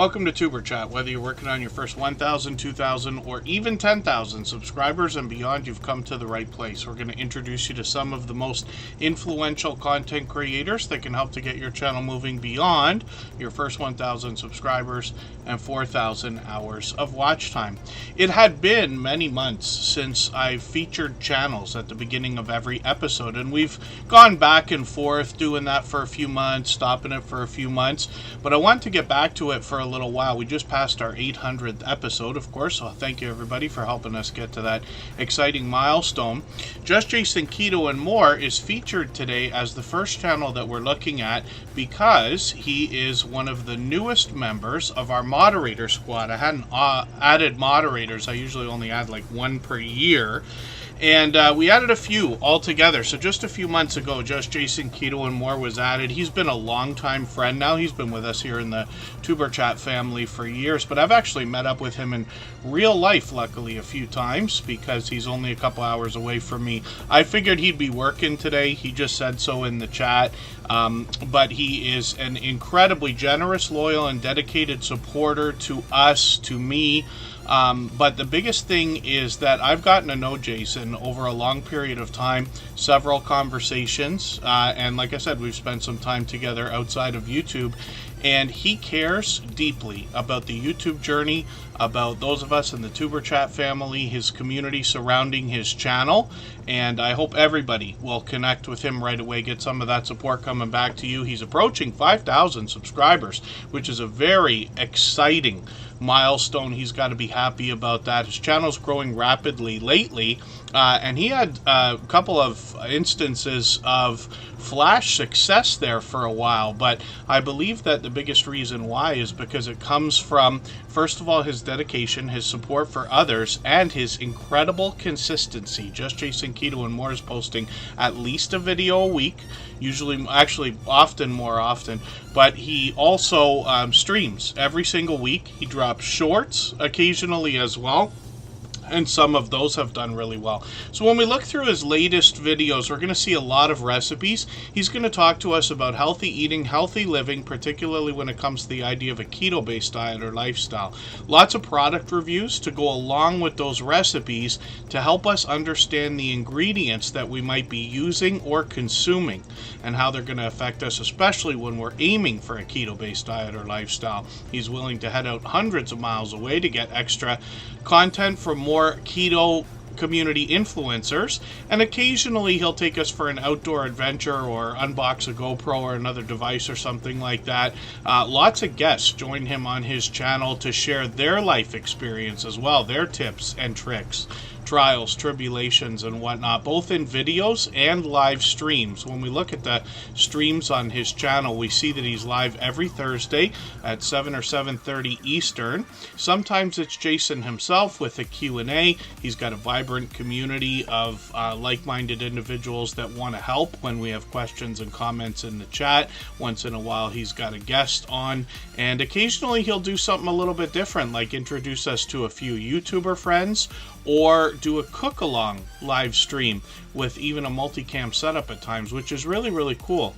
Welcome to Tuber Chat. Whether you're working on your first 1,000, 2,000, or even 10,000 subscribers and beyond, you've come to the right place. We're going to introduce you to some of the most influential content creators that can help to get your channel moving beyond your first 1,000 subscribers and 4,000 hours of watch time. It had been many months since I've featured channels at the beginning of every episode, and we've gone back and forth doing that for a few months, stopping it for a few months, but I want to get back to it for a little while. We just passed our 800th episode, of course, so thank you everybody for helping us get to that exciting milestone. Just Jason Keto and More is featured today as the first channel that we're looking at because he is one of the newest members of our moderator squad. I hadn't added moderators. I usually only add like one per year. And we added a few altogether. So just a few months ago, Just Jason Keto and More was added. He's been a longtime friend now. He's been with us here in the Tuber Chat family for years. But I've actually met up with him in real life, luckily, a few times because he's only a couple hours away from me. I figured he'd be working today. He just said so in the chat. But he is an incredibly generous, loyal, and dedicated supporter to us, to me. But the biggest thing is that I've gotten to know Jason over a long period of time, several conversations, and like I said, we've spent some time together outside of YouTube, and he cares deeply about the YouTube journey, about those of us in the Tuber Chat family, his community surrounding his channel, and I hope everybody will connect with him right away, get some of that support coming back to you. He's approaching 5,000 subscribers, which is a very exciting milestone. He's got to be happy about that. His channel's growing rapidly lately, and he had a couple of instances of flash success there for a while, but I believe that the biggest reason why is because it comes from, first of all, his dedication, his support for others, and his incredible consistency. Just Jason Keto and More is posting at least a video a week, usually, actually, more often, but he also streams every single week. He drops shorts occasionally as well, and some of those have done really well. So when we look through his latest videos, we're going to see a lot of recipes. He's going to talk to us about healthy eating, healthy living, particularly when it comes to the idea of a keto-based diet or lifestyle. Lots of product reviews to go along with those recipes to help us understand the ingredients that we might be using or consuming and how they're going to affect us, especially when we're aiming for a keto-based diet or lifestyle. He's willing to head out hundreds of miles away to get extra content from more keto community influencers, and occasionally he'll take us for an outdoor adventure or unbox a GoPro or another device or something like that. Lots of guests join him on his channel to share their life experience as well, their tips and tricks, trials, tribulations, and whatnot, both in videos and live streams. When we look at the streams on his channel, we see that he's live every Thursday at 7 or 7:30 Eastern. Sometimes it's Jason himself with a Q&A. He's got a vibrant community of like-minded individuals that want to help when we have questions and comments in the chat. Once in a while, he's got a guest on, and occasionally he'll do something a little bit different, like introduce us to a few YouTuber friends, or do a cook-along live stream with even a multicam setup at times, which is really, really cool.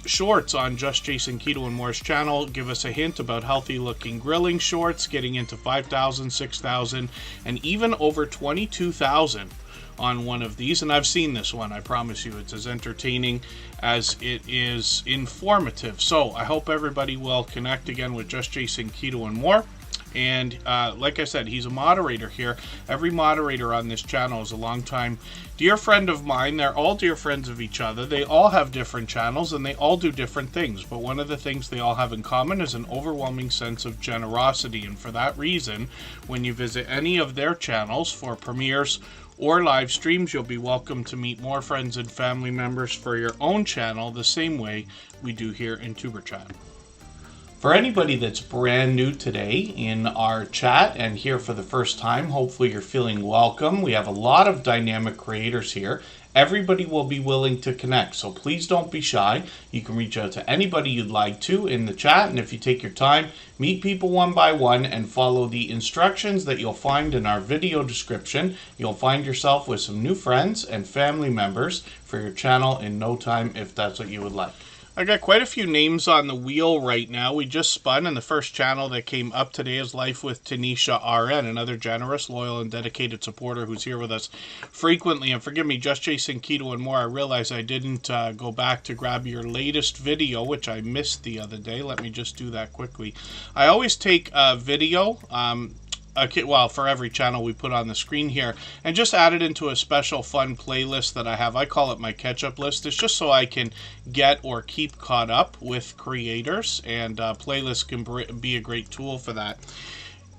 Shorts on Just Jason Keto and More's channel give us a hint about healthy-looking grilling shorts, getting into 5,000, 6,000, and even over 22,000 on one of these. And I've seen this one. I promise you, it's as entertaining as it is informative. So I hope everybody will connect again with Just Jason Keto and More. And like I said, he's a moderator here. Every moderator on this channel is a longtime dear friend of mine. They're all dear friends of each other. They all have different channels and they all do different things. But one of the things they all have in common is an overwhelming sense of generosity. And for that reason, when you visit any of their channels for premieres or live streams, you'll be welcome to meet more friends and family members for your own channel the same way we do here in Tuber Chat. For anybody that's brand new today in our chat and here for the first time, hopefully you're feeling welcome. We have a lot of dynamic creators here. Everybody will be willing to connect, so please don't be shy. You can reach out to anybody you'd like to in the chat, and if you take your time, meet people one by one and follow the instructions that you'll find in our video description. You'll find yourself with some new friends and family members for your channel in no time if that's what you would like. I got quite a few names on the wheel right now. We just spun, and the first channel that came up today is Life with Tanisha RN, another generous, loyal, and dedicated supporter who's here with us frequently. And forgive me, Just Chasing Keto and More, I realize I didn't go back to grab your latest video, which I missed the other day. Let me just do that quickly. I always take a video, well, for every channel we put on the screen here, and just add it into a special fun playlist that I have. I call it my catch-up list. It's just so I can get or keep caught up with creators, and playlists can be a great tool for that.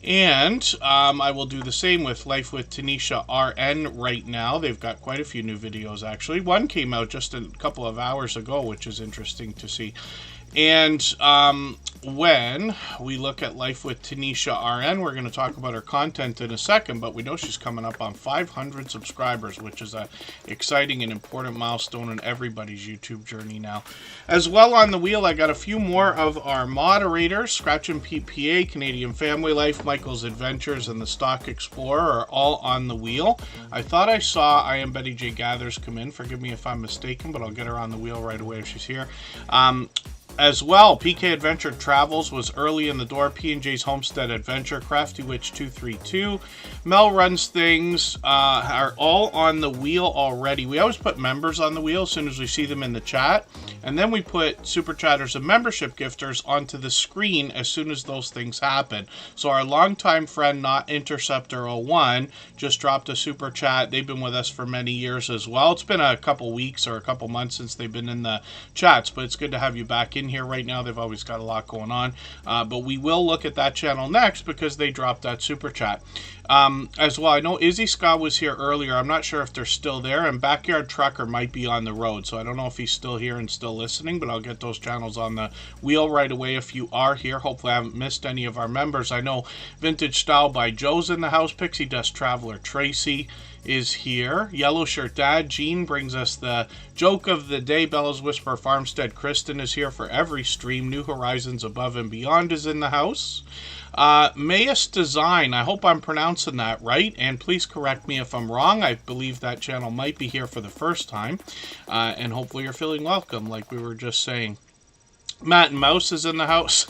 And I will do the same with Life with Tanisha RN right now. They've got quite a few new videos, actually. One came out just a couple of hours ago, which is interesting to see. And when we look at Life with Tanisha RN, we're going to talk about her content in a second, but we know she's coming up on 500 subscribers, which is a exciting and important milestone in everybody's YouTube journey now. As well on the wheel, I got a few more of our moderators. Scratch and PPA, Canadian Family Life, Michael's Adventures, and the Stock Explorer are all on the wheel. I thought I saw I Am Betty J Gathers come in. Forgive me if I'm mistaken, but I'll get her on the wheel right away if she's here. As well, PK Adventure Travels was early in the door. P&J's Homestead Adventure, Crafty Witch 232, Mel Runs Things are all on the wheel already. We always put members on the wheel as soon as we see them in the chat, and then we put Superchatters and membership gifters onto the screen as soon as those things happen. So our longtime friend, Not Interceptor 01, just dropped a super chat. They've been with us for many years as well. It's been a couple weeks or a couple months since they've been in the chats, but it's good to have you back in here right now. They've always got a lot going on, but we will look at that channel next because they dropped that super chat. As well, I know Izzy Scott was here earlier. I'm not sure if they're still there, and Backyard Trucker might be on the road, so I don't know if he's still here and still listening, but I'll get those channels on the wheel right away if you are here. Hopefully I haven't missed any of our members. I know Vintage Style by Joe's in the house. Pixie Dust Traveler Tracy is here. Yellow Shirt Dad Gene brings us the joke of the day. Bella's Whisper Farmstead Kristen is here for every stream. New Horizons Above and Beyond is in the house. Mayus Design, I hope I'm pronouncing that right, and please correct me if I'm wrong. I believe that channel might be here for the first time, and hopefully you're feeling welcome like we were just saying. Matt and Mouse is in the house.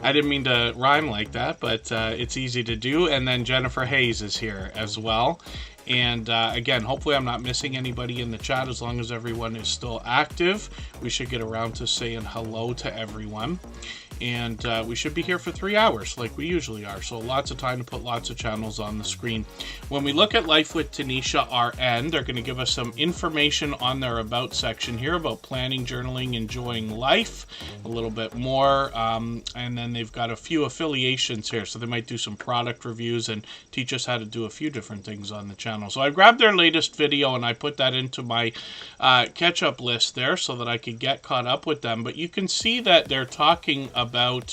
I didn't mean to rhyme like that, but it's easy to do. And then Jennifer Hayes is here as well. And again, hopefully I'm not missing anybody in the chat. As long as everyone is still active, we should get around to saying hello to everyone. And we should be here for 3 hours like we usually are, so lots of time to put lots of channels on the screen. When we look at Life with Tanisha RN, they're going to give us some information on their About section here about planning, journaling, enjoying life, a little bit more, and then they've got a few affiliations here, so they might do some product reviews and teach us how to do a few different things on the channel. So I grabbed their latest video and I put that into my catch-up list there so that I could get caught up with them, but you can see that they're talking about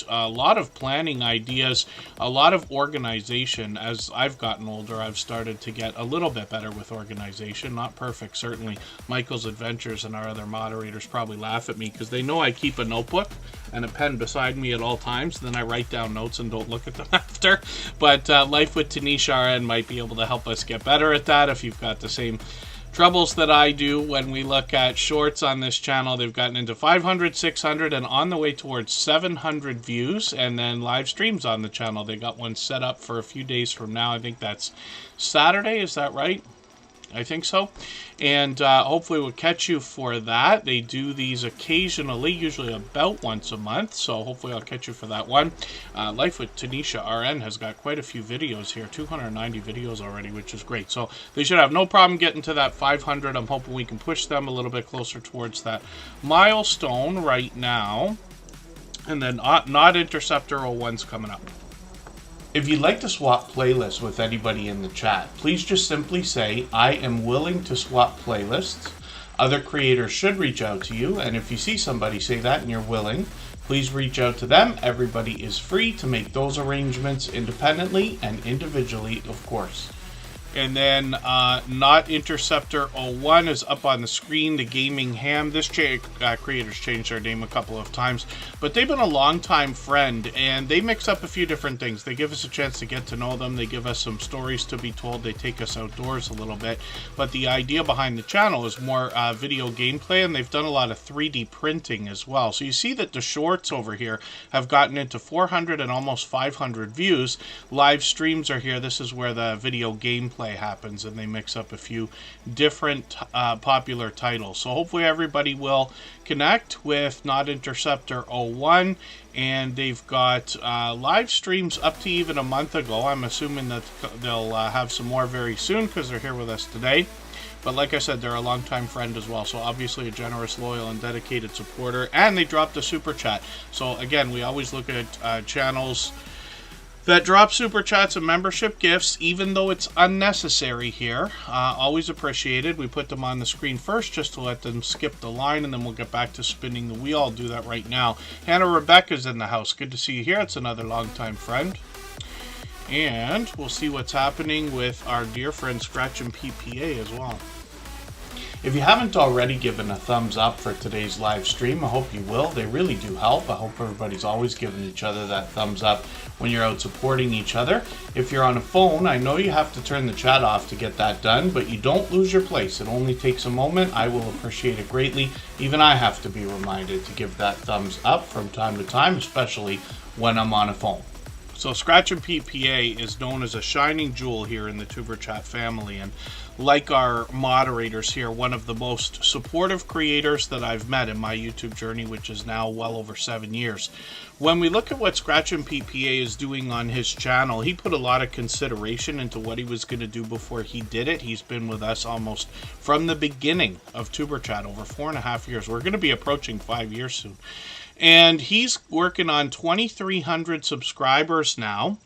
a lot of planning ideas, a lot of organization. As I've gotten older, I've started to get a little bit better with organization. Not perfect, certainly. Michael's Adventures and our other moderators probably laugh at me because they know I keep a notebook and a pen beside me at all times. Then I write down notes and don't look at them after. But Life with Tanisha RN might be able to help us get better at that if you've got the same troubles that I do. When we look at shorts on this channel, they've gotten into 500, 600, and on the way towards 700 views, and then live streams on the channel. They got one set up for a few days from now. I think that's Saturday, is that right? I think so. And hopefully we'll catch you for that. They do these occasionally, usually about once a month, so hopefully I'll catch you for that one. Life with Tanisha RN has got quite a few videos here, 290 videos already, which is great. So they should have no problem getting to that 500. I'm hoping we can push them a little bit closer towards that milestone right now. And then Not Interceptor 01's coming up. If you'd like to swap playlists with anybody in the chat, please just simply say, I am willing to swap playlists. Other creators should reach out to you, and if you see somebody say that and you're willing, please reach out to them. Everybody is free to make those arrangements independently and individually, of course. And then Not Interceptor 01 is up on the screen. The Gaming Ham. This creator's changed their name a couple of times, but they've been a long-time friend, and they mix up a few different things. They give us a chance to get to know them. They give us some stories to be told. They take us outdoors a little bit. But the idea behind the channel is more video gameplay, and they've done a lot of 3D printing as well. So you see that the shorts over here have gotten into 400 and almost 500 views. Live streams are here. This is where the video gameplay happens, and they mix up a few different popular titles. So hopefully everybody will connect with Not Interceptor 01, and they've got live streams up to even a month ago. I'm assuming that they'll have some more very soon because they're here with us today. But like I said, they're a longtime friend as well, so obviously a generous, loyal, and dedicated supporter. And they dropped a super chat. So again, we always look at channels that drop super chats and membership gifts, even though it's unnecessary here. Always appreciated. We put them on the screen first just to let them skip the line, and then we'll get back to spinning the wheel. I'll do that right now. Hannah Rebecca's in the house. Good to see you here. It's another longtime friend. And we'll see what's happening with our dear friend Scratch and PPA as well. If you haven't already given a thumbs up for today's live stream, I hope you will. They really do help. I hope everybody's always giving each other that thumbs up when you're out supporting each other. If you're on a phone, I know you have to turn the chat off to get that done, but you don't lose your place. It only takes a moment. I will appreciate it greatly. Even I have to be reminded to give that thumbs up from time to time, especially when I'm on a phone. So Scratch and PPA is known as a shining jewel here in the Superchat family, and like our moderators here, one of the most supportive creators that I've met in my YouTube journey, which is now well over 7 years. When we look at what Scratch and PPA is doing on his channel, he put a lot of consideration into what he was going to do before he did it. He's been with us almost from the beginning of Superchat, over 4.5 years. We're going to be approaching 5 years soon. And he's working on 2,300 subscribers now.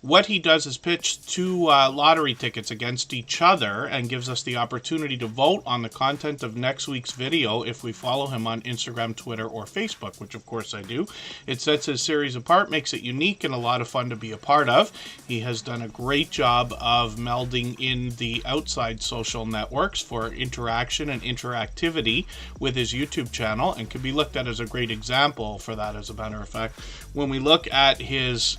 What he does is pitch two lottery tickets against each other and gives us the opportunity to vote on the content of next week's video if we follow him on Instagram, Twitter, or Facebook, which of course I do. It sets his series apart, makes it unique and a lot of fun to be a part of. He has done a great job of melding in the outside social networks for interaction and interactivity with his YouTube channel, and can be looked at as a great example for that, as a matter of fact. When we look at his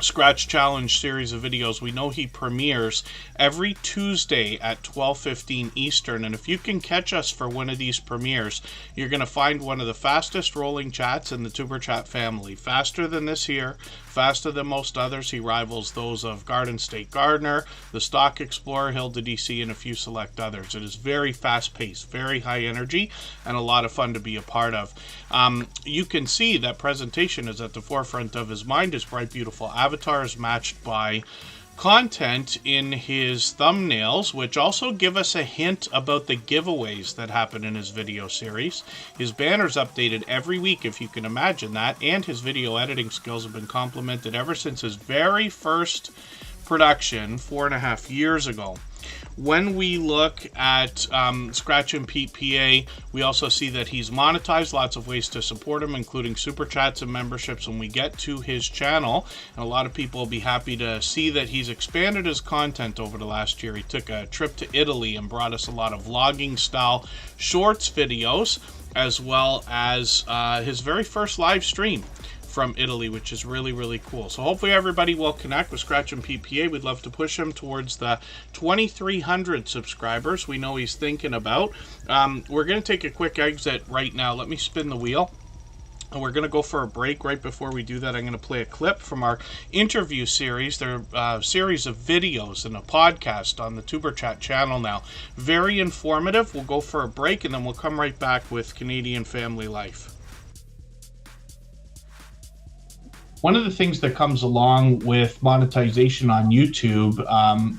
Scratch Challenge series of videos, we know he premieres every Tuesday at 12:15 Eastern, and if you can catch us for one of these premieres, you're going to find one of the fastest rolling chats in the Superchat family. Faster than this here, faster than most others. He rivals those of Garden State Gardener, the Stock Explorer, Hilda DC, and a few select others. It is very fast-paced, very high energy, and a lot of fun to be a part of. You can see that presentation is at the forefront of his mind. His bright, beautiful avatar is matched by content in his thumbnails, which also give us a hint about the giveaways that happen in his video series. His banner's updated every week, if you can imagine that, and his video editing skills have been complimented ever since his very first production 4.5 years ago. When we look at Scratch and PPA, we also see that he's monetized, lots of ways to support him, including super chats and memberships when we get to his channel. And a lot of people will be happy to see that he's expanded his content over the last year. He took a trip to Italy and brought us a lot of vlogging style shorts videos, as well as his very first live stream from Italy, which is really, really cool. So hopefully everybody will connect with Scratch and PPA. We'd love to push him towards the 2,300 subscribers we know he's thinking about. We're going to take a quick exit right now. Let me spin the wheel. And we're going to go for a break. Right before we do that, I'm going to play a clip from our interview series. They're a series of videos and a podcast on the Superchat channel now. Very informative. We'll go for a break, and then we'll come right back with Canadian Family Life. One of the things that comes along with monetization on YouTube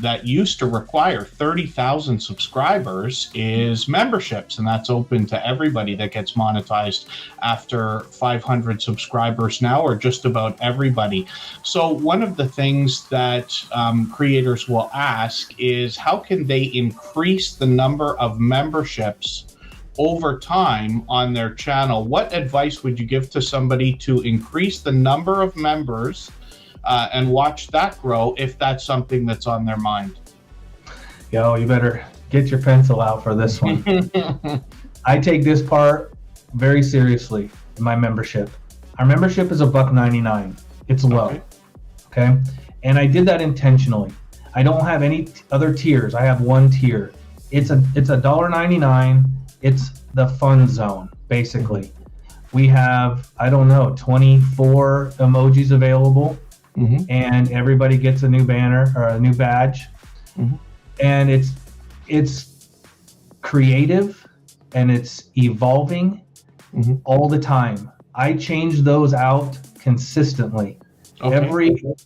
that used to require 30,000 subscribers is memberships, and that's open to everybody that gets monetized after 500 subscribers now, or just about everybody. So one of the things that creators will ask is, how can they increase the number of memberships over time on their channel? What advice would you give to somebody to increase the number of members and watch that grow, if that's something that's on their mind? Yo, you better get your pencil out for this one. I take this part very seriously in my membership. Our membership is $1.99. It's low. Okay. And I did that intentionally. I don't have any other tiers. I have one tier. It's $1.99. It's the fun zone, basically. We have, I don't know, 24 emojis available, and everybody gets a new banner or a new badge. And it's creative and it's evolving all the time. I change those out consistently.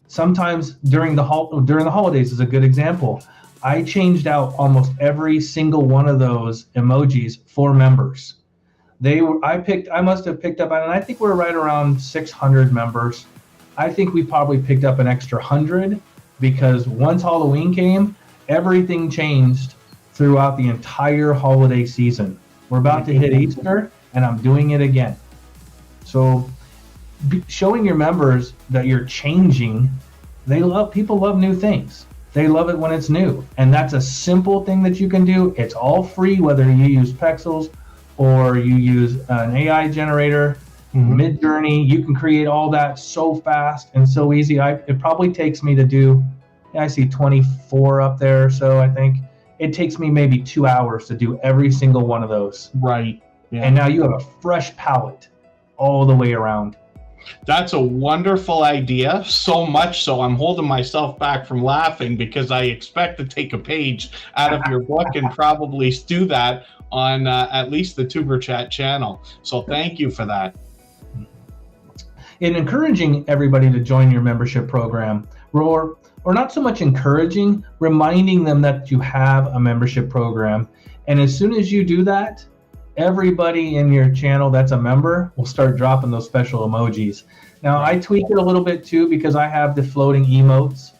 Sometimes during the holidays is a good example. I changed out almost every single one of those emojis for members. I must have picked up, and I think we're right around 600 members. I think we probably picked up an extra 100 because once Halloween came, everything changed throughout the entire holiday season. We're about to hit Easter, and I'm doing it again. So showing your members that you're changing, people love new things. They love it when it's new. And that's a simple thing that you can do. It's all free, whether you use Pexels or you use an AI generator, Midjourney. You can create all that so fast and so easy. It probably takes me to do, I see 24 up there. So I think it takes me maybe 2 hours to do every single one of those. Right. Yeah. And now you have a fresh palette all the way around. That's a wonderful idea. So much so I'm holding myself back from laughing because I expect to take a page out of your book and probably do that on at least the Superchat channel. So thank you for that. In encouraging everybody to join your membership program, or not so much encouraging, reminding them that you have a membership program. And as soon as you do that, everybody in your channel that's a member will start dropping those special emojis. Now, I tweak it a little bit too because I have the floating emotes.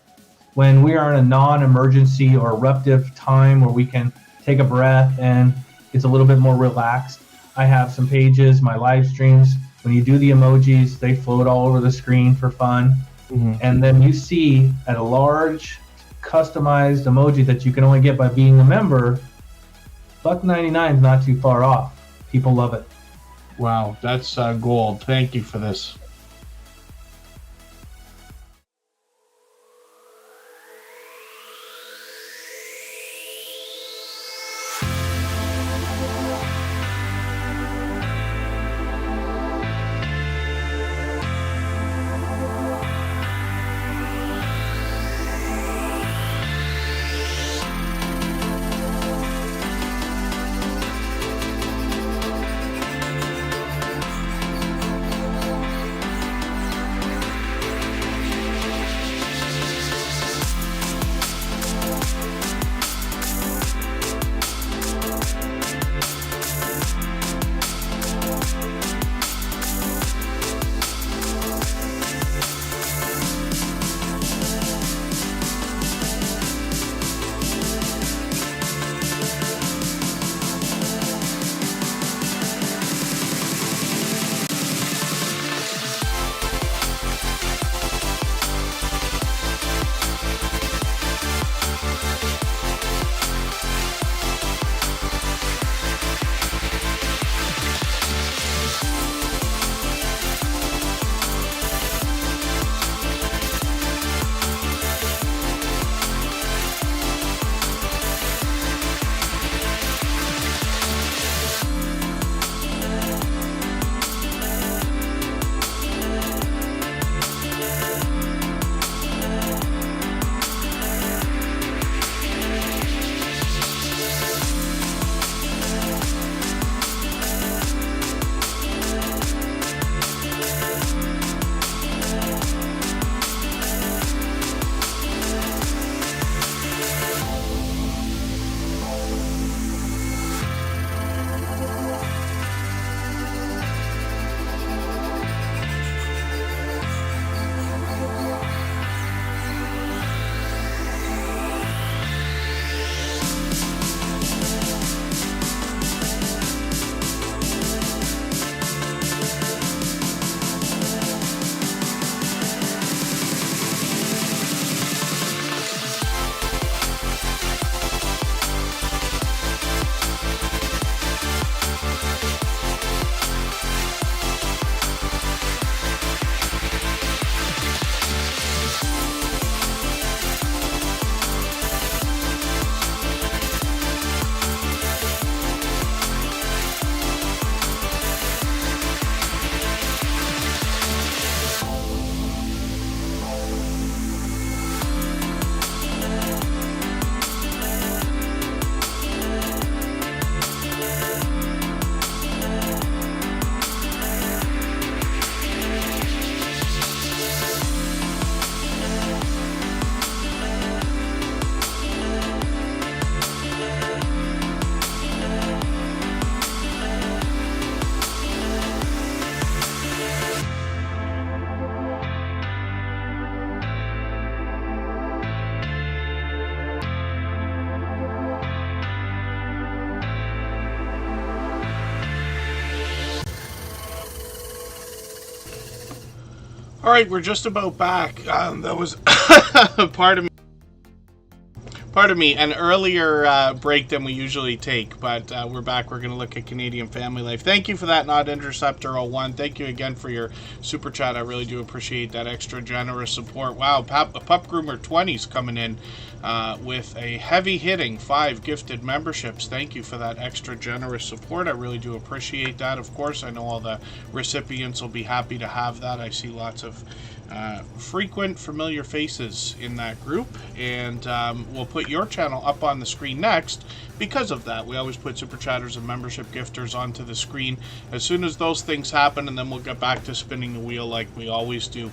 When we are in a non-emergency or eruptive time where we can take a breath and it's a little bit more relaxed, I have some pages, my live streams. When you do the emojis, they float all over the screen for fun. And then you see at a large customized emoji that you can only get by being a member, $1.99 is not too far off. People love it. Wow, that's gold. Thank you for this. All right, we're just about back. That was part of me, an earlier break than we usually take, but we're back. We're going to look at Canadian family life. Thank you for that, Not Interceptor 01. Thank you again for your super chat. I really do appreciate that extra generous support. Wow, Pup Groomer 20's coming in with a heavy hitting 5 gifted memberships. Thank you for that extra generous support. I really do appreciate that. Of course, I know all the recipients will be happy to have that. I see lots of frequent familiar faces in that group, and we'll put your channel up on the screen next. Because of that, we always put super chatters and membership gifters onto the screen as soon as those things happen, and then we'll get back to spinning the wheel like we always do.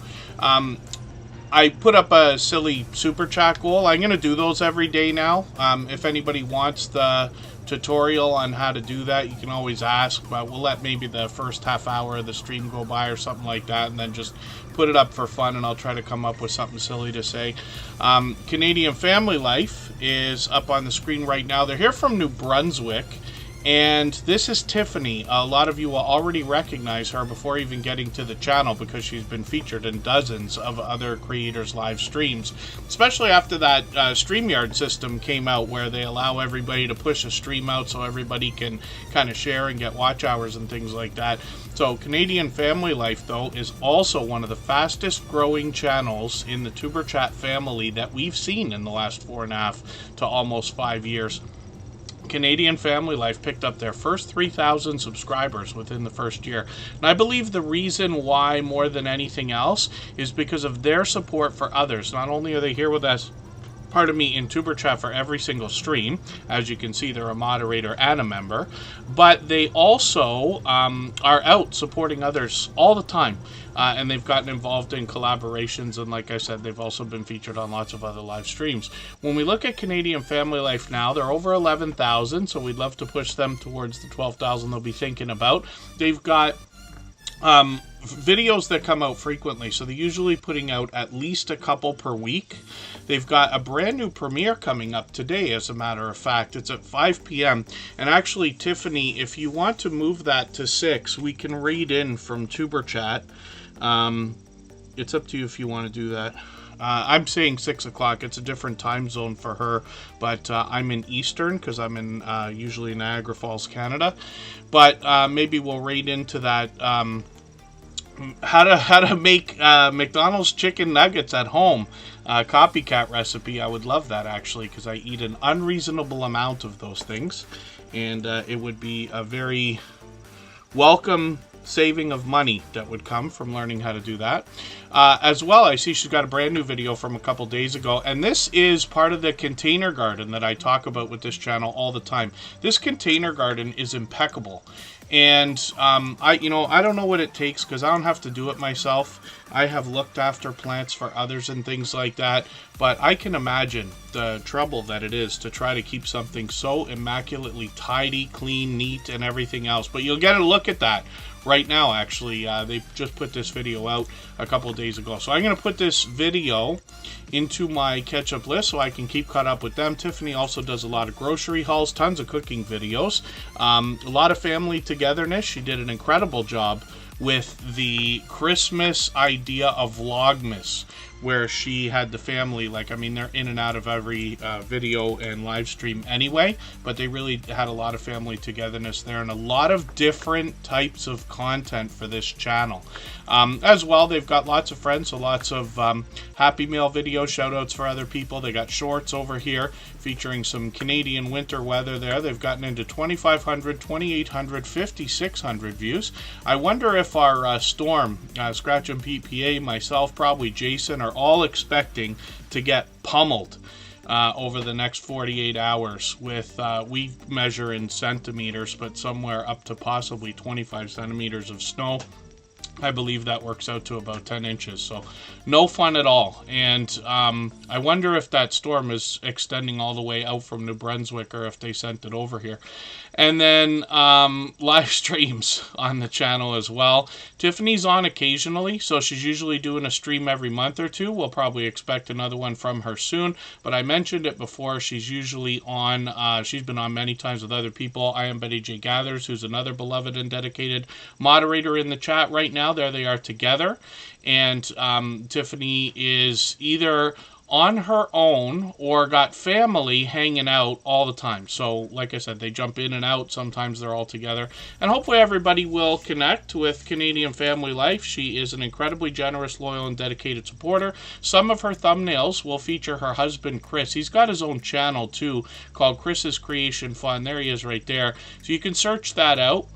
I put up a silly super chat goal. I'm going to do those every day now. If anybody wants the tutorial on how to do that, you can always ask, but we'll let maybe the first half hour of the stream go by or something like that, and then just put it up for fun, and I'll try to come up with something silly to say. Canadian Family Life is up on the screen right now. They're here from New Brunswick, and this is Tiffany. A lot of you will already recognize her before even getting to the channel because she's been featured in dozens of other creators' live streams, especially after that StreamYard system came out where they allow everybody to push a stream out so everybody can kind of share and get watch hours and things like that. So Canadian Family Life, though, is also one of the fastest growing channels in the Tuber Chat family that we've seen in the last 4.5 to almost 5 years. Canadian Family Life picked up their first 3,000 subscribers within the first year. And I believe the reason why, more than anything else, is because of their support for others. Not only are they here with us, in Tuber Chat for every single stream. As you can see, they're a moderator and a member. But they also are out supporting others all the time. And they've gotten involved in collaborations, and like I said, they've also been featured on lots of other live streams. When we look at Canadian Family Life now, they're over 11,000, so we'd love to push them towards the 12,000 they'll be thinking about. They've got videos that come out frequently, so they're usually putting out at least a couple per week. They've got a brand new premiere coming up today, as a matter of fact. It's at 5 p.m. And actually, Tiffany, if you want to move that to 6, we can read in from Tuber Chat. It's up to you if you want to do that. I'm saying 6 o'clock. It's a different time zone for her, but I'm in Eastern because I'm in usually Niagara Falls, Canada. But maybe we'll read into that. How to make McDonald's chicken nuggets at home, copycat recipe. I would love that, actually, because I eat an unreasonable amount of those things, and it would be a very welcome saving of money that would come from learning how to do that. As well, I see she's got a brand new video from a couple days ago, and this is part of the container garden that I talk about with this channel all the time. This container garden is impeccable. And I don't know what it takes because I don't have to do it myself. I have looked after plants for others and things like that, but I can imagine the trouble that it is to try to keep something so immaculately tidy, clean, neat, and everything else. But you'll get a look at that right now, actually. They just put this video out a couple of days ago. So I'm going to put this video into my catch-up list so I can keep caught up with them. Tiffany also does a lot of grocery hauls, tons of cooking videos, a lot of family togetherness. She did an incredible job with the Christmas idea of Vlogmas, where she had the family, they're in and out of every video and live stream anyway, but they really had a lot of family togetherness there and a lot of different types of content for this channel. As well, they've got lots of friends, so lots of Happy Meal videos, shout outs for other people. They got shorts over here featuring some Canadian winter weather there. They've gotten into 2,500, 2,800, 5,600 views. I wonder if our Storm, Scratch and PPA, myself, probably Jason, are all expecting to get pummeled over the next 48 hours with, we measure in centimeters, but somewhere up to possibly 25 centimeters of snow. I believe that works out to about 10 inches, so no fun at all. And I wonder if that storm is extending all the way out from New Brunswick or if they sent it over here. And then live streams on the channel as well. Tiffany's on occasionally, so she's usually doing a stream every month or two. We'll probably expect another one from her soon, but I mentioned it before. She's usually on, she's been on many times with other people. I am Betty J. Gathers, who's another beloved and dedicated moderator in the chat right now. now. There they are together. And Tiffany is either on her own or got family hanging out all the time. So like I said, they jump in and out. Sometimes they're all together. And hopefully everybody will connect with Canadian Family Life. She is an incredibly generous, loyal, and dedicated supporter. Some of her thumbnails will feature her husband, Chris. He's got his own channel too called Chris's Creation Fun. There he is right there. So you can search that out.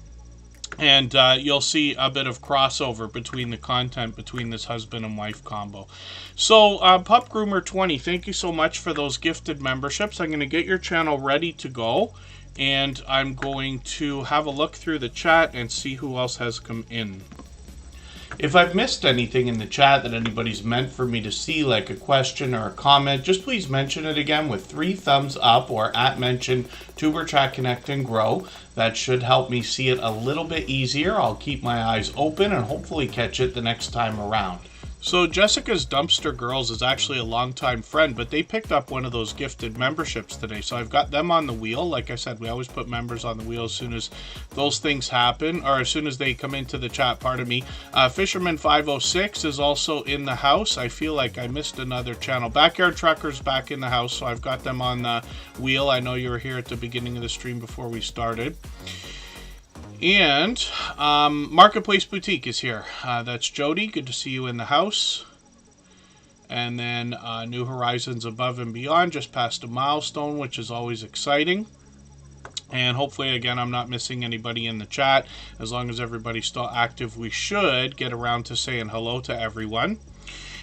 And you'll see a bit of crossover between the content between this husband and wife combo. So Pup Groomer 20, thank you so much for those gifted memberships. I'm going to get your channel ready to go, and I'm going to have a look through the chat and see who else has come in. If I've missed anything in the chat that anybody's meant for me to see, like a question or a comment, just please mention it again with 3 thumbs up or @ Tuber Chat Connect and Grow. That should help me see it a little bit easier. I'll keep my eyes open and hopefully catch it the next time around. So Jessica's Dumpster Girls is actually a longtime friend, but they picked up one of those gifted memberships today. So I've got them on the wheel. Like I said, we always put members on the wheel as soon as those things happen, or as soon as they come into the chat, pardon me. Fisherman 506 is also in the house. I feel like I missed another channel. Backyard Truckers back in the house, so I've got them on the wheel. I know you were here at the beginning of the stream before we started. And Marketplace Boutique is here. That's Jody. Good to see you in the house. And then New Horizons Above and Beyond just passed a milestone, which is always exciting. And hopefully, again, I'm not missing anybody in the chat. As long as everybody's still active, we should get around to saying hello to everyone.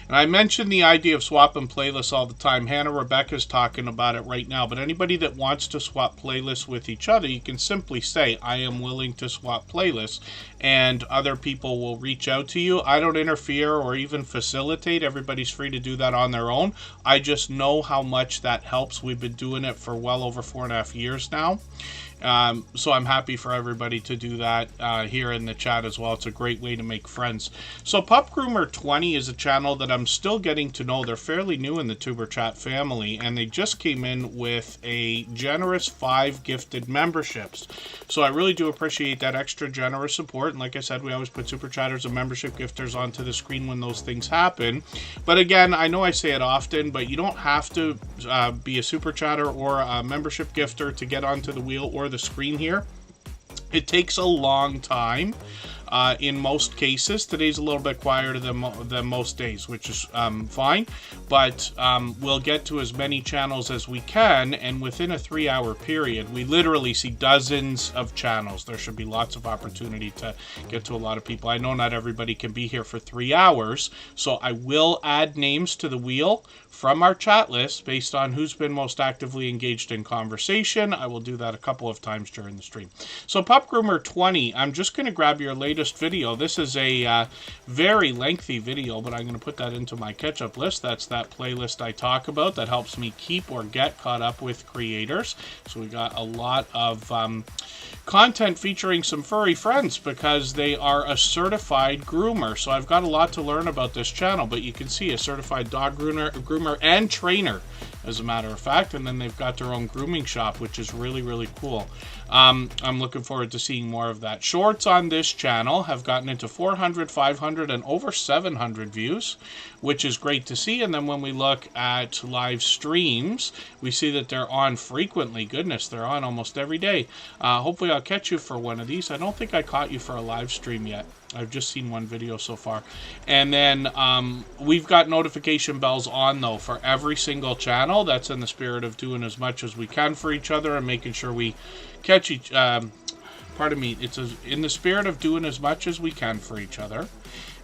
And I mention the idea of swapping playlists all the time. Hannah Rebecca's talking about it right now. But anybody that wants to swap playlists with each other, you can simply say, I am willing to swap playlists. And other people will reach out to you. I don't interfere or even facilitate. Everybody's free to do that on their own. I just know how much that helps. We've been doing it for well over 4.5 years now. So I'm happy for everybody to do that here in the chat as well. It's a great way to make friends. So Pup Groomer 20 is a channel that I'm still getting to know. They're fairly new in the Tuber Chat family, and they just came in with a generous 5 gifted memberships. So I really do appreciate that extra generous support. And like I said, we always put Super Chatters and membership gifters onto the screen when those things happen. But again, I know I say it often, but you don't have to be a Super Chatter or a membership gifter to get onto the wheel or the screen here. It takes a long time in most cases. Today's a little bit quieter than most days, which is fine, but we'll get to as many channels as we can, and within a 3-hour period we literally see dozens of channels. There should be lots of opportunity to get to a lot of people. I know not everybody can be here for 3 hours, so I will add names to the wheel from our chat list based on who's been most actively engaged in conversation. I will do that a couple of times during the stream. So Pup Groomer 20, I'm just going to grab your latest video. This is a very lengthy video, but I'm going to put that into my catch-up list. That's that playlist I talk about that helps me keep or get caught up with creators. So we got a lot of content featuring some furry friends because they are a certified groomer. So I've got a lot to learn about this channel, but you can see a certified dog groomer and trainer, as a matter of fact, and then they've got their own grooming shop, which is really, really cool. I'm looking forward to seeing more of that. Shorts on this channel have gotten into 400, 500, and over 700 views, which is great to see. And then when we look at live streams, we see that they're on frequently. Goodness, they're on almost every day. Hopefully I'll catch you for one of these. I don't think I caught you for a live stream yet. I've just seen one video so far. And then we've got notification bells on, though, for every single channel. That's in the spirit of doing as much as we can for each other and making sure we catch each... pardon me. It's in the spirit of doing as much as we can for each other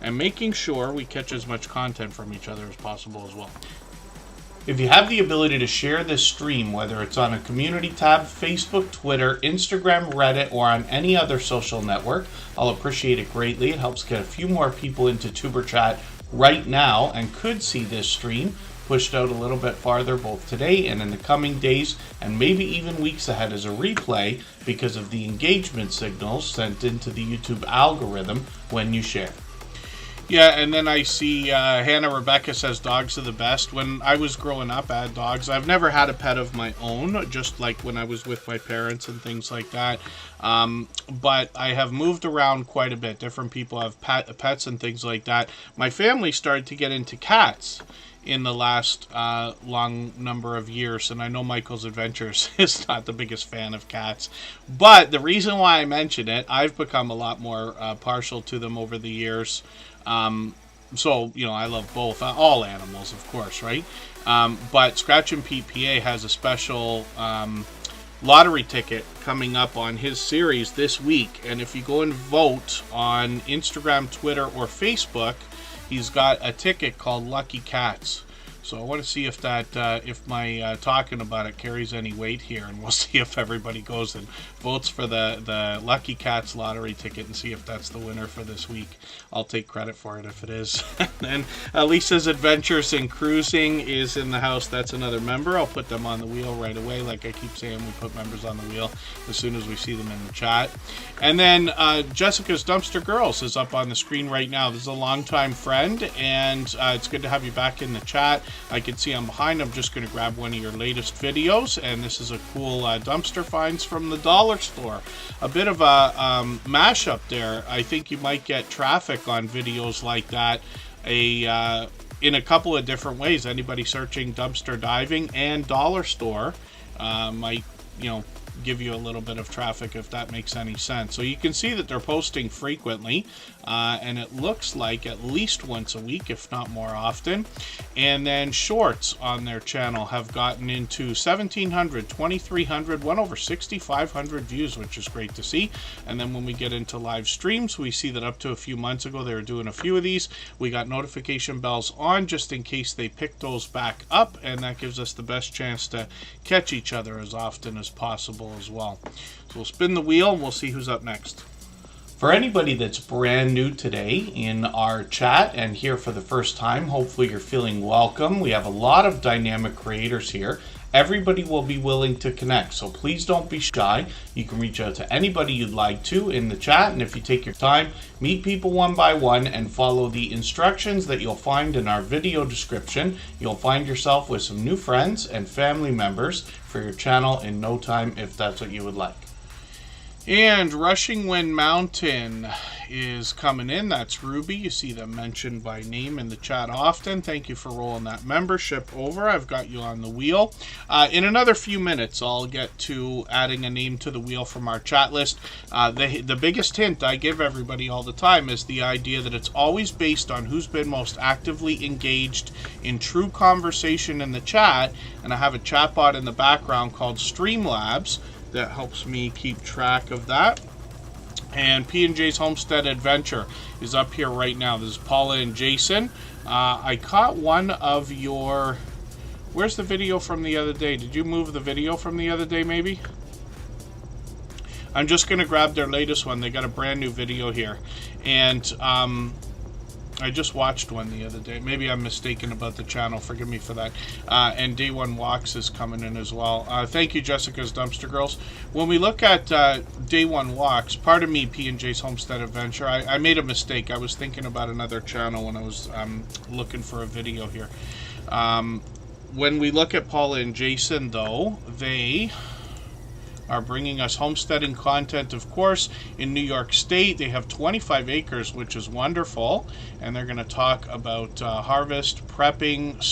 and making sure we catch as much content from each other as possible as well. If you have the ability to share this stream, whether it's on a community tab, Facebook, Twitter, Instagram, Reddit, or on any other social network, I'll appreciate it greatly. It helps get a few more people into Tuber Chat right now and could see this stream pushed out a little bit farther both today and in the coming days and maybe even weeks ahead as a replay because of the engagement signals sent into the YouTube algorithm when you share. Yeah, and then I see Hannah Rebecca says dogs are the best. When I was growing up, I had dogs. I've never had a pet of my own, just like when I was with my parents and things like that. But I have moved around quite a bit. Different people have pets and things like that. My family started to get into cats in the last long number of years, and I know Michael's Adventures is not the biggest fan of cats, but the reason why I mention it, I've become a lot more partial to them over the years. So, you know, I love both, all animals, of course, right? But Scratch and Pete PA has a special lottery ticket coming up on his series this week, and if you go and vote on Instagram, Twitter, or Facebook, he's got a ticket called Lucky Cats. So I want to see if that, if my talking about it carries any weight here, and we'll see if everybody goes and votes for the Lucky Cats lottery ticket and see if that's the winner for this week. I'll take credit for it if it is. And Lisa's Adventures in Cruising is in the house. That's another member. I'll put them on the wheel right away. Like I keep saying, we put members on the wheel as soon as we see them in the chat. And then Jessica's Dumpster Girls is up on the screen right now. This is a longtime friend, and it's good to have you back in the chat. I can see I'm behind. I'm just going to grab one of your latest videos, and this is a cool dumpster finds from the dollar store. A bit of a mashup there. I think you might get traffic on videos like that in a couple of different ways. Anybody searching dumpster diving and dollar store might, you know, give you a little bit of traffic, if that makes any sense. So you can see that they're posting frequently, and it looks like at least once a week, if not more often. And then shorts on their channel have gotten into 1,700, 2,300, went over 6,500 views, which is great to see. And then when we get into live streams, we see that up to a few months ago they were doing a few of these. We got notification bells on just in case they pick those back up, and that gives us the best chance to catch each other as often as possible as well. So we'll spin the wheel and we'll see who's up next. For anybody that's brand new today in our chat and here for the first time, hopefully you're feeling welcome. We have a lot of dynamic creators here. Everybody will be willing to connect, so please don't be shy. You can reach out to anybody you'd like to in the chat, and if you take your time, meet people one by one and follow the instructions that you'll find in our video description, you'll find yourself with some new friends and family members for your channel in no time, if that's what you would like. And Rushing Wind Mountain is coming in. That's Ruby. You see them mentioned by name in the chat often. Thank you for rolling that membership over. I've got you on the wheel. In another few minutes, I'll get to adding a name to the wheel from our chat list. The biggest hint I give everybody all the time is the idea that it's always based on who's been most actively engaged in true conversation in the chat. And I have a chatbot in the background called Streamlabs that helps me keep track of that. And P&J's Homestead Adventure is up here right now. This is Paula and Jason. I caught one of your... Where's the video from the other day? Did you move the video from the other day, maybe? I'm just going to grab their latest one. They got a brand new video here. And I just watched one the other day. Maybe I'm mistaken about the channel. Forgive me for that. And Day One Walks is coming in as well. Thank you, Jessica's Dumpster Girls. When we look at Day One Walks, pardon me, P&J's Homestead Adventure, I made a mistake. I was thinking about another channel when I was looking for a video here. When we look at Paula and Jason, though, they are bringing us homesteading content, of course, in New York State. They have 25 acres, which is wonderful, and they're going to talk about harvest, prepping,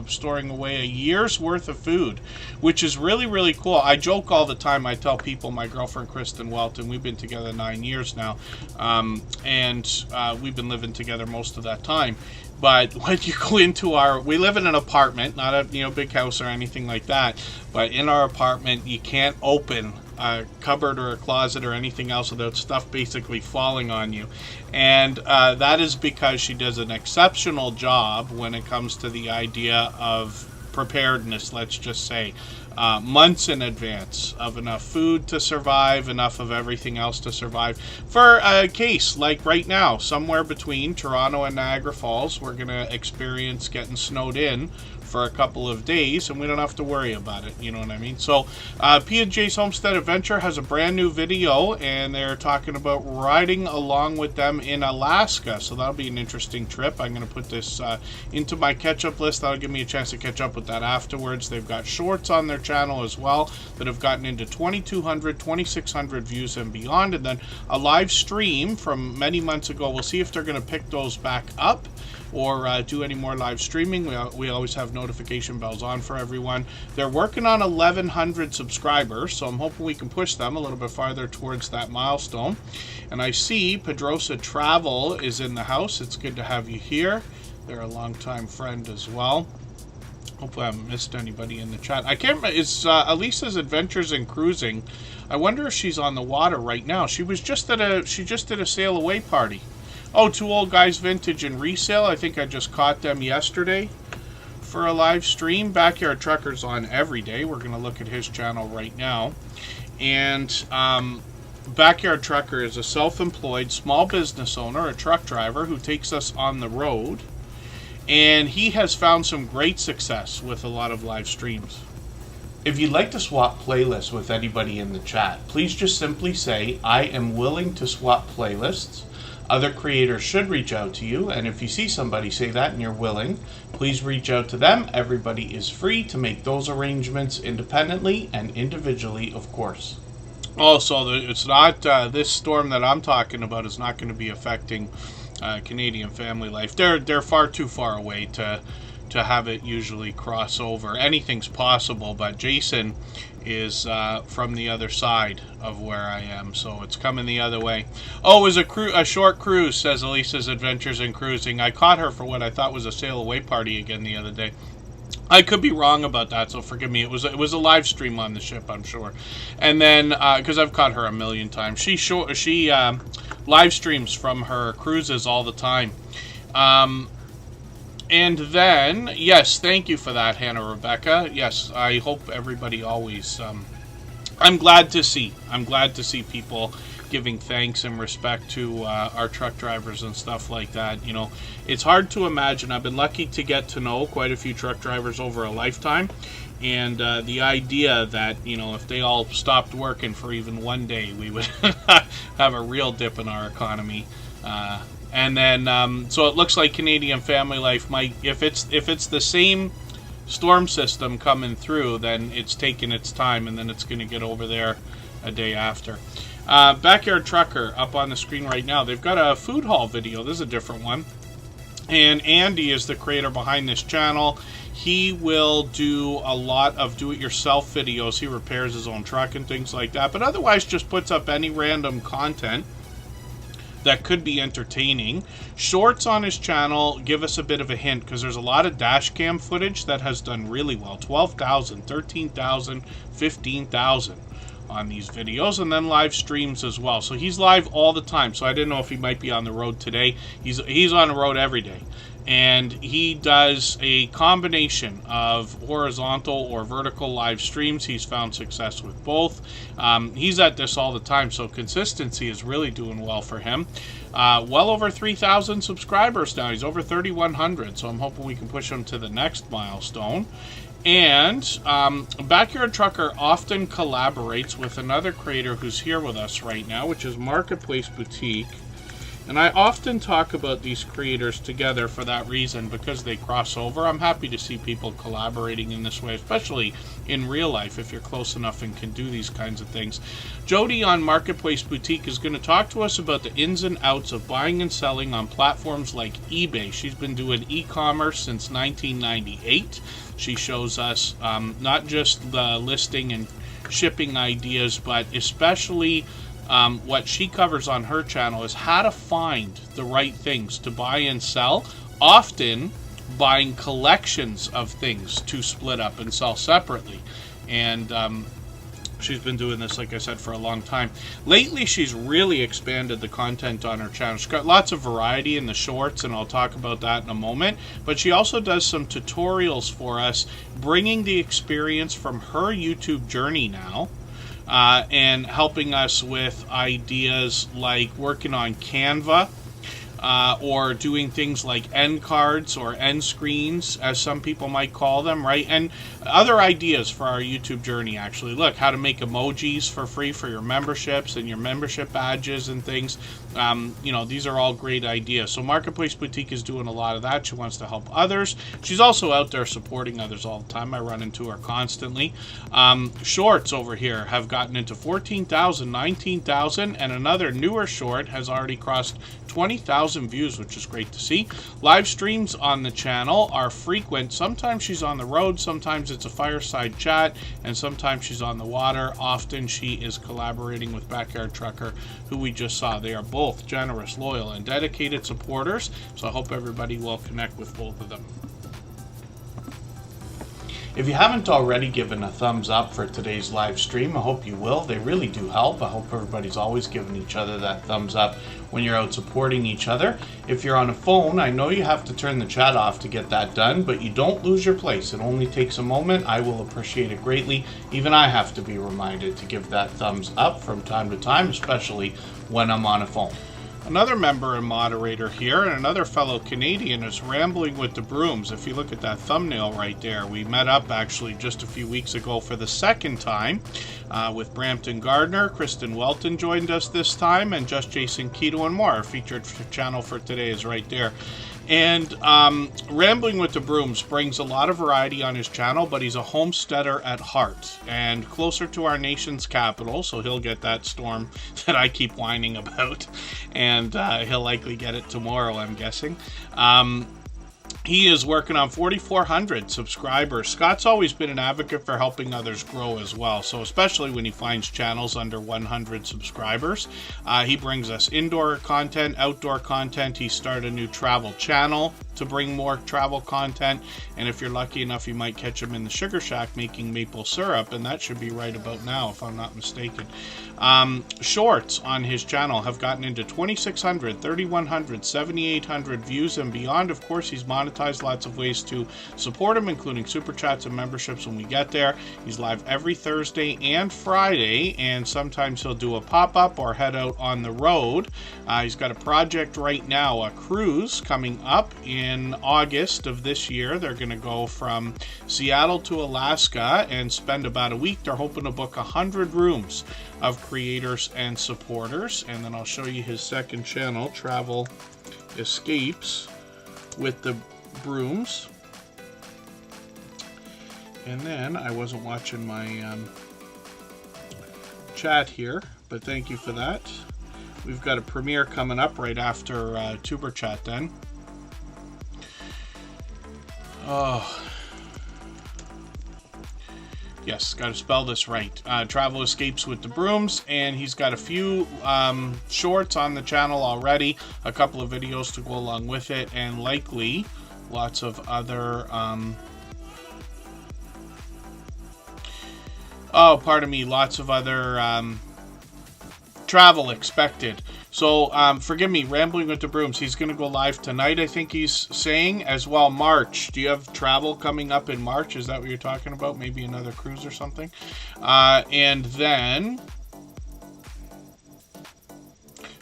storing away a year's worth of food, which is really, really cool. I joke all the time. I tell people, my girlfriend, Kristen Welton, we've been together 9 years now, and we've been living together most of that time. But when you go into we live in an apartment, not a big house or anything like that. But in our apartment, you can't open a cupboard or a closet or anything else without stuff basically falling on you. And that is because she does an exceptional job when it comes to the idea of preparedness, let's just say. Months in advance of enough food to survive, enough of everything else to survive. For a case like right now, somewhere between Toronto and Niagara Falls, we're going to experience getting snowed in for a couple of days, and we don't have to worry about it. You know what I mean? So P&J's Homestead Adventure has a brand new video, and they're talking about riding along with them in Alaska. So that'll be an interesting trip. I'm going to put this into my catch-up list. That'll give me a chance to catch up with that afterwards. They've got shorts on their channel as well that have gotten into 2,200, 2,600 views and beyond, and then a live stream from many months ago. We'll see if they're going to pick those back up or do any more live streaming. We always have notification bells on for everyone. They're working on 1,100 subscribers, so I'm hoping we can push them a little bit farther towards that milestone. And I see Pedrosa Travel is in the house. It's good to have you here. They're a longtime friend as well. Hopefully I haven't missed anybody in the chat. I can't remember. It's Elisa's Adventures in Cruising. I wonder if she's on the water right now. She just did a sail away party. Oh, Two Old Guys Vintage and Resale. I think I just caught them yesterday for a live stream. Backyard Trucker's on every day. We're going to look at his channel right now. And Backyard Trucker is a self-employed small business owner, a truck driver who takes us on the road. And he has found some great success with a lot of live streams. If you'd like to swap playlists with anybody in the chat, please just simply say, I am willing to swap playlists. Other creators should reach out to you, and if you see somebody say that and you're willing, please reach out to them. Everybody is free to make those arrangements independently and individually, of course. Also, it's not this storm that I'm talking about is not going to be affecting Canadian family life. They're far too far away to have it usually cross over. Anything's possible, but Jason is from the other side of where I am, so it's coming the other way. Oh, it was a short cruise, says Elisa's Adventures in Cruising. I caught her for what I thought was a sail away party again the other day. I could be wrong about that, so forgive me. It was a live stream on the ship, I'm sure. And then because I've caught her a million times, she live streams from her cruises all the time. And then, yes, thank you for that, Hannah Rebecca. Yes, I hope everybody always, I'm glad to see people giving thanks and respect to our truck drivers and stuff like that. You know, it's hard to imagine. I've been lucky to get to know quite a few truck drivers over a lifetime. And the idea that, you know, if they all stopped working for even one day, we would have a real dip in our economy. And then, so it looks like Canadian family life might, if it's the same storm system coming through, then it's taking its time, and then it's going to get over there a day after. Backyard Trucker up on the screen right now. They've got a food haul video. This is a different one. And Andy is the creator behind this channel. He will do a lot of do-it-yourself videos. He repairs his own truck and things like that, but otherwise just puts up any random content that could be entertaining. Shorts on his channel give us a bit of a hint, because there's a lot of dash cam footage that has done really well. 12,000, 13,000, 15,000 on these videos, and then live streams as well. So he's live all the time, so I didn't know if he might be on the road today. He's on the road every day. And he does a combination of horizontal or vertical live streams. He's found success with both. He's at this all the time, so consistency is really doing well for him. Well over 3,000 subscribers now. He's over 3,100, so I'm hoping we can push him to the next milestone. And Backyard Trucker often collaborates with another creator who's here with us right now, which is Marketplace Boutique. And I often talk about these creators together for that reason, because they cross over. I'm happy to see people collaborating in this way, especially in real life, if you're close enough and can do these kinds of things. Jody on Marketplace Boutique is going to talk to us about the ins and outs of buying and selling on platforms like eBay. She's been doing e-commerce since 1998. She shows us not just the listing and shipping ideas, but especially what she covers on her channel is how to find the right things to buy and sell, often buying collections of things to split up and sell separately. And she's been doing this, like I said, for a long time. Lately, she's really expanded the content on her channel. She's got lots of variety in the shorts, and I'll talk about that in a moment. But she also does some tutorials for us, bringing the experience from her YouTube journey now, and helping us with ideas like working on Canva, or doing things like end cards or end screens, as some people might call them, right? And other ideas for our YouTube journey, actually. Look, how to make emojis for free for your memberships and your membership badges and things. You know, these are all great ideas. So Marketplace Boutique is doing a lot of that. She wants to help others. She's also out there supporting others all the time. I run into her constantly. Shorts over here have gotten into 14,000, 19,000, and another newer short has already crossed 20,000 views, which is great to see. Live streams on the channel are frequent. Sometimes she's on the road, sometimes it's a fireside chat, and sometimes she's on the water. Often she is collaborating with Backyard Trucker, who we just saw. They are both generous, loyal, and dedicated supporters, so I hope everybody will connect with both of them. If you haven't already given a thumbs up for today's live stream, I hope you will. They really do help. I hope everybody's always giving each other that thumbs up when you're out supporting each other. If you're on a phone, I know you have to turn the chat off to get that done, but you don't lose your place. It only takes a moment. I will appreciate it greatly. Even I have to be reminded to give that thumbs up from time to time, especially when I'm on a phone. Another member and moderator here, and another fellow Canadian, is Rambling with the Brooms. If you look at that thumbnail right there, we met up actually just a few weeks ago for the second time with Brampton Gardner. Kristen Welton joined us this time, and Just Jason Keto and more. Our featured channel for today is right there. And Rambling with the Brooms brings a lot of variety on his channel, but he's a homesteader at heart and closer to our nation's capital, so he'll get that storm that I keep whining about, and he'll likely get it tomorrow, I'm guessing. He is working on 4,400 subscribers. Scott's always been an advocate for helping others grow as well, so especially when he finds channels under 100 subscribers. He brings us indoor content, outdoor content. He started a new travel channel to bring more travel content, and if you're lucky enough, you might catch him in the Sugar Shack making maple syrup, and that should be right about now, if I'm not mistaken. Shorts on his channel have gotten into 2,600, 3,100, 7,800 views and beyond. Of course, he's monetized lots of ways to support him, including super chats and memberships when we get there. He's live every Thursday and Friday, and sometimes he'll do a pop-up or head out on the road. He's got a project right now, a cruise coming up in August of this year. They're going to go from Seattle to Alaska and spend about a week. They're hoping to book 100 rooms of creators and supporters. And then I'll show you his second channel, Travel Escapes with the Brooms. And then I wasn't watching my chat here, but thank you for that. We've got a premiere coming up right after Superchat then. Oh, yes, got to spell this right. Travel Escapes with the Brooms, and he's got a few shorts on the channel already, a couple of videos to go along with it, and likely lots of other lots of other travel expected. So forgive me, Rambling with the Brooms, he's going to go live tonight, I think he's saying, as well. March, do you have travel coming up in March? Is that what you're talking about? Maybe another cruise or something? And then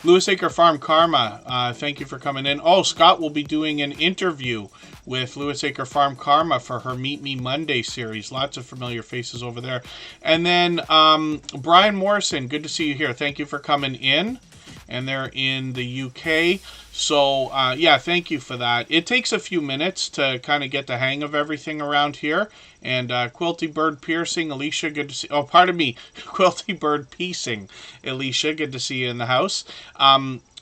Lewis Acre Farm Karma, thank you for coming in. Oh, Scott will be doing an interview with Lewis Acre Farm Karma for her Meet Me Monday series. Lots of familiar faces over there. And then Brian Morrison, good to see you here. Thank you for coming in. And they're in the UK. So, yeah, thank you for that. It takes a few minutes to kind of get the hang of everything around here. And Quilty Bird Piercing, Alicia, good to see. Oh, pardon me, Quilty Bird Piecing, Alicia, good to see you in the house.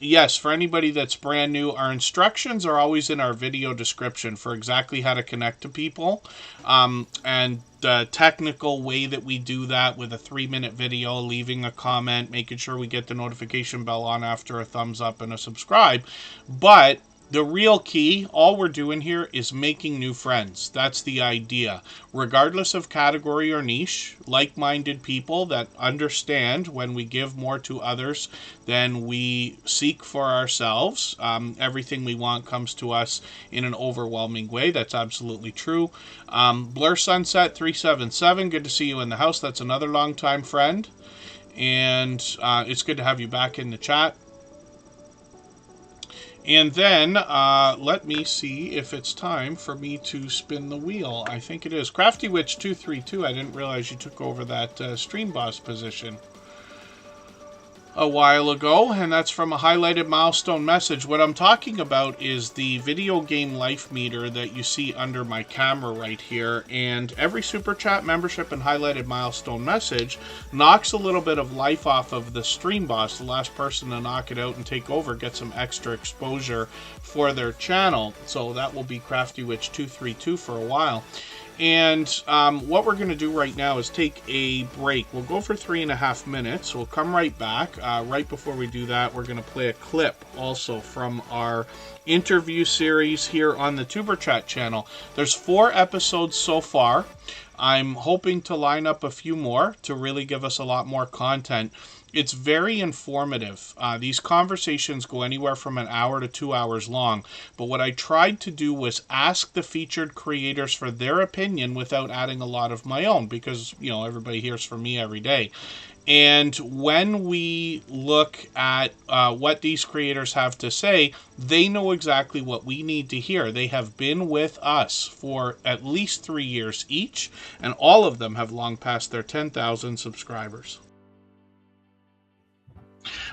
Yes, for anybody that's brand new, our instructions are always in our video description for exactly how to connect to people. And the technical way that we do that with a 3-minute video, leaving a comment, making sure we get the notification bell on after a thumbs up and a subscribe. But the real key, all we're doing here is making new friends. That's the idea. Regardless of category or niche, like-minded people that understand when we give more to others than we seek for ourselves. Everything we want comes to us in an overwhelming way. That's absolutely true. Blur Sunset 377, good to see you in the house. That's another longtime friend. And it's good to have you back in the chat. And then let me see if it's time for me to spin the wheel. I think it is. Crafty Witch 232. I didn't realize you took over that stream boss position a while ago, and that's from a highlighted milestone message. What I'm talking about is the video game life meter that you see under my camera right here, and every super chat, membership, and highlighted milestone message knocks a little bit of life off of the stream boss. The last person to knock it out and take over gets some extra exposure for their channel. So that will be Crafty Witch 232 for a while. And what we're going to do right now is take a break. We'll go for 3.5 minutes. We'll come right back. Right before we do that, we're going to play a clip also from our interview series here on the Superchat channel. There's 4 episodes so far. I'm hoping to line up a few more to really give us a lot more content. It's very informative. These conversations go anywhere from an hour to 2 hours long. But what I tried to do was ask the featured creators for their opinion without adding a lot of my own, because, you know, everybody hears from me every day. And when we look at what these creators have to say, they know exactly what we need to hear. They have been with us for at least 3 years each, and all of them have long passed their 10,000 subscribers.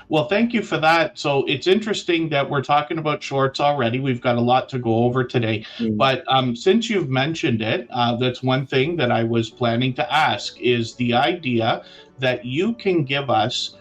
Well, thank you for that. So it's interesting that we're talking about shorts already. We've got a lot to go over today. But since you've mentioned it, that's one thing that I was planning to ask, is the idea that you can give us,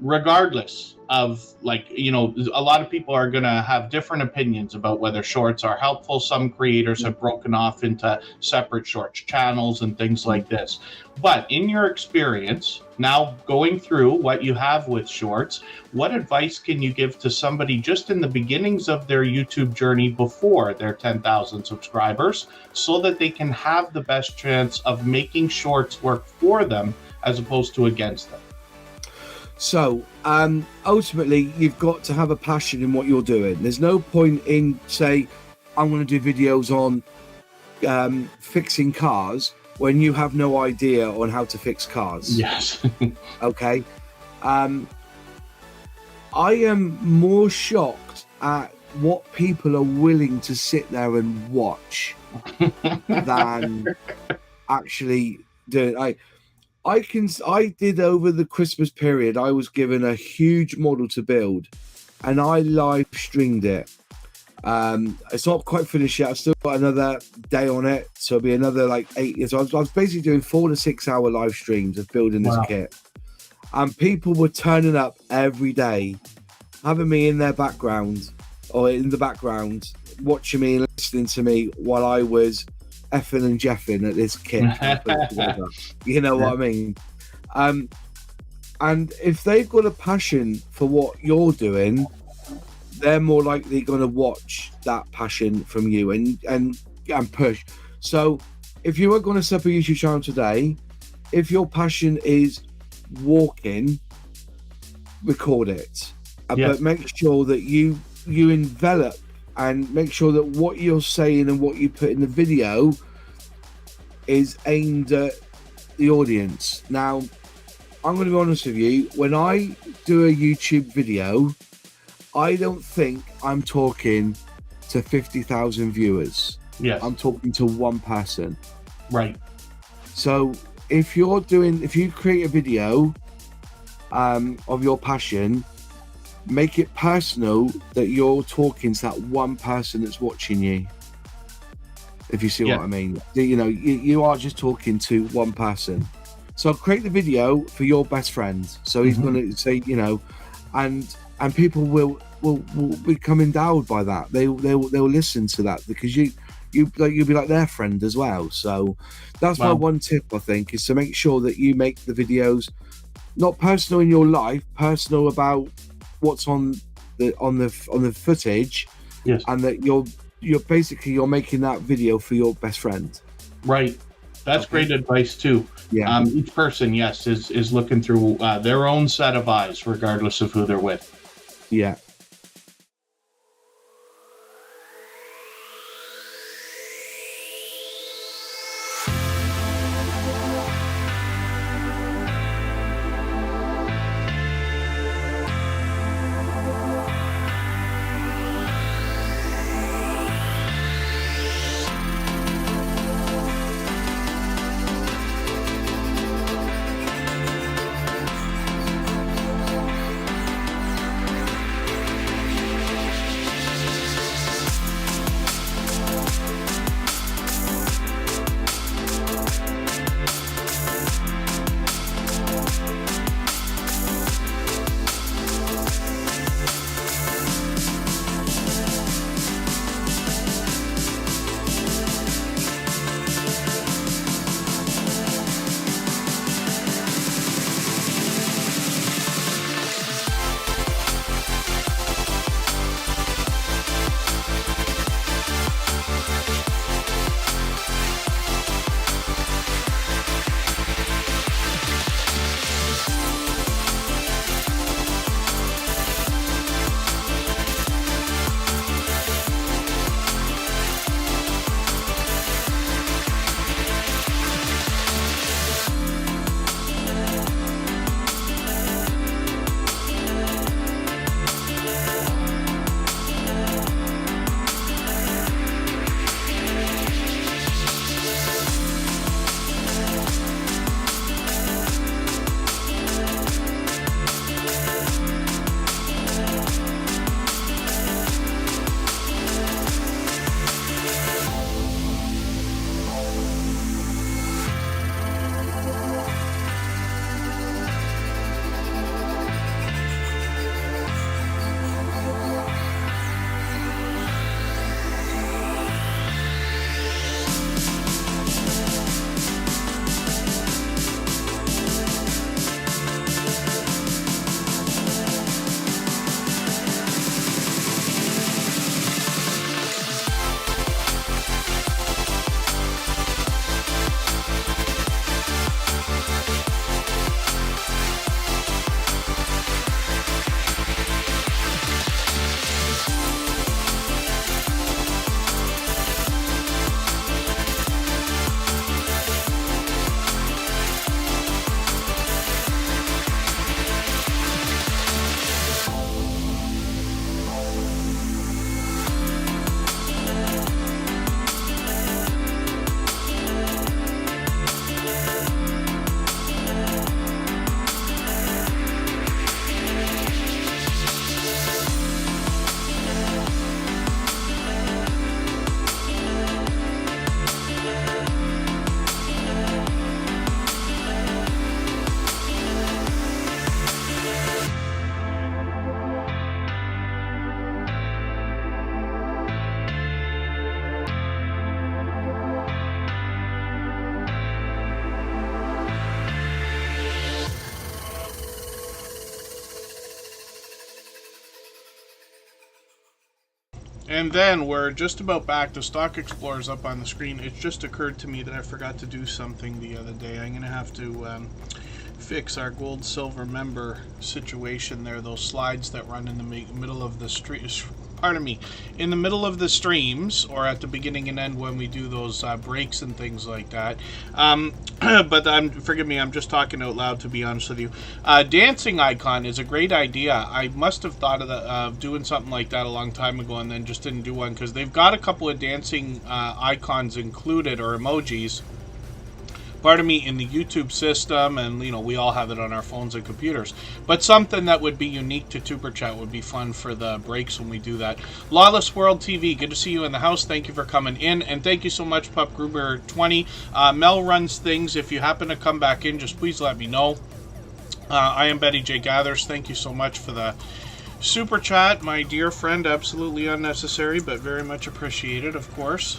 regardless of, like, you know, a lot of people are going to have different opinions about whether shorts are helpful. Some creators have broken off into separate shorts channels and things like this. But in your experience, now going through what you have with shorts, what advice can you give to somebody just in the beginnings of their YouTube journey before their 10,000 subscribers, so that they can have the best chance of making shorts work for them as opposed to against them? So ultimately, you've got to have a passion in what you're doing. There's no point in, say, I'm going to do videos on fixing cars when you have no idea on how to fix cars. Yes. Okay. I am more shocked at what people are willing to sit there and watch than actually do it. I did over the Christmas period, I was given a huge model to build, and I live streamed it. It's not quite finished yet. I've still got another day on it, so it'll be another like 8 years. So I was basically doing 4 to 6 hour live streams of building this kit, and people were turning up every day, having me in their background or in the background, watching me and listening to me while I was effing and jeffing at this kit. You know what I mean? And if they've got a passion for what you're doing, they're more likely going to watch that passion from you and push. So if you are going to set up a YouTube channel today, if your passion is walking, record it. But make sure that you envelop and make sure that what you're saying and what you put in the video is aimed at the audience. Now, I'm going to be honest with you. When I do a YouTube video, I don't think I'm talking to 50,000 viewers. Yes. I'm talking to one person. Right. So if you create a video of your passion, make it personal, that you're talking to that one person that's watching you. If you see what I mean, you know, you are just talking to one person. So create the video for your best friend. So he's going to say, you know, and people will become endowed by that. They'll listen to that because you'll be like their friend as well. So that's my one tip, I think, is to make sure that you make the videos not personal in your life, personal about what's on the footage, and that you're basically making that video for your best friend. Right. That's great advice too. Yeah. Each person, is looking through their own set of eyes, regardless of who they're with. Yeah. And then we're just about back. The Stock Explorer's up on the screen. It just occurred to me that I forgot to do something the other day. I'm going to have to fix our gold silver member situation there. Those slides that run in the middle of the stream. Pardon me, in the middle of the streams, or at the beginning and end when we do those breaks and things like that. But forgive me, I'm just talking out loud, to be honest with you. Dancing icon is a great idea. I must have thought of doing something like that a long time ago and then just didn't do one, because they've got a couple of dancing icons included, or emojis, pardon me, in the YouTube system, and you know, we all have it on our phones and computers. But something that would be unique to Superchat would be fun for the breaks when we do that. Lawless World TV, good to see you in the house. Thank you for coming in, and thank you so much, Pup Gruber 20. Mel runs things. If you happen to come back in, just please let me know. I am Betty J Gathers. Thank you so much for the super chat, my dear friend. Absolutely unnecessary, but very much appreciated, of course.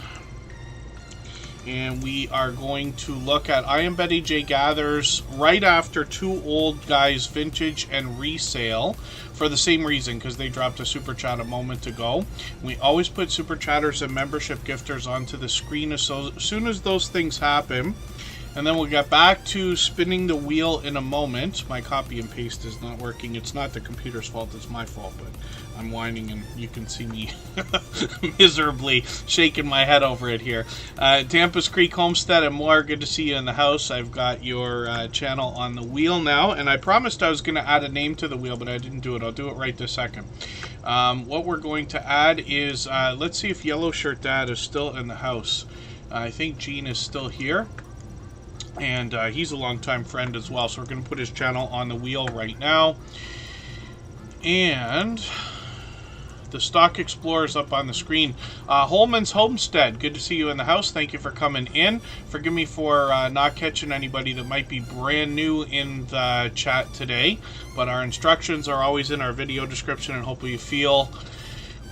And we are going to look at I Am Betty J Gathers right after Two Old Guys Vintage and Resale, for the same reason, because they dropped a super chat a moment ago. We always put super chatters and membership gifters onto the screen as soon as those things happen. And then we'll get back to spinning the wheel in a moment. My copy and paste is not working. It's not the computer's fault, it's my fault, but I'm whining and you can see me miserably shaking my head over it here. Tampa's Creek Homestead and more, good to see you in the house. I've got your channel on the wheel now, and I promised I was going to add a name to the wheel, but I didn't do it. I'll do it right this second. What we're going to add is, let's see if Yellow Shirt Dad is still in the house. I think Gene is still here. And he's a longtime friend as well, so we're going to put his channel on the wheel right now. And the Stock Explorer's up on the screen. Holman's Homestead, good to see you in the house. Thank you for coming in. Forgive me for not catching anybody that might be brand new in the chat today, but our instructions are always in our video description, and hopefully you feel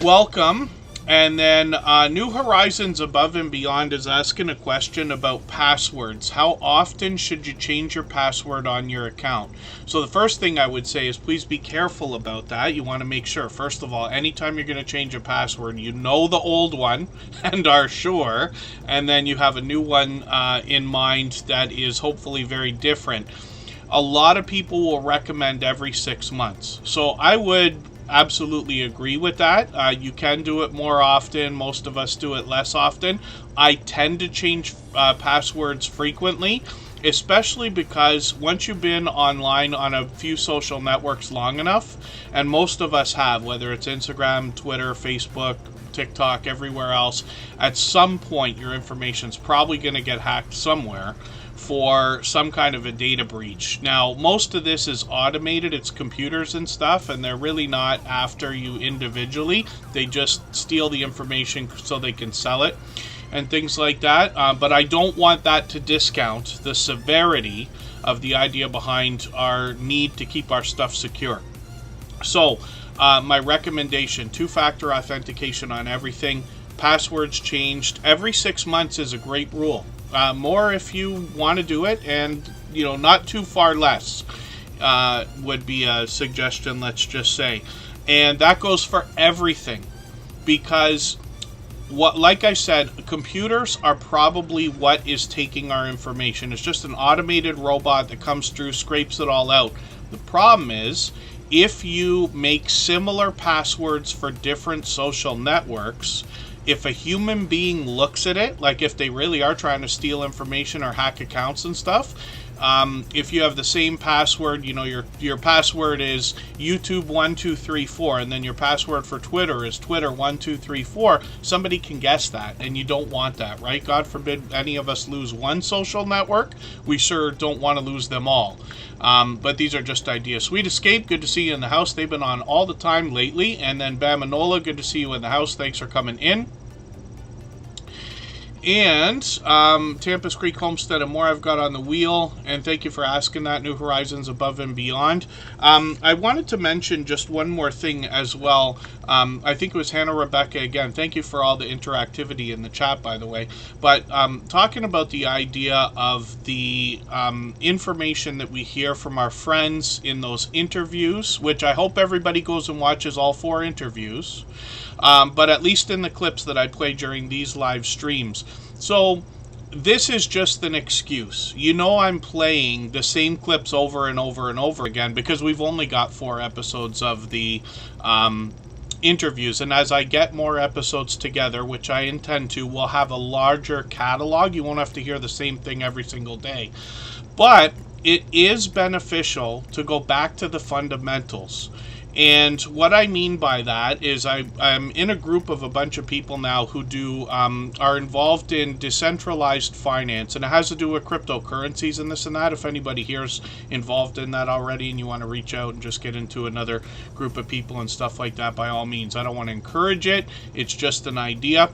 welcome. And then New Horizons Above and Beyond is asking a question about passwords. How often should you change your password on your account? So the first thing I would say is please be careful about that. You want to make sure, first of all, anytime you're going to change a password, you know the old one and are sure, and then you have a new one in mind that is hopefully very different. A lot of people will recommend every 6 months. So I would absolutely agree with that. You can do it more often. Most of us do it less often. I tend to change passwords frequently, especially because once you've been online on a few social networks long enough, and most of us have, whether it's Instagram, Twitter, Facebook, TikTok, everywhere else, at some point your information's probably going to get hacked somewhere for some kind of a data breach. Now, most of this is automated. It's computers and stuff, and they're really not after you individually. They just steal the information so they can sell it and things like that. But I don't want that to discount the severity of the idea behind our need to keep our stuff secure. So, my recommendation, two-factor authentication on everything. Passwords changed every 6 months is a great rule. More if you want to do it, and you know, not too far less would be a suggestion, let's just say. And that goes for everything, because like I said, computers are probably what is taking our information. It's just an automated robot that comes through, scrapes it all out. The problem is, if you make similar passwords for different social networks, if a human being looks at it, like if they really are trying to steal information or hack accounts and stuff, if you have the same password, you know, your password is YouTube1234, and then your password for Twitter is Twitter1234, somebody can guess that, and you don't want that, right? God forbid any of us lose one social network. We sure don't want to lose them all. But these are just ideas. Sweet Escape, good to see you in the house. They've been on all the time lately. And then Bamanola, good to see you in the house. Thanks for coming in. And Tampa's Creek Homestead and more I've got on the wheel. And thank you for asking that. New Horizons Above and Beyond. I wanted to mention just one more thing as well. I think it was Hannah Rebecca again. Thank you for all the interactivity in the chat, by the way. But talking about the idea of the information that we hear from our friends in those interviews, which I hope everybody goes and watches all 4 interviews. But at least in the clips that I play during these live streams. So this is just an excuse. You know, I'm playing the same clips over and over and over again because we've only got 4 episodes of the interviews. And as I get more episodes together, which I intend to, we'll have a larger catalog. You won't have to hear the same thing every single day. But it is beneficial to go back to the fundamentals. And what I mean by that is I'm in a group of a bunch of people now who are involved in decentralized finance, and it has to do with cryptocurrencies and this and that. If anybody here's involved in that already and you want to reach out and just get into another group of people and stuff like that, by all means. I don't want to encourage it. It's just an idea.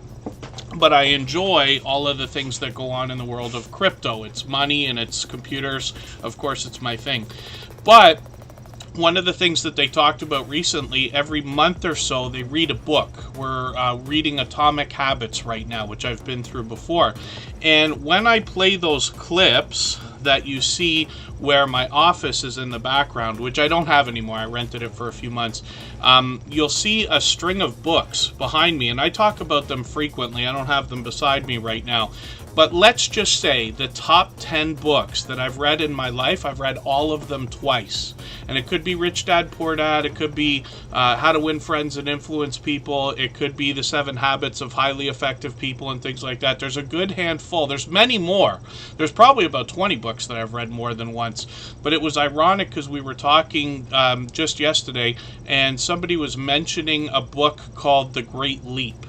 But I enjoy all of the things that go on in the world of crypto. It's money and it's computers. Of course, it's my thing. But one of the things that they talked about recently, every month or so, they read a book. We're reading Atomic Habits right now, which I've been through before. And when I play those clips that you see where my office is in the background, which I don't have anymore, I rented it for a few months, you'll see a string of books behind me, and I talk about them frequently. I don't have them beside me right now. But let's just say the top 10 books that I've read in my life, I've read all of them twice. And it could be Rich Dad, Poor Dad. It could be How to Win Friends and Influence People. It could be The 7 Habits of Highly Effective People and things like that. There's a good handful. There's many more. There's probably about 20 books that I've read more than once. But it was ironic because we were talking just yesterday and somebody was mentioning a book called The Great Leap.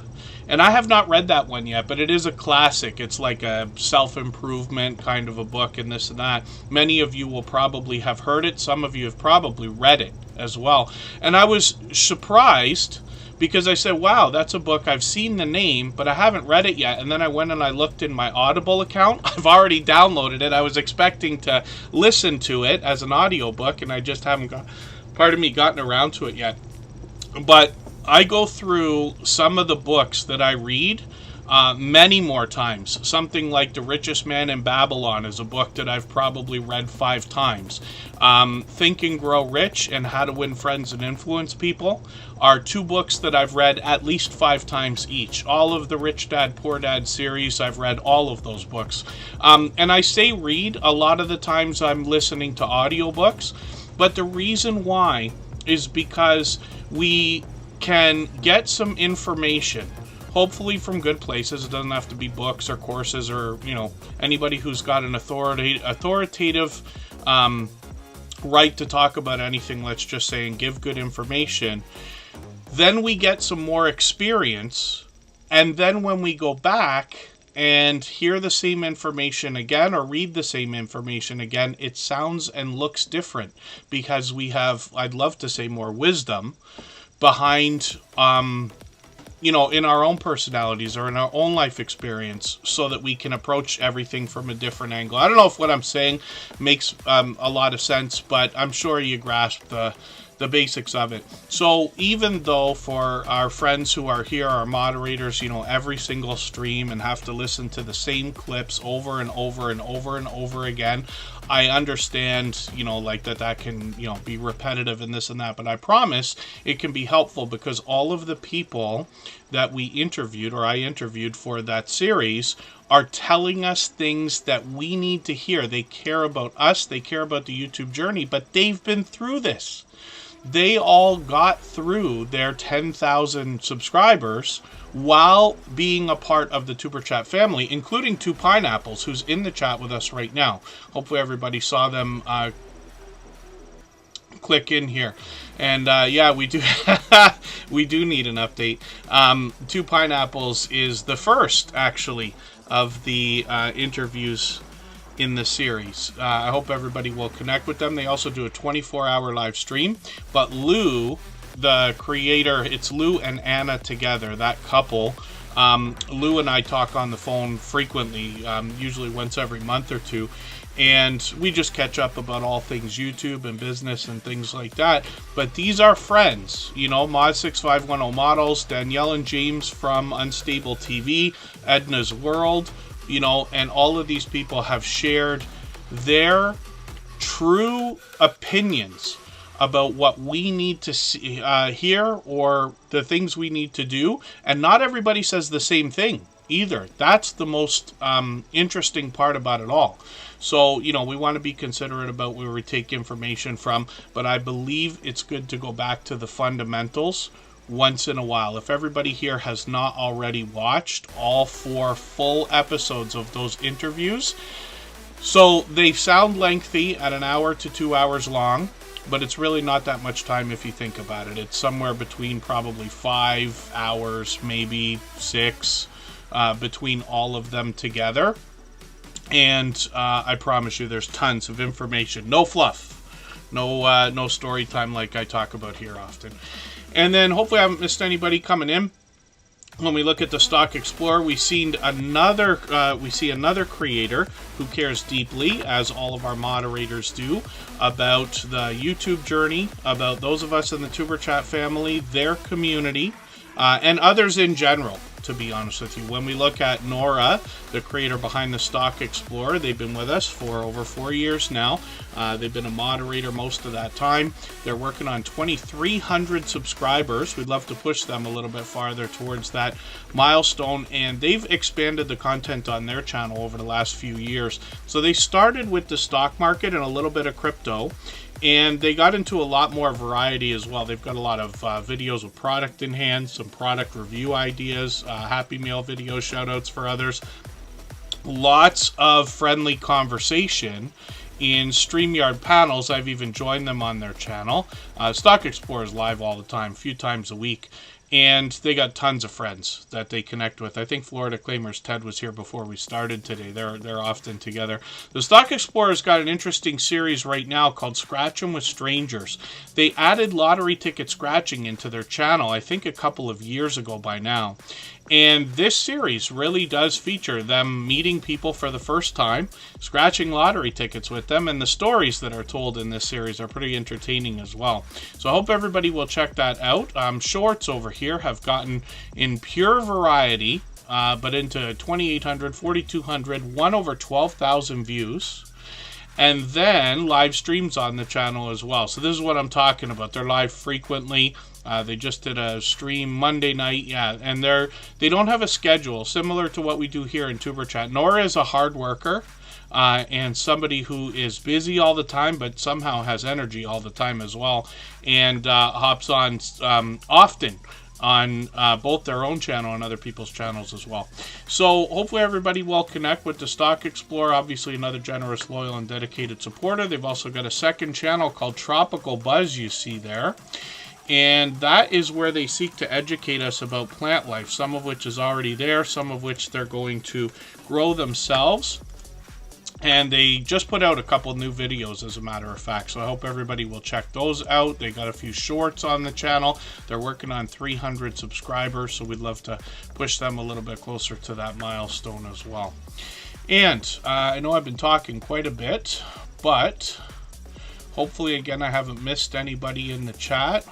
And I have not read that one yet, but it is a classic. It's like a self-improvement kind of a book and this and that. Many of you will probably have heard it. Some of you have probably read it as well. And I was surprised because I said, wow, that's a book. I've seen the name, but I haven't read it yet. And then I went and I looked in my Audible account. I've already downloaded it. I was expecting to listen to it as an audiobook, and I just haven't gotten around to it yet. But I go through some of the books that I read many more times. Something like The Richest Man in Babylon is a book that I've probably read 5 times. Think and Grow Rich and How to Win Friends and Influence People are 2 books that I've read at least 5 times each. All of the Rich Dad, Poor Dad series, I've read all of those books. And I say read, a lot of the times I'm listening to audiobooks, but the reason why is because we can get some information, hopefully from good places. It doesn't have to be books or courses or, anybody who's got an authoritative right to talk about anything, let's just say, and give good information. Then we get some more experience, and then when we go back and hear the same information again or read the same information again, it sounds and looks different because we have, I'd love to say, more wisdom behind, in our own personalities or in our own life experience so that we can approach everything from a different angle. I don't know if what I'm saying makes a lot of sense, but I'm sure you grasp the basics of it. So even though for our friends who are here, our moderators, every single stream and have to listen to the same clips over and over and over and over again, I understand, that can, be repetitive and this and that, but I promise it can be helpful because all of the people that we interviewed or I interviewed for that series are telling us things that we need to hear. They care about us, they care about the YouTube journey, but they've been through this. They all got through their 10,000 subscribers while being a part of the Superchat family, including 2 Pineapples, who's in the chat with us right now. Hopefully everybody saw them click in here. And we do we do need an update. 2 Pineapples is the first, actually, of the interviews in the series. I hope everybody will connect with them. They also do a 24-hour live stream. But Lou, the creator, it's Lou and Anna together, that couple, Lou and I talk on the phone frequently, usually once every month or two, and we just catch up about all things YouTube and business and things like that. But these are friends, you know, Mod6510 Models, Danielle and James from Unstable TV, Edna's World, you know, and all of these people have shared their true opinions about what we need to see, hear, or the things we need to do. And not everybody says the same thing either. That's the most interesting part about it all. So, you know, we want to be considerate about where we take information from, but I believe it's good to go back to the fundamentals once in a while. If everybody here has not already watched all 4 full episodes of those interviews, so they sound lengthy at an hour to 2 hours long, but it's really not that much time if you think about it. It's somewhere between probably 5 hours, maybe 6, between all of them together. And I promise you there's tons of information. No fluff. No story time like I talk about here often. And then hopefully I haven't missed anybody coming in. When we look at the Stock Explorer, we see another creator who cares deeply, as all of our moderators do, about the YouTube journey, about those of us in the Tuber Chat family, their community, and others in general, to be honest with you. When we look at Nora, the creator behind the Stock Explorer, they've been with us for over 4 years now. They've been a moderator most of that time. They're working on 2,300 subscribers. We'd love to push them a little bit farther towards that milestone, and they've expanded the content on their channel over the last few years. So they started with the stock market and a little bit of crypto, and they got into a lot more variety as well. They've got a lot of videos with product in hand, some product review ideas, Happy Meal videos, shout outs for others. Lots of friendly conversation in StreamYard panels. I've even joined them on their channel. Stock Explorer is live all the time, a few times a week. And they got tons of friends that they connect with. I think Florida Claimers Ted was here before we started today. They're often together. The Stock Explorer's got an interesting series right now called Scratch 'em with Strangers. They added lottery ticket scratching into their channel, I think a couple of years ago by now. And this series really does feature them meeting people for the first time, scratching lottery tickets with them, and the stories that are told in this series are pretty entertaining as well. So I hope everybody will check that out. Shorts over here have gotten in pure variety, but into 2,800, 4,200, won over 12,000 views. And then live streams on the channel as well. So this is what I'm talking about. They're live frequently. They just did a stream Monday night, and they don't have a schedule similar to what we do here in Tuber Chat. Nora is a hard worker and somebody who is busy all the time, but somehow has energy all the time as well, and hops on often on both their own channel and other people's channels as well. So hopefully everybody will connect with the Stock Explorer. Obviously another generous, loyal, and dedicated supporter. They've also got a second channel called Tropical Buzz, you see there. And that is where they seek to educate us about plant life, some of which is already there, some of which they're going to grow themselves. And they just put out a couple new videos, as a matter of fact. So I hope everybody will check those out. They got a few shorts on the channel. They're working on 300 subscribers, so we'd love to push them a little bit closer to that milestone as well. And I know I've been talking quite a bit, but hopefully, again, I haven't missed anybody in the chat.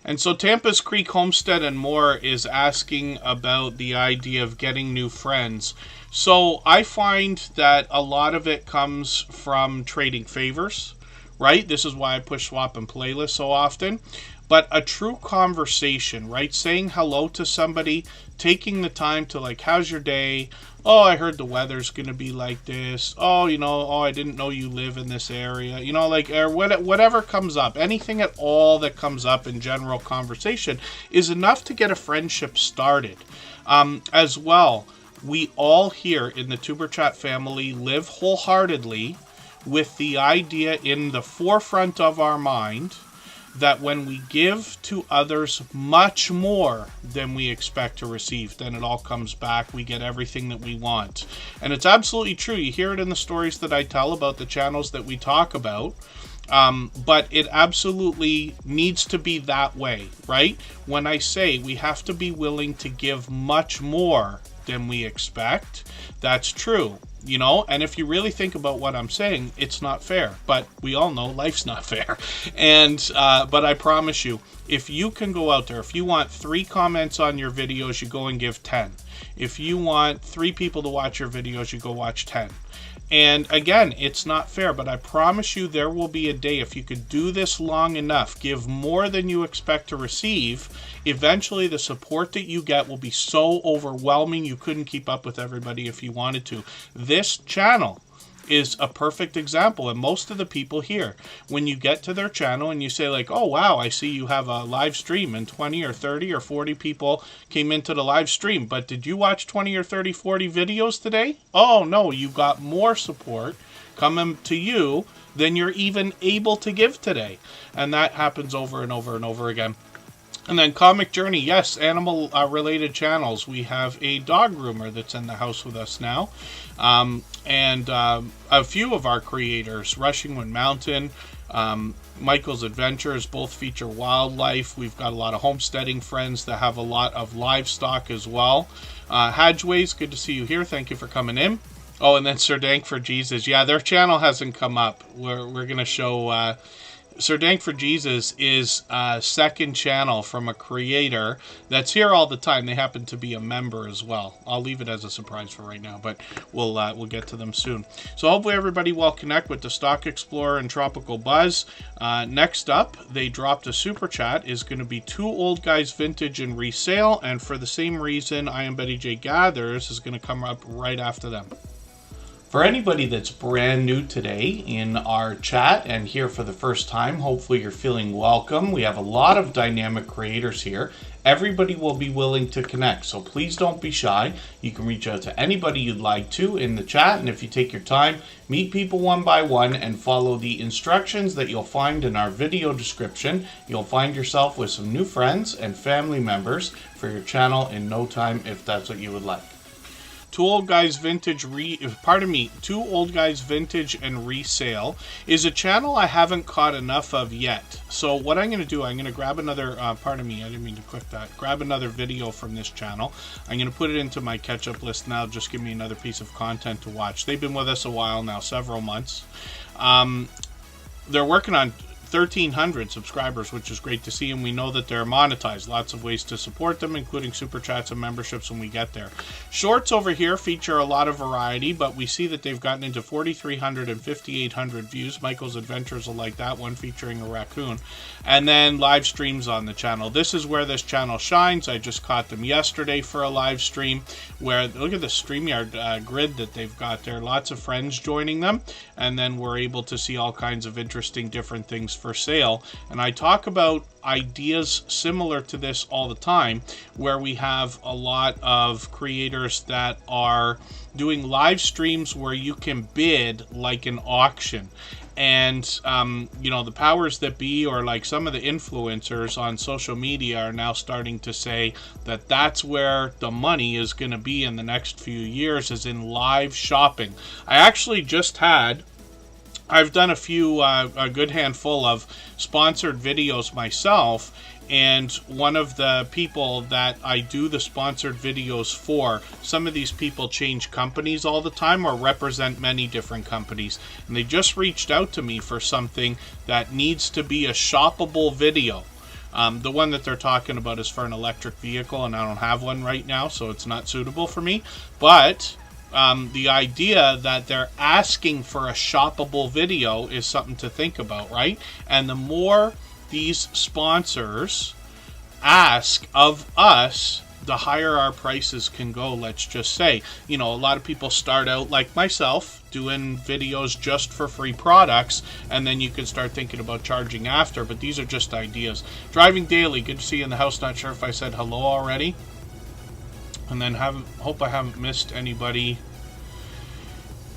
And so Tampa's Creek Homestead and More is asking about the idea of getting new friends. So I find that a lot of it comes from trading favors, right? This is why I push swap and playlist so often. But a true conversation, right? Saying hello to somebody, taking the time to, like, how's your day? Oh, I heard the weather's going to be like this. Oh, you know, oh, I didn't know you live in this area. You know, like, or whatever comes up. Anything at all that comes up in general conversation is enough to get a friendship started. As well, we all here in the Tuber Chat family live wholeheartedly with the idea in the forefront of our mind that when we give to others much more than we expect to receive, then it all comes back. We get everything that we want. And it's absolutely true. You hear it in the stories that I tell about the channels that we talk about. But it absolutely needs to be that way, right? When I say we have to be willing to give much more than we expect, that's true. You know, and if you really think about what I'm saying, it's not fair. But we all know life's not fair. And but I promise you, if you can go out there, if you want 3 comments on your videos, you go and give 10. If you want 3 people to watch your videos, you go watch 10. And again, it's not fair, but I promise you there will be a day, if you could do this long enough, give more than you expect to receive, eventually the support that you get will be so overwhelming you couldn't keep up with everybody if you wanted to. This channel is a perfect example. And most of the people here, when you get to their channel and you say like, oh wow, I see you have a live stream and 20 or 30 or 40 people came into the live stream, but did you watch 20 or 30, 40 videos today? Oh no, you got more support coming to you than you're even able to give today. And that happens over and over and over again. And then Comic Journey, yes, animal related channels. We have a dog groomer that's in the house with us now. And a few of our creators, Rushing Wind Mountain, Michael's Adventures, both feature wildlife. We've got a lot of homesteading friends that have a lot of livestock as well. Hadgeways, good to see you here. Thank you for coming in. Oh, and then Sir Dank for Jesus. Yeah, their channel hasn't come up. We're going to show... Sir Dank for Jesus is a second channel from a creator that's here all the time. They happen to be a member as well. I'll leave it as a surprise for right now, but we'll get to them soon. So hopefully everybody will connect with the Stock Explorer and Tropical Buzz. Next up, they dropped a super chat. Is going to be 2 Old Guys Vintage and Resale, and for the same reason, I Am Betty J Gathers is going to come up right after them. For anybody that's brand new today in our chat and here for the first time, hopefully you're feeling welcome. We have a lot of dynamic creators here. Everybody will be willing to connect, so please don't be shy. You can reach out to anybody you'd like to in the chat, and if you take your time, meet people one by one and follow the instructions that you'll find in our video description. You'll find yourself with some new friends and family members for your channel in no time if that's what you would like. 2 Old Guys Vintage 2 Old Guys Vintage and Resale is a channel I haven't caught enough of yet. So what I'm going to do, I'm going to grab another, I didn't mean to click that, grab another video from this channel. I'm going to put it into my catch-up list now, just give me another piece of content to watch. They've been with us a while now, several months. They're working on 1,300 subscribers, which is great to see, and we know that they're monetized. Lots of ways to support them, including super chats and memberships when we get there. Shorts over here feature a lot of variety, but we see that they've gotten into 4,300 and 5,800 views. Michael's Adventures will like that one, featuring a raccoon. And then live streams on the channel. This is where this channel shines. I just caught them yesterday for a live stream where, look at the StreamYard grid that they've got there. Lots of friends joining them, and then we're able to see all kinds of interesting different things for sale. And I talk about ideas similar to this all the time, where we have a lot of creators that are doing live streams where you can bid like an auction. And, you know, the powers that be, or like some of the influencers on social media, are now starting to say that that's where the money is going to be in the next few years, is in live shopping. I actually just had, I've done a good handful of sponsored videos myself, and one of the people that I do the sponsored videos for, some of these people change companies all the time or represent many different companies, and they just reached out to me for something that needs to be a shoppable video. The one that they're talking about is for an electric vehicle, and I don't have one right now, so it's not suitable for me, but the idea that they're asking for a shoppable video is something to think about, right? And the more these sponsors ask of us, the higher our prices can go. Let's just say, you know, a lot of people start out like myself doing videos just for free products, and then you can start thinking about charging after, but these are just ideas. Driving Daily, good to see you in the house. Not sure if I said hello already. And then hope I haven't missed anybody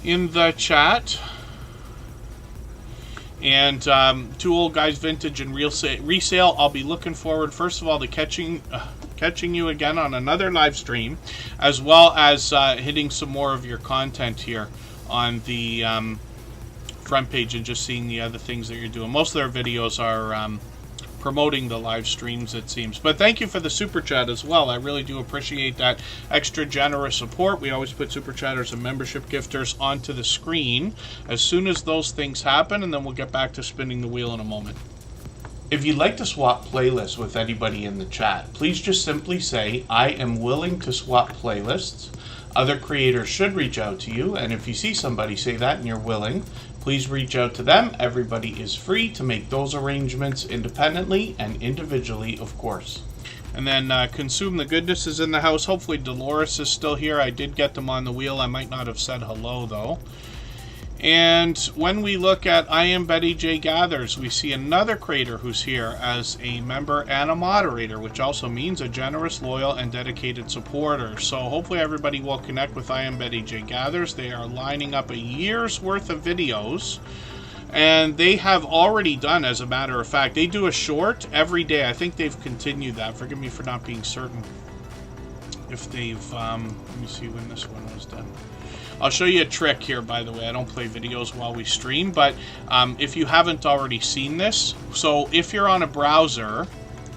in the chat. And Two Old Guys Vintage and Resale, I'll be looking forward, first of all, to catching you again on another live stream, as well as hitting some more of your content here on the front page and just seeing the other things that you're doing. Most of their videos are promoting the live streams, it seems. But thank you for the super chat as well. I really do appreciate that extra generous support. We always put super chatters and membership gifters onto the screen as soon as those things happen, and then we'll get back to spinning the wheel in a moment. If you'd like to swap playlists with anybody in the chat, please just simply say, I am willing to swap playlists. Other creators should reach out to you, and if you see somebody say that and you're willing, please reach out to them. Everybody is free to make those arrangements independently and individually, of course. And then Consume the Goodness is in the house. Hopefully Dolores is still here. I did get them on the wheel. I might not have said hello, though. And when we look at I Am Betty J Gathers, we see another creator who's here as a member and a moderator, which also means a generous, loyal, and dedicated supporter. So hopefully everybody will connect with I Am Betty J Gathers. They are lining up a year's worth of videos, and they have already done, as a matter of fact, they do a short every day. I think they've continued that. Forgive me for not being certain if they've, let me see when this one was done. I'll show you a trick here, by the way. I don't play videos while we stream, but if you haven't already seen this, so if you're on a browser,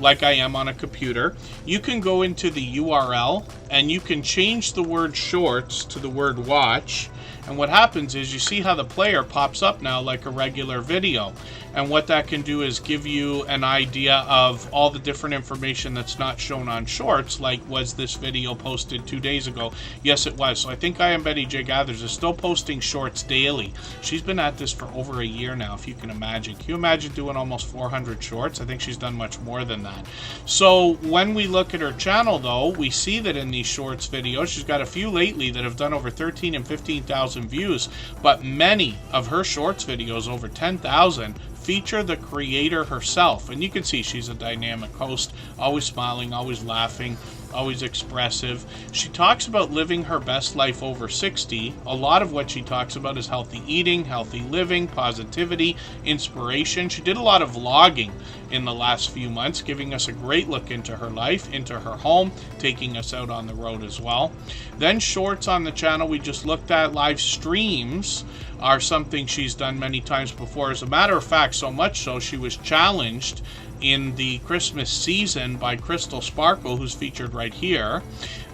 like I am on a computer, you can go into the URL and you can change the word shorts to the word watch. And what happens is you see how the player pops up now like a regular video. And what that can do is give you an idea of all the different information that's not shown on shorts, like was this video posted 2 days ago? Yes, it was. So I think I Am Betty J Gathers is still posting shorts daily. She's been at this for over a year now, if you can imagine. Can you imagine doing almost 400 shorts? I think she's done much more than that. So when we look at her channel, though, we see that in these shorts videos, she's got a few lately that have done over 13 and 15,000 views, but many of her shorts videos, over 10,000, feature the creator herself. And you can see she's a dynamic host, always smiling, always laughing, always expressive. She talks about living her best life over 60. A lot of what she talks about is healthy eating, healthy living, positivity, inspiration. She did a lot of vlogging in the last few months, giving us a great look into her life, into her home, taking us out on the road as well. Then shorts on the channel we just looked at. Live streams are something she's done many times before. As a matter of fact, so much so she was challenged in the Christmas season by Crystal Sparkle, who's featured right here,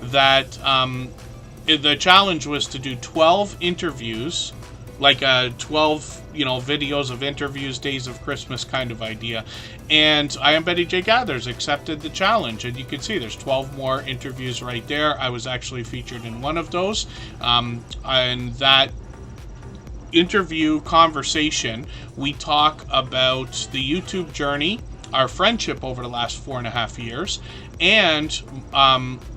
that the challenge was to do 12 interviews, like 12 videos of interviews, days of Christmas kind of idea. And I Am Betty J Gathers accepted the challenge, and you can see there's 12 more interviews right there. I was actually featured in one of those, and that interview conversation, we talk about the YouTube journey, our friendship over the last 4.5 years, and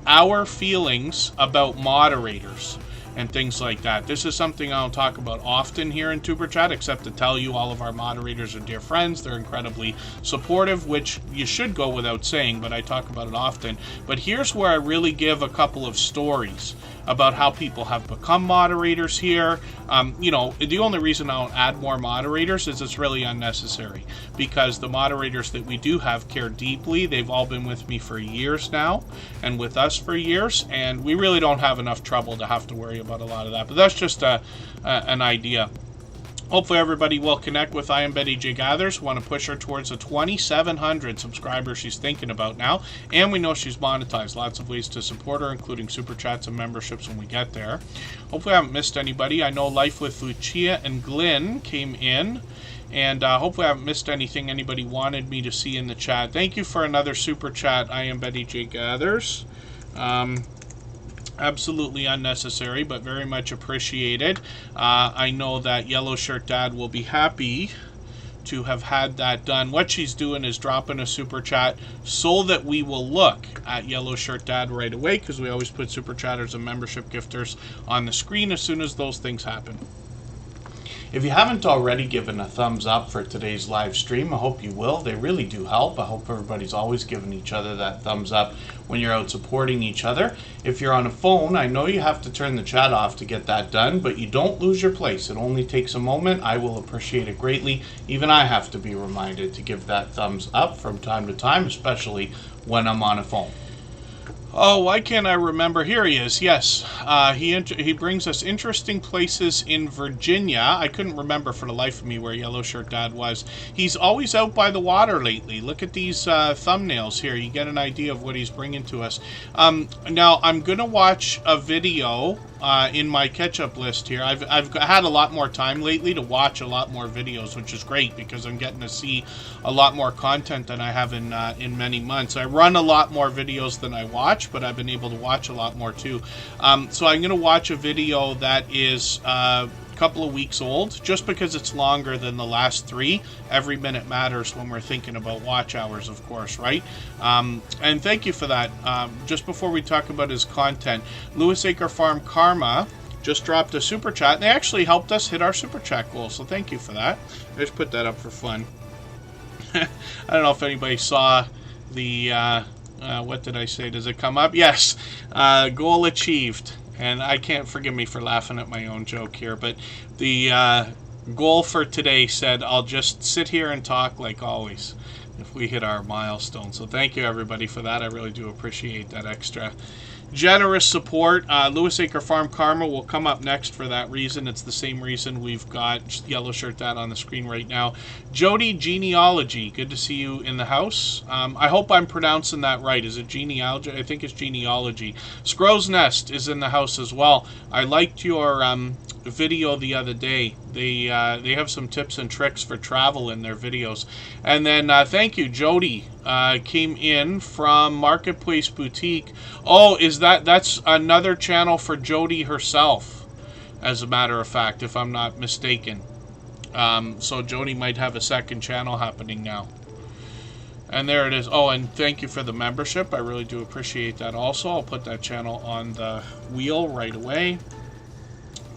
our feelings about moderators and things like that. This is something I don't talk about often here in Tuber Chat, except to tell you all of our moderators are dear friends. They're incredibly supportive, which you should go without saying, but I talk about it often. But here's where I really give a couple of stories about how people have become moderators here. The only reason I don't add more moderators is it's really unnecessary, because the moderators that we do have care deeply. They've all been with me for years now, and with us for years, and we really don't have enough trouble to have to worry about a lot of that. But that's just an idea. Hopefully everybody will connect with I Am Betty J Gathers. Want to push her towards the 2,700 subscribers she's thinking about now. And we know she's monetized. Lots of ways to support her, including super chats and memberships when we get there. Hopefully I haven't missed anybody. I know Life with Lucia and Glenn came in. And hopefully I haven't missed anything anybody wanted me to see in the chat. Thank you for another super chat, I Am Betty J Gathers. Absolutely unnecessary, but very much appreciated. I know that Yellow Shirt Dad will be happy to have had that done. What she's doing is dropping a super chat so that we will look at Yellow Shirt Dad right away, because we always put super chatters and membership gifters on the screen as soon as those things happen. If you haven't already given a thumbs up for today's live stream, I hope you will. They really do help. I hope everybody's always giving each other that thumbs up when you're out supporting each other. If you're on a phone, I know you have to turn the chat off to get that done, but you don't lose your place. It only takes a moment. I will appreciate it greatly. Even I have to be reminded to give that thumbs up from time to time, especially when I'm on a phone. Oh, why can't I remember? Here he is. Yes, he brings us interesting places in Virginia. I couldn't remember for the life of me where Yellow Shirt Dad was. He's always out by the water lately. Look at these thumbnails here. You get an idea of what he's bringing to us. Now, I'm going to watch a video in my catch-up list here. I've had a lot more time lately to watch a lot more videos, which is great because I'm getting to see a lot more content than I have in many months. I run a lot more videos than I watch, but I've been able to watch a lot more too. So I'm going to watch a video that is a couple of weeks old, just because it's longer than the last 3. Every minute matters when we're thinking about watch hours, of course, right? And thank you for that. Just before we talk about his content, Lewis Acre Farm Karma just dropped a super chat, and they actually helped us hit our super chat goal, so thank you for that. I just put that up for fun. I don't know if anybody saw the what did I say? Does it come up? Yes. Goal achieved. And I can't, forgive me for laughing at my own joke here, but the goal for today said, I'll just sit here and talk like always if we hit our milestone. So thank you, everybody, for that. I really do appreciate that extra generous support. Lewis Acre Farm Karma will come up next for that reason. It's the same reason we've got Yellow Shirt Dad on the screen right now. Jody Genealogy, good to see you in the house. I hope I'm pronouncing that right. Is it genealogy? I think it's genealogy. Scrow's Nest is in the house as well. I liked your video the other day. They have some tips and tricks for travel in their videos. And then thank you, Jody came in from Marketplace Boutique. Oh, that's another channel for Jody herself, as a matter of fact, if I'm not mistaken. So Jody might have a second channel happening now. And there it is. Oh, and thank you for the membership. I really do appreciate that also. I'll put that channel on the wheel right away.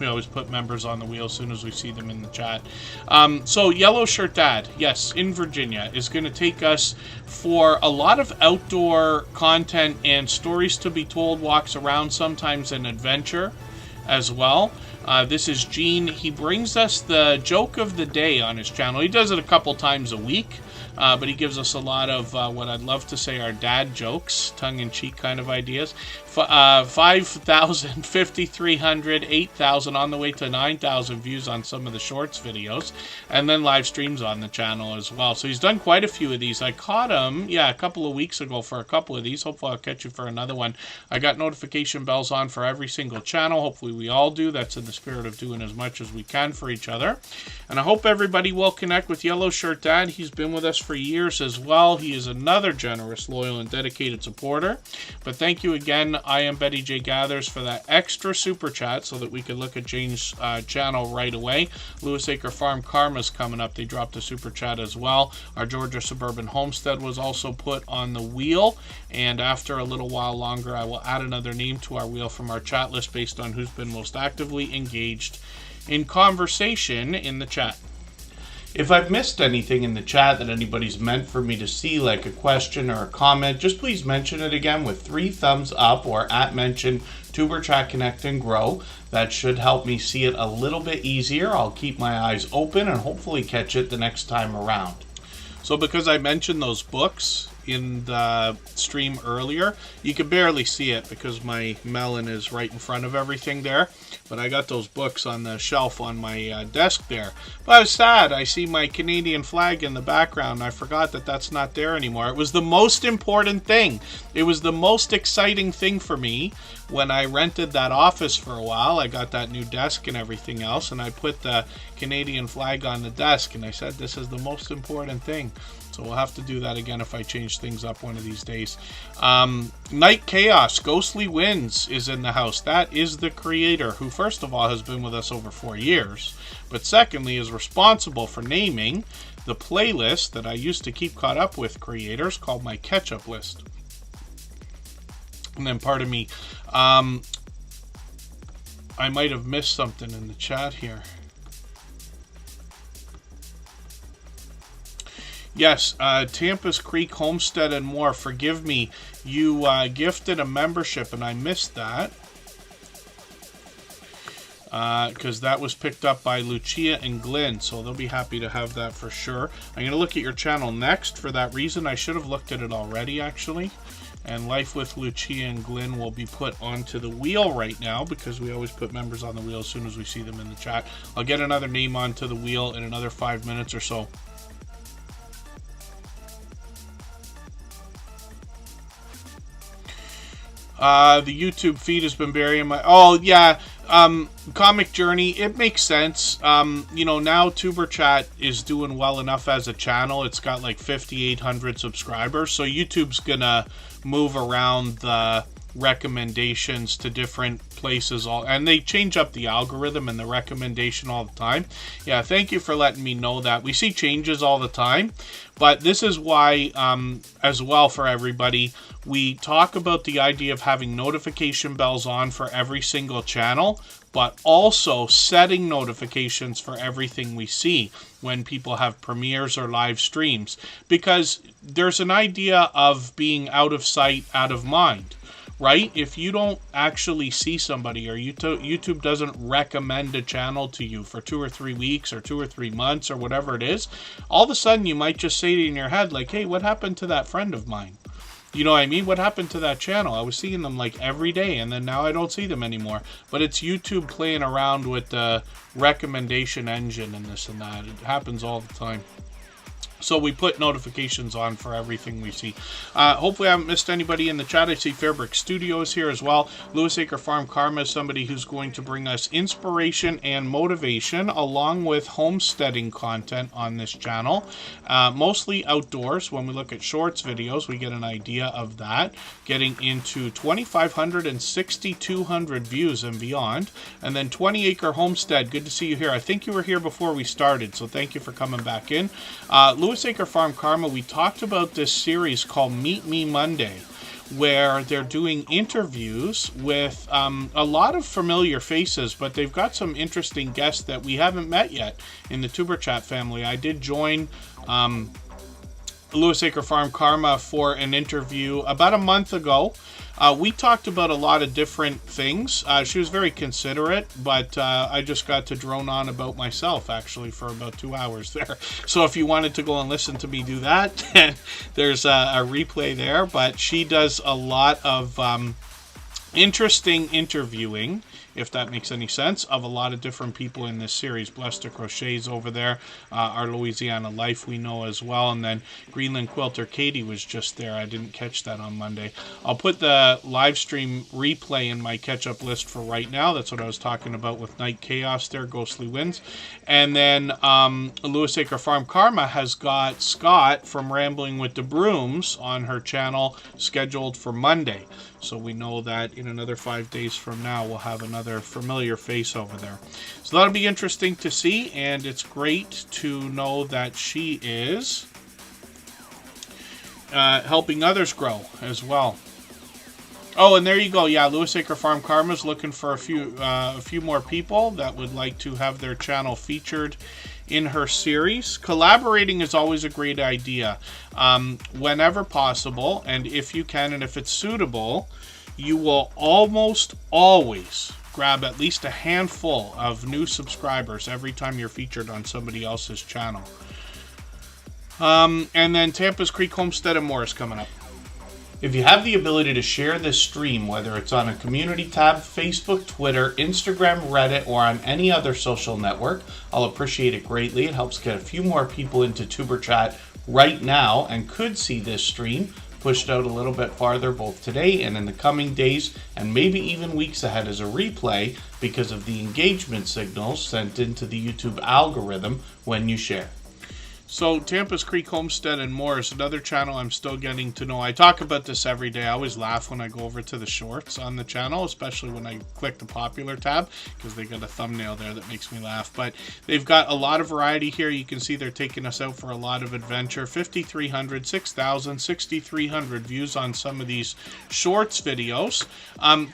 We always put members on the wheel as soon as we see them in the chat. So Yellow Shirt Dad, yes, in Virginia, is going to take us for a lot of outdoor content and stories to be told, walks around, sometimes an adventure as well. This is Gene. He brings us the joke of the day on his channel. He does it a couple times a week. But he gives us a lot of what I'd love to say are dad jokes, tongue-in-cheek kind of ideas. 5,000, 5,300, 8,000, on the way to 9,000 views on some of the shorts videos, and then live streams on the channel as well. So he's done quite a few of these. I caught him, a couple of weeks ago for a couple of these. Hopefully I'll catch you for another one. I got notification bells on for every single channel. Hopefully we all do. That's in the spirit of doing as much as we can for each other. And I hope everybody will connect with Yellow Shirt Dad. He's been with us for years as well. He is another generous, loyal, and dedicated supporter. But thank you again, I am Betty J Gathers, for that extra super chat so that we could look at Jane's channel right away. Lewis Acre Farm Karma's coming up. They dropped a super chat as well. Our Georgia Suburban Homestead was also put on the wheel. And after a little while longer, I will add another name to our wheel from our chat list based on who's been most actively engaged in conversation in the chat. If I've missed anything in the chat that anybody's meant for me to see, like a question or a comment, just please mention it again with 3 thumbs up or @mention Tuber Chat Connect and Grow. That should help me see it a little bit easier. I'll keep my eyes open and hopefully catch it the next time around. So because I mentioned those books in the stream earlier, you can barely see it because my melon is right in front of everything there, but I got those books on the shelf on my desk there. But I was sad. I see my Canadian flag in the background. I forgot that that's not there anymore. It was the most important thing. It was the most exciting thing for me when I rented that office for a while. I got that new desk and everything else, and I put the Canadian flag on the desk, and I said this is the most important thing. So we'll have to do that again if I change things up one of these days. Night Chaos, Ghostly Winds is in the house. That is the creator who, first of all, has been with us over 4 years, but secondly is responsible for naming the playlist that I used to keep caught up with creators called my catch-up list. And then, pardon me, I might have missed something in the chat here. Yes, Tampa's Creek Homestead and More. Forgive me, you gifted a membership and I missed that. Because that was picked up by Lucia and Glenn, so they'll be happy to have that for sure. I'm going to look at your channel next for that reason. I should have looked at it already, actually. And Life with Lucia and Glenn will be put onto the wheel right now because we always put members on the wheel as soon as we see them in the chat. I'll get another name onto the wheel in another 5 minutes or so. The YouTube feed has been burying my... Oh, yeah. Comic Journey, it makes sense. You know, now Superchat is doing well enough as a channel. It's got like 5,800 subscribers. So YouTube's gonna move around the recommendations to different places, and they change up the algorithm and the recommendation all the time. Yeah, thank you for letting me know that. We see changes all the time, but this is why as well, for everybody, we talk about the idea of having notification bells on for every single channel, but also setting notifications for everything we see when people have premieres or live streams, because there's an idea of being out of sight, out of mind. Right? If you don't actually see somebody, or YouTube doesn't recommend a channel to you for 2 or 3 weeks or 2 or 3 months or whatever it is, all of a sudden you might just say it in your head like, hey, what happened to that friend of mine? You know what I mean? What happened to that channel? I was seeing them like every day, and then now I don't see them anymore. But it's YouTube playing around with the recommendation engine and this and that. It happens all the time. So we put notifications on for everything we see. Hopefully I haven't missed anybody in the chat. I see Fairbrick Studios here as well. Lewis Acre Farm Karma is somebody who's going to bring us inspiration and motivation along with homesteading content on this channel. Mostly outdoors. When we look at shorts videos, we get an idea of that. Getting into 2,500 and 6,200 views and beyond. And then 20 Acre Homestead. Good to see you here. I think you were here before we started, so thank you for coming back in. Lewis Acre Farm Karma, we talked about this series called Meet Me Monday, where they're doing interviews with a lot of familiar faces, but they've got some interesting guests that we haven't met yet in the Superchat family. I did join Lewis Acre Farm Karma for an interview about a month ago. We talked about a lot of different things. She was very considerate, but I just got to drone on about myself, actually, for about 2 hours there. So if you wanted to go and listen to me do that, then there's a replay there. But she does a lot of interesting interviewing, if that makes any sense, of a lot of different people in this series. Blessed to Crochet's over there, our Louisiana Life we know as well, and then Greenland Quilter Katie was just there. I didn't catch that on Monday. I'll put the live stream replay in my catch-up list for right now. That's what I was talking about with Night Chaos there, Ghostly Winds. And then Lewis Acre Farm Karma has got Scott from Rambling with the Brooms on her channel scheduled for Monday. So we know that in another 5 days from now, we'll have another familiar face over there. So that'll be interesting to see, and it's great to know that she is helping others grow as well. Oh, and there you go. Yeah, Lewis Acre Farm Karma's looking for a few more people that would like to have their channel featured in her series. Collaborating is always a great idea. Whenever possible, and if you can, and if it's suitable, you will almost always grab at least a handful of new subscribers every time you're featured on somebody else's channel. And then Tampa's Creek Homestead and More is coming up. If you have the ability to share this stream, whether it's on a community tab, Facebook, Twitter, Instagram, Reddit, or on any other social network, I'll appreciate it greatly. It helps get a few more people into TuberChat right now and could see this stream pushed out a little bit farther both today and in the coming days and maybe even weeks ahead as a replay because of the engagement signals sent into the YouTube algorithm when you share. So Tampa's Creek Homestead and More is another channel I'm still getting to know. I talk about this every day. I always laugh when I go over to the shorts on the channel, especially when I click the popular tab, because they got a thumbnail there that makes me laugh. But they've got a lot of variety here. You can see they're taking us out for a lot of adventure. 5,300, 6,000, 6,300 views on some of these shorts videos.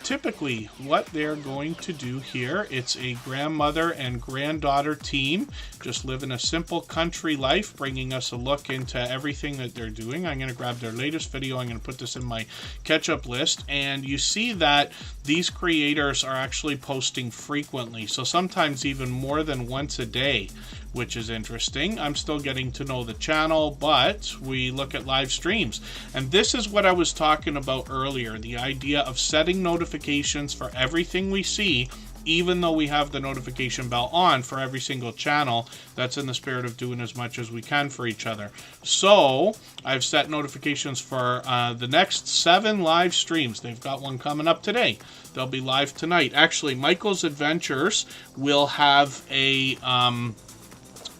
Typically, what they're going to do here, it's a grandmother and granddaughter team, just living a simple country life life, bringing us a look into everything that they're doing. I'm going to grab their latest video. I'm going to put this in my catch-up list, and you see that these creators are actually posting frequently, so sometimes even more than once a day, which is interesting. I'm still getting to know the channel, but we look at live streams. And this is what I was talking about earlier, the idea of setting notifications for everything we see, even though we have the notification bell on for every single channel. That's in the spirit of doing as much as we can for each other. So I've set notifications for the next 7 live streams. They've got one coming up today. They'll be live tonight. Actually, Michael's Adventures will have a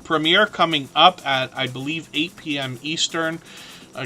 premiere coming up at, I believe, 8 p.m. Eastern.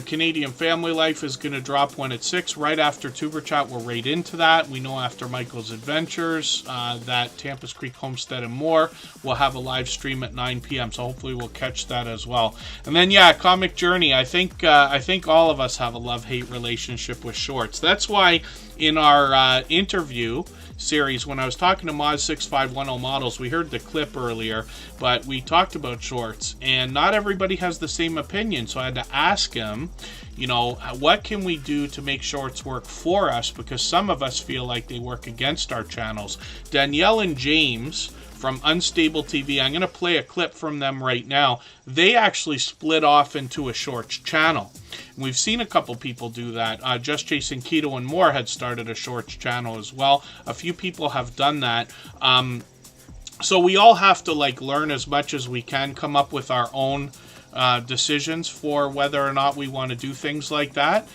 Canadian Family Life is going to drop one at 6 right after Tuber Chat. We're right into that. We know after Michael's Adventures that Tampa's Creek Homestead and More will have a live stream at 9 p.m. So hopefully we'll catch that as well. And then yeah, Comic Journey. I think all of us have a love-hate relationship with shorts. That's why in our interview series, when I was talking to Moz6510 Models, we heard the clip earlier, but we talked about shorts, and not everybody has the same opinion, so I had to ask him, you know, what can we do to make shorts work for us, because some of us feel like they work against our channels. Danielle and James from Unstable TV, I'm going to play a clip from them right now. They actually split off into a shorts channel. We've seen a couple people do that. Just Chasing Keto and More had started a shorts channel as well. A few people have done that. So we all have to like learn as much as we can, come up with our own decisions for whether or not we want to do things like that.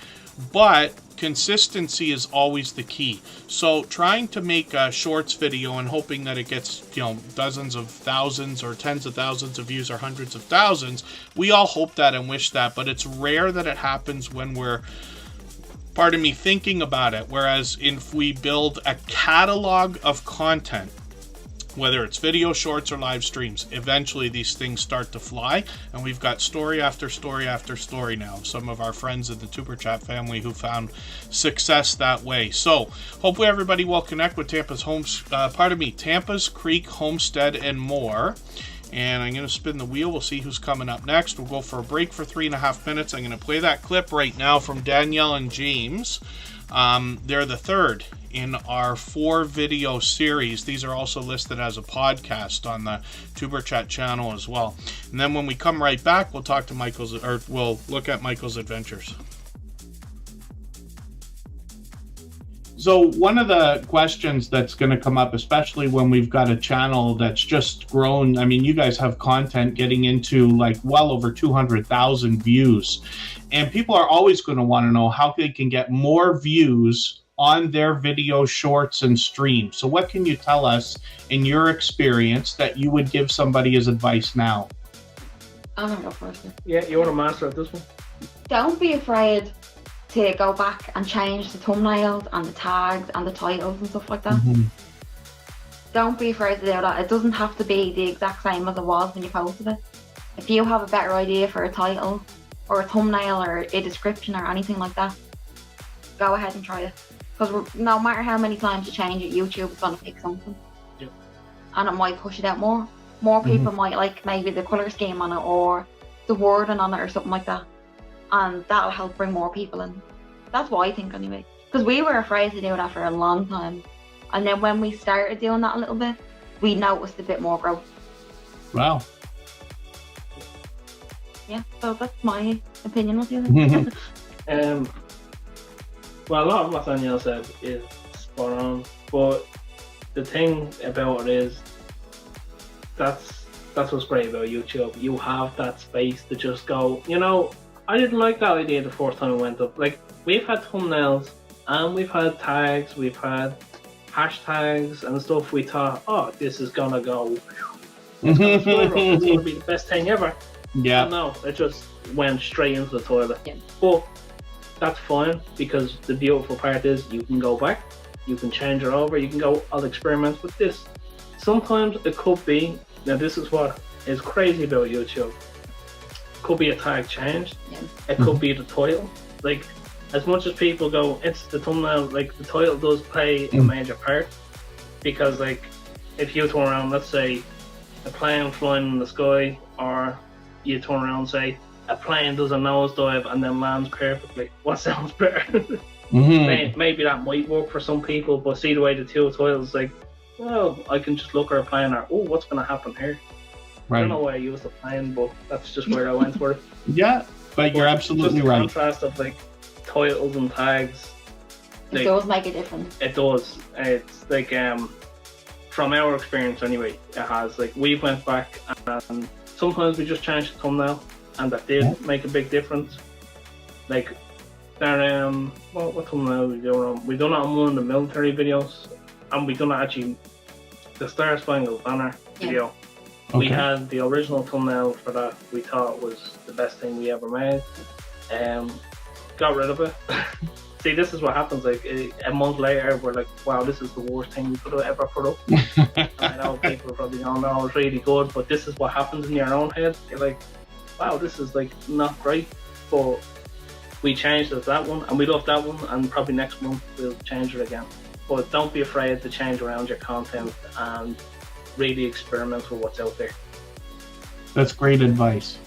But consistency is always the key. So trying to make a shorts video and hoping that it gets, you know, dozens of thousands or tens of thousands of views or hundreds of thousands, we all hope that and wish that, but it's rare that it happens when we're, pardon me, thinking about it. Whereas if we build a catalog of content, whether it's video, shorts, or live streams, eventually these things start to fly, and we've got story after story after story now. Some of our friends in the Tuber Chat family who found success that way. So hopefully everybody will connect with Tampa's Creek Homestead and More. And I'm going to spin the wheel. We'll see who's coming up next. We'll go for a break for 3.5 minutes. I'm going to play that clip right now from Danielle and James. They're the third in our 4 video series. These are also listed as a podcast on the Tuber Chat channel as well. And then when we come right back, we'll talk to we'll look at Michael's Adventures. So one of the questions that's going to come up, especially when we've got a channel that's just grown, I mean, you guys have content getting into like well over 200,000 views, and people are always going to want to know how they can get more views on their video shorts and streams. So what can you tell us in your experience that you would give somebody as advice now? I'm gonna go first. Yeah, you want to master at this one? Don't be afraid to go back and change the thumbnails and the tags and the titles and stuff like that. Mm-hmm. Don't be afraid to do that. It doesn't have to be the exact same as it was when you posted it. If you have a better idea for a title or a thumbnail or a description or anything like that, go ahead and try it. Because no matter how many times you change it, YouTube is going to pick something. Yep. And it might push it out more. More people might like maybe the colour scheme on it or the wording on it or something like that. And that'll help bring more people in. That's what I think anyway. Because we were afraid to do that for a long time. And then when we started doing that a little bit, we noticed a bit more growth. Wow. Yeah, so that's my opinion. What do you think? Well, a lot of what Danielle said is spot on, but the thing about it is that's what's great about YouTube. You have that space to just go, you know, I didn't like that idea the first time it went up. Like, we've had thumbnails and we've had tags, we've had hashtags and stuff. We thought, oh, this is gonna go, it's gonna be the best thing ever. Yeah. And no, it just went straight into the toilet. Yeah. But that's fine, because the beautiful part is you can go back, you can change it over, you can go, I'll experiment with this. Sometimes it could be, now this is what is crazy about YouTube, it could be a tag changed, it could be the title. Like, as much as people go, it's the thumbnail, like the title does play a major part, because like if you turn around, let's say a plane flying in the sky or you turn around and say a plane does a nosedive and then lands perfectly. What sounds better? Maybe that might work for some people, but see the way the two titles, like, well, I can just look at a plane or, oh, what's going to happen here? I don't know why I used the plane, but that's just where I went for it. Yeah, but you're absolutely just the right. contrast of like titles and tags. It does make a difference. It does. It's like from our experience anyway, it has. Like we went back and sometimes we just changed the thumbnail, and that did make a big difference. Like there, what thumbnail we doing on? We done it on one of the military videos, and we done it actually the Star Spangled Banner video. We had the original thumbnail for that. We thought was the best thing we ever made. Got rid of it. See, this is what happens. Like a month later, we're like, "Wow, this is the worst thing we could have ever put up." I know people probably don't know it's really good, but this is what happens in your own head. You're like, "Wow, this is like not great." But we changed it to that one, and we love that one. And probably next month we'll change it again. But don't be afraid to change around your content and really experiment with what's out there. That's great advice.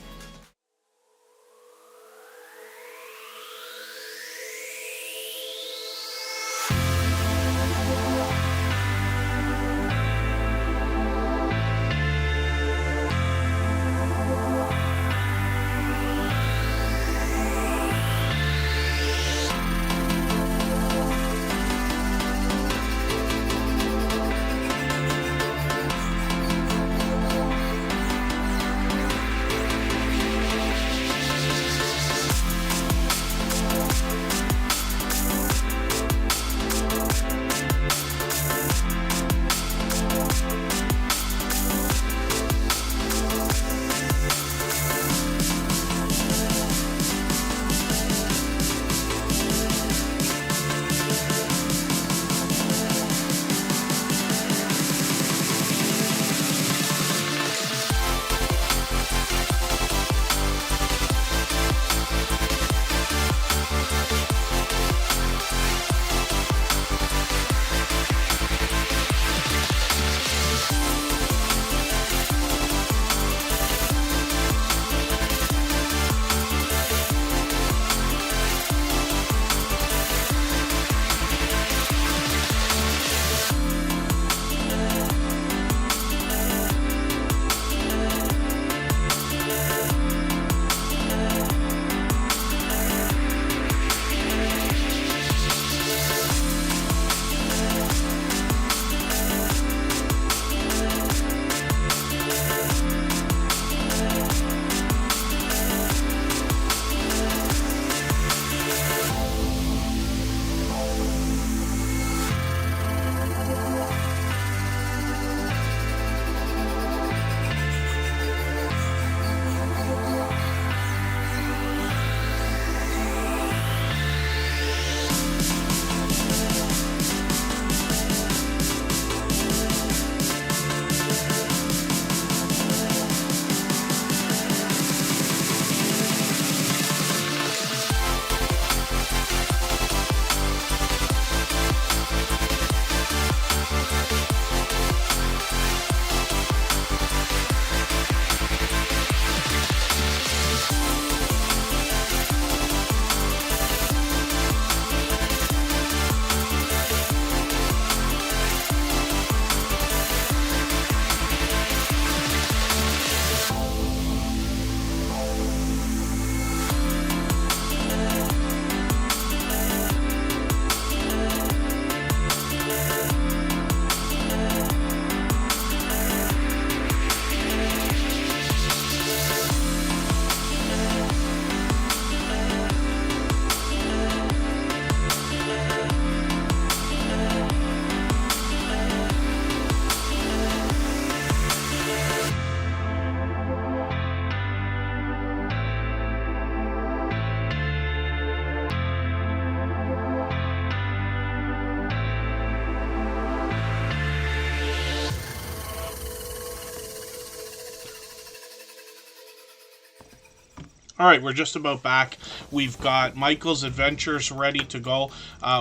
All right, we're just about back. We've got Michael's adventures ready to go.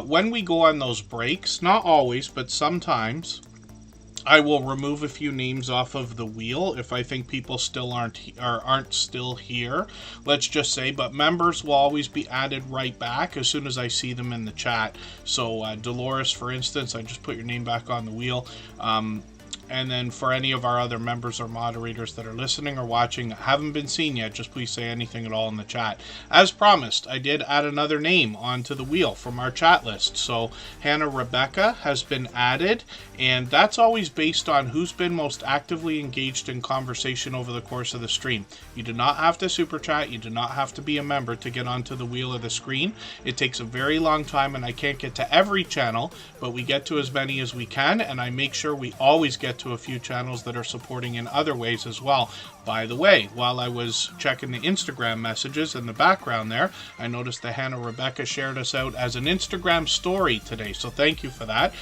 When we go on those breaks, not always, but sometimes, I will remove a few names off of the wheel if I think people still aren't still here, let's just say, but members will always be added right back as soon as I see them in the chat. So Dolores, for instance, I just put your name back on the wheel. And then for any of our other members or moderators that are listening or watching that haven't been seen yet, just please say anything at all in the chat. As promised, I did add another name onto the wheel from our chat list. So Hannah Rebecca has been added, and that's always based on who's been most actively engaged in conversation over the course of the stream. You do not have to super chat. You do not have to be a member to get onto the wheel of the screen. It takes a very long time, and I can't get to every channel, but we get to as many as we can, and I make sure we always get to a few channels that are supporting in other ways as well. By the way, while I was checking the Instagram messages in the background there, I noticed that Hannah Rebecca shared us out as an Instagram story today, so thank you for that.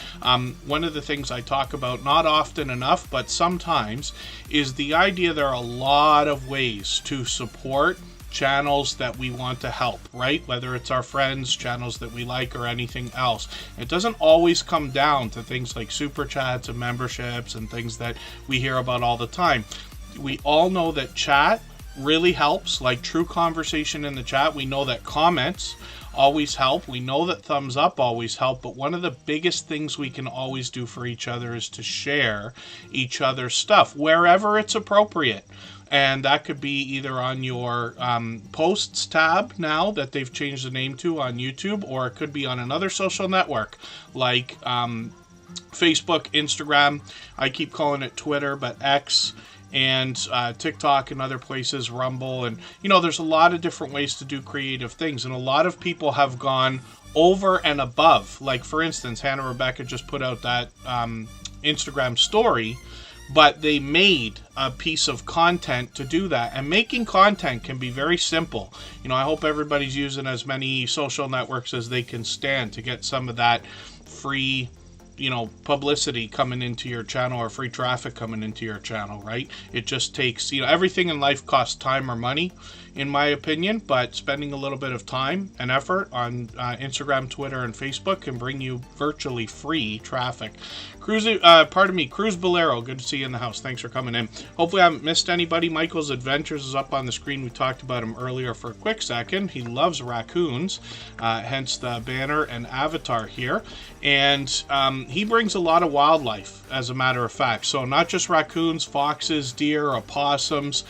One of the things I talk about, not often enough, but sometimes, is the idea there are a lot of ways to support channels that we want to help, right? Whether it's our friends, channels that we like, or anything else. It doesn't always come down to things like super chats and memberships and things that we hear about all the time. We all know that chat really helps, like true conversation in the chat. We know that comments always help. We know that thumbs up always help, but one of the biggest things we can always do for each other is to share each other's stuff wherever it's appropriate. And that could be either on your posts tab now that they've changed the name to on YouTube, or it could be on another social network like Facebook, Instagram. I keep calling it Twitter, but X, and TikTok and other places, Rumble. And, you know, there's a lot of different ways to do creative things. And a lot of people have gone over and above. Like, for instance, Hannah Rebecca just put out that Instagram story, but they made a piece of content to do that. And making content can be very simple. You know, I hope everybody's using as many social networks as they can stand to get some of that free, you know, publicity coming into your channel, or free traffic coming into your channel, right? It just takes, you know, everything in life costs time or money, in my opinion, but spending a little bit of time and effort on Instagram, Twitter, and Facebook can bring you virtually free traffic. Cruz Bolero, good to see you in the house. Thanks for coming in. Hopefully I haven't missed anybody. Michael's Adventures is up on the screen. We talked about him earlier for a quick second. He loves raccoons, hence the banner and avatar here. And he brings a lot of wildlife, as a matter of fact. So not just raccoons, foxes, deer, opossums.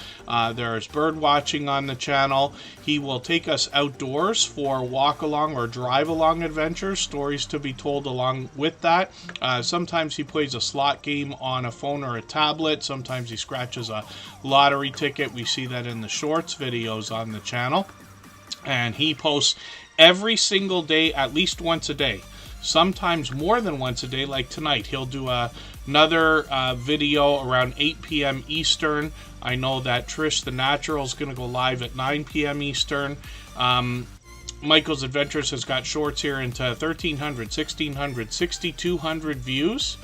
There's bird watching on the channel. He will take us outdoors for walk along or drive along adventures, stories to be told along with that. Sometimes he plays a slot game on a phone or a tablet. Sometimes he scratches a lottery ticket. We see that in the shorts videos on the channel. And he posts every single day, at least once a day. Sometimes more than once a day, like tonight. He'll do another video around 8 p.m. Eastern. I know that Trish the Natural is going to go live at 9 p.m. Eastern. Michael's Adventures has got shorts here into 1,300, 1,600, 6,200 views.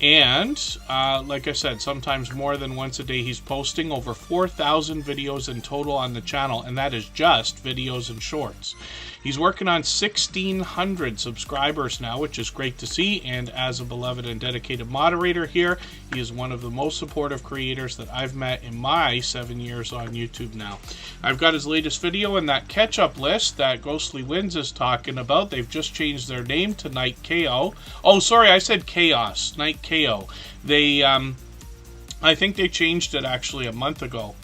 And like I said, sometimes more than once a day he's posting over 4,000 videos in total on the channel, and that is just videos and shorts. He's working on 1,600 subscribers now, which is great to see, and as a beloved and dedicated moderator here, he is one of the most supportive creators that I've met in my 7 years on YouTube now. I've got his latest video in that catch-up list that Ghostly Winds is talking about. They've just changed their name to Night KO. Oh, sorry, I said Chaos. Night KO. They, I think they changed it actually a month ago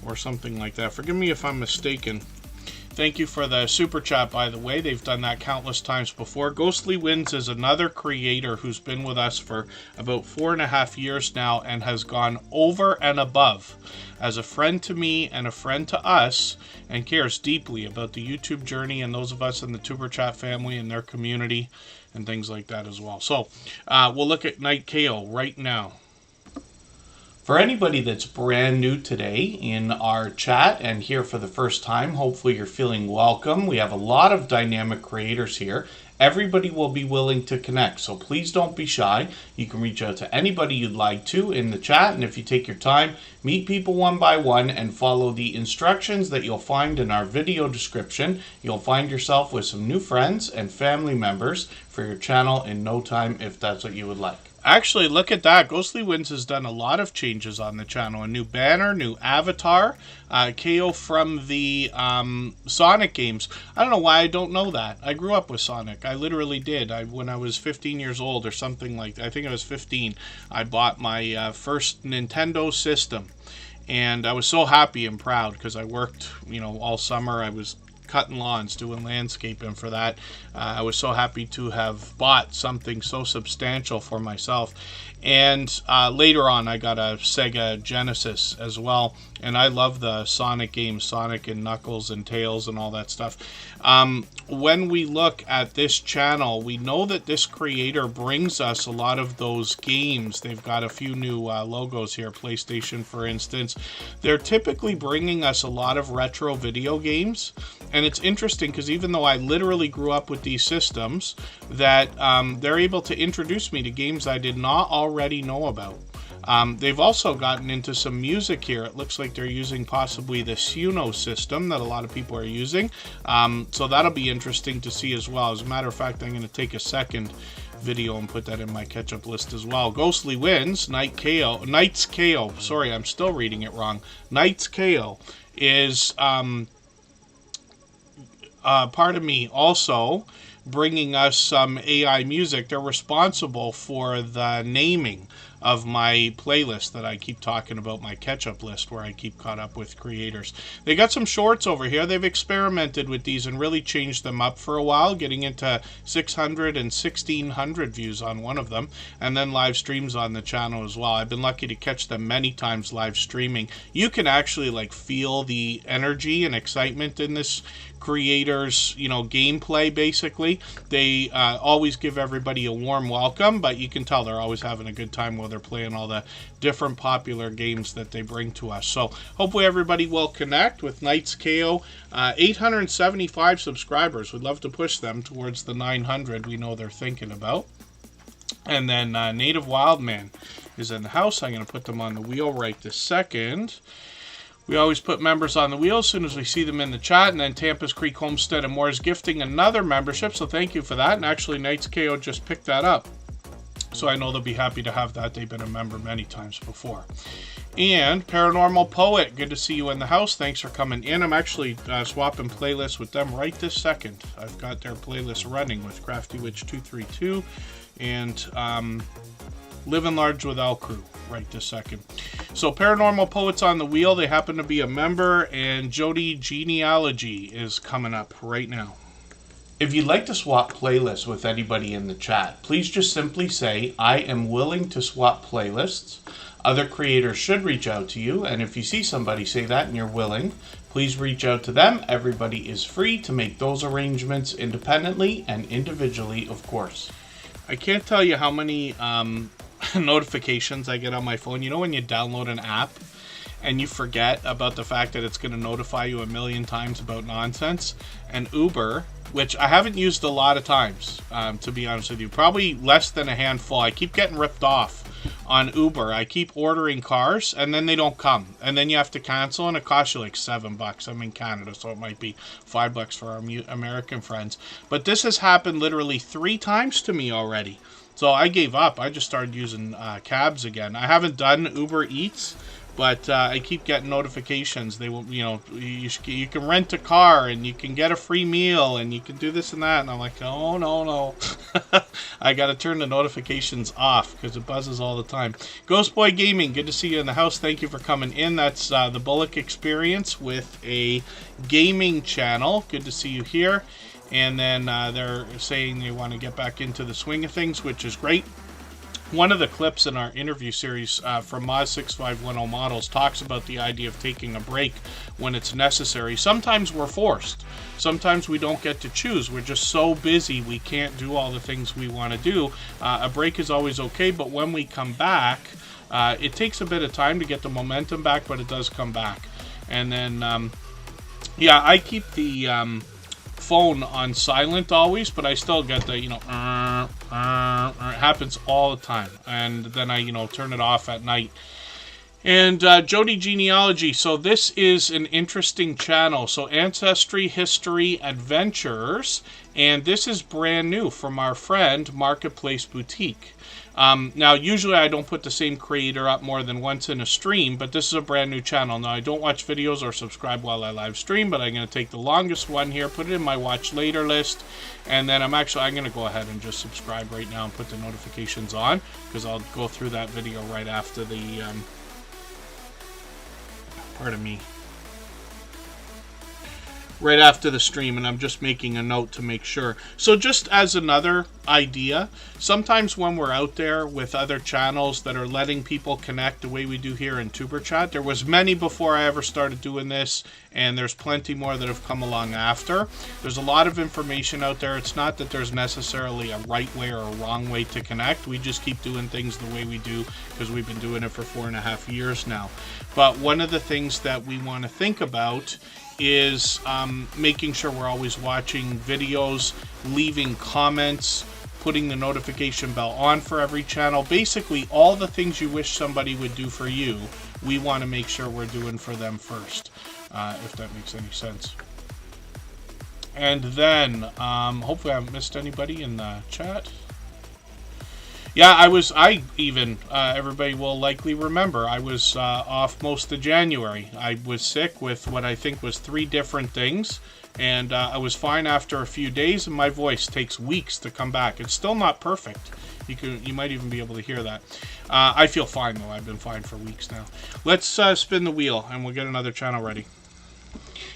or something like that. Forgive me if I'm mistaken. Thank you for the super chat, by the way. They've done that countless times before. Ghostly Winds is another creator who's been with us for about 4.5 years now and has gone over and above as a friend to me and a friend to us, and cares deeply about the YouTube journey and those of us in the Tuber Chat family and their community and things like that as well. So we'll look at Night KO right now. For anybody that's brand new today in our chat and here for the first time, hopefully you're feeling welcome. We have a lot of dynamic creators here. Everybody will be willing to connect, so please don't be shy. You can reach out to anybody you'd like to in the chat, and if you take your time, meet people one by one and follow the instructions that you'll find in our video description. You'll find yourself with some new friends and family members for your channel in no time if that's what you would like. Actually, look at that. Ghostly Winds has done a lot of changes on the channel. A new banner, new avatar, KO from the Sonic games. I don't know why I don't know that. I grew up with Sonic. I literally did. When I was 15 years old or something like that, I think I was 15, I bought my first Nintendo system. And I was so happy and proud because I worked, all summer. I was cutting lawns, doing landscaping for that. I was so happy to have bought something so substantial for myself. And later on, I got a Sega Genesis as well. And I love the Sonic games, Sonic and Knuckles and Tails and all that stuff. When we look at this channel, we know that this creator brings us a lot of those games. They've got a few new logos here, PlayStation, for instance. They're typically bringing us a lot of retro video games. And it's interesting because even though I literally grew up with these systems, that they're able to introduce me to games I did not already know about. They've also gotten into some music here. It looks like they're using possibly the Suno system that a lot of people are using. So that'll be interesting to see as well. As a matter of fact, I'm going to take a second video and put that in my catch-up list as well. Ghostly Winds, Knight's KO. Sorry, I'm still reading it wrong. Knight's KO is... pardon me, also bringing us some AI music. They're responsible for the naming of my playlist that I keep talking about, my catch-up list where I keep caught up with creators. They got some shorts over here. They've experimented with these and really changed them up for a while, getting into 600 and 1600 views on one of them, and then live streams on the channel as well. I've been lucky to catch them many times live streaming. You can actually feel the energy and excitement in this creators, gameplay. Basically, they always give everybody a warm welcome, but you can tell they're always having a good time while they're playing all the different popular games that they bring to us. So hopefully everybody will connect with Knight's KO. 875 subscribers. We'd love to push them towards the 900 we know they're thinking about. And then Native Wildman is in the house. I'm going to put them on the wheel right this second. We always put members on the wheel as soon as we see them in the chat. And then Tampa's Creek Homestead and More is gifting another membership, so thank you for that. And actually, Knight's KO just picked that up, so I know they'll be happy to have that. They've been a member many times before. And Paranormal Poet, good to see you in the house. Thanks for coming in. I'm actually swapping playlists with them right this second. I've got their playlist running with Crafty Witch 232 and Living Large with Al Crew right this second. So Paranormal Poets on the wheel. They happen to be a member, and Jody Genealogy is coming up right now. If you'd like to swap playlists with anybody in the chat, please just simply say, I am willing to swap playlists. Other creators should reach out to you, and if you see somebody say that and you're willing, please reach out to them. Everybody is free to make those arrangements independently and individually, of course. I can't tell you how many notifications I get on my phone. You know when you download an app and you forget about the fact that it's going to notify you a million times about nonsense? And Uber, which I haven't used a lot of times, to be honest with you, probably less than a handful. I keep getting ripped off on Uber. I keep ordering cars and then they don't come, and then you have to cancel, and it costs you like $7. I'm in Canada, so it might be $5 for our American friends. But this has happened literally 3 times to me already. So I gave up. I just started using cabs again. I haven't done Uber Eats, but I keep getting notifications. They will, you can rent a car and you can get a free meal and you can do this and that. And I'm like, oh, no. I got to turn the notifications off because it buzzes all the time. Ghost Boy Gaming, good to see you in the house. Thank you for coming in. That's the Bullock Experience with a gaming channel. Good to see you here. And then they're saying they want to get back into the swing of things, which is great. One of the clips in our interview series from Moz6510 Models talks about the idea of taking a break when it's necessary. Sometimes we're forced. Sometimes we don't get to choose. We're just so busy we can't do all the things we want to do. A break is always okay, but when we come back, it takes a bit of time to get the momentum back, but it does come back. And then, I keep the phone on silent always, but I still get the, it happens all the time. And then I, turn it off at night. And Jody Genealogy, so this is an interesting channel. So Ancestry, History, Adventures, and this is brand new from our friend Marketplace Boutique. Now, usually I don't put the same creator up more than once in a stream, but this is a brand new channel. Now, I don't watch videos or subscribe while I live stream, but I'm going to take the longest one here, put it in my watch later list, and then I'm going to go ahead and just subscribe right now and put the notifications on, because I'll go through that video right after the, pardon me, right after the stream, and I'm just making a note to make sure. So just as another idea, sometimes when we're out there with other channels that are letting people connect the way we do here in Superchat, there was many before I ever started doing this, and there's plenty more that have come along after. There's a lot of information out there. It's not that there's necessarily a right way or a wrong way to connect. We just keep doing things the way we do because we've been doing it for 4.5 years now. But one of the things that we want to think about is making sure we're always watching videos, leaving comments, putting the notification bell on for every channel. Basically, all the things you wish somebody would do for you, we want to make sure we're doing for them first, if that makes any sense. And then, hopefully I haven't missed anybody in the chat. Yeah, everybody will likely remember, I was off most of January. I was sick with what I think was 3 different things, and I was fine after a few days, and my voice takes weeks to come back. It's still not perfect. You might even be able to hear that. I feel fine, though. I've been fine for weeks now. Let's spin the wheel, and we'll get another channel ready.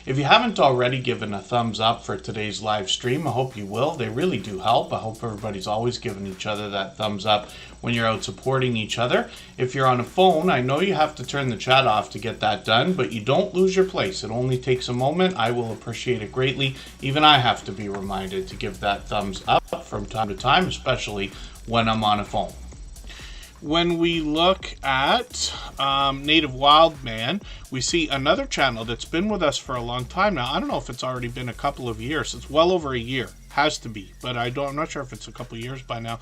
If you haven't already given a thumbs up for today's live stream, I hope you will. They really do help. I hope everybody's always giving each other that thumbs up when you're out supporting each other. If you're on a phone, I know you have to turn the chat off to get that done, but you don't lose your place. It only takes a moment. I will appreciate it greatly. Even I have to be reminded to give that thumbs up from time to time, especially when I'm on a phone. When we look at Native Wildman, we see another channel that's been with us for a long time now. I don't know if it's already been a couple of years. It's well over a year. Has to be, but I'm not sure if it's a couple of years by now.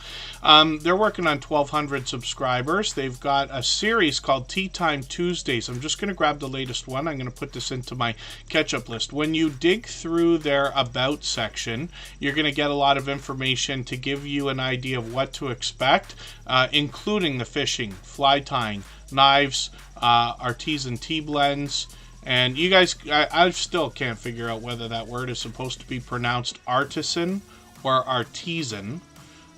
They're working on 1,200 subscribers. They've got a series called Tea Time Tuesdays. I'm just going to grab the latest one. I'm going to put this into my catch-up list. When you dig through their About section, you're going to get a lot of information to give you an idea of what to expect, including the fishing, fly tying, knives, artisan tea blends. And you guys, I still can't figure out whether that word is supposed to be pronounced artisan or artisan.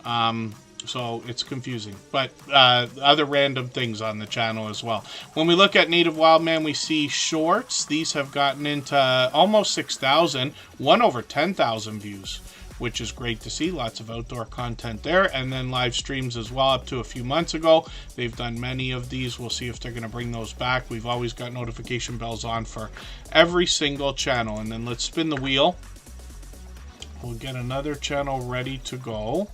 So it's confusing. But other random things on the channel as well. When we look at Native Wildman, we see shorts. These have gotten into almost 6,000, one over 10,000 views, which is great to see. Lots of outdoor content there. And then live streams as well. Up to a few months ago, they've done many of these. We'll see if they're going to bring those back. We've always got notification bells on for every single channel. And then let's spin the wheel. We'll get another channel ready to go.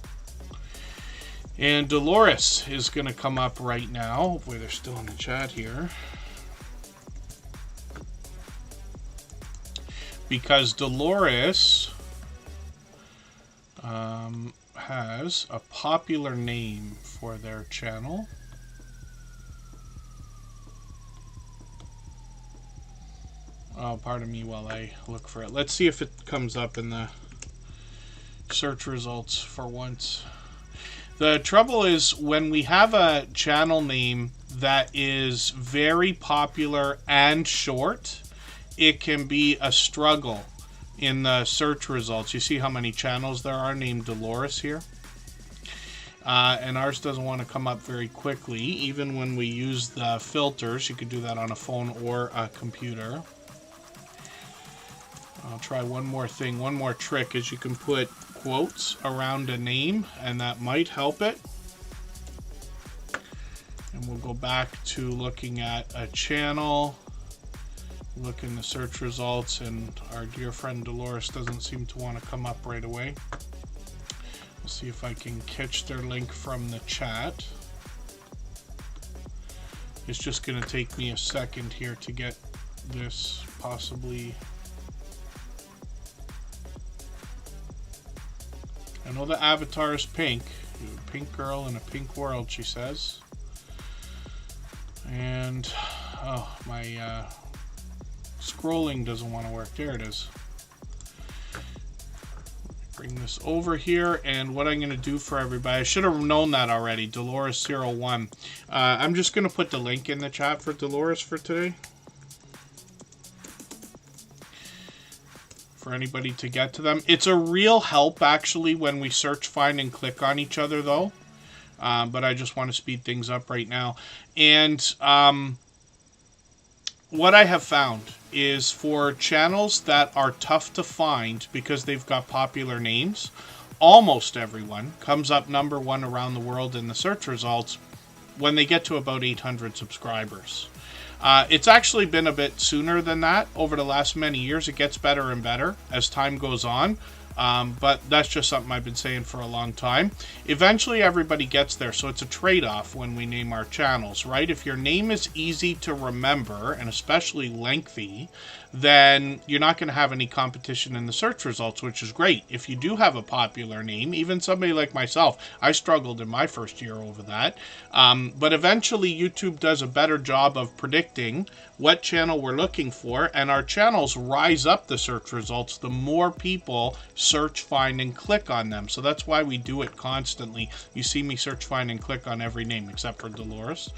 And Dolores is going to come up right now. Hopefully they're still in the chat here. Because Dolores has a popular name for their channel. Oh, pardon me while I look for it. Let's see if it comes up in the search results for once. The trouble is when we have a channel name that is very popular and short, it can be a struggle in the search results. You see how many channels there are named Dolores here? And ours doesn't want to come up very quickly. Even when we use the filters, you could do that on a phone or a computer. I'll try one more thing. One more trick is you can put quotes around a name, and that might help it. And we'll go back to looking at a channel. Look in the search results, and our dear friend Dolores doesn't seem to want to come up right away. We'll see if I can catch their link from the chat. It's just going to take me a second here to get this possibly. I know the avatar is pink. A pink girl in a pink world, she says. And, oh, my scrolling doesn't want to work. There it is. bring this over here, and what I'm going to do for everybody, I should have known that already, Dolores01. I'm just going to put the link in the chat for Dolores for today, for anybody to get to them. It's a real help, actually, when we search, find, and click on each other, though. But I just want to speed things up right now. And what I have found is for channels that are tough to find because they've got popular names, almost everyone comes up #1 around the world in the search results when they get to about 800 subscribers. It's actually been a bit sooner than that over the last many years. It gets better and better as time goes on. But that's just something I've been saying for a long time. Eventually everybody gets there, so it's a trade-off when we name our channels, right? If your name is easy to remember, and especially lengthy, then you're not going to have any competition in the search results, which is great. If you do have a popular name, even somebody like myself, I struggled in my first year over that. But eventually YouTube does a better job of predicting what channel we're looking for, and our channels rise up the search results the more people search, find, and click on them. So that's why we do it constantly. You see me search, find, and click on every name except for Dolores.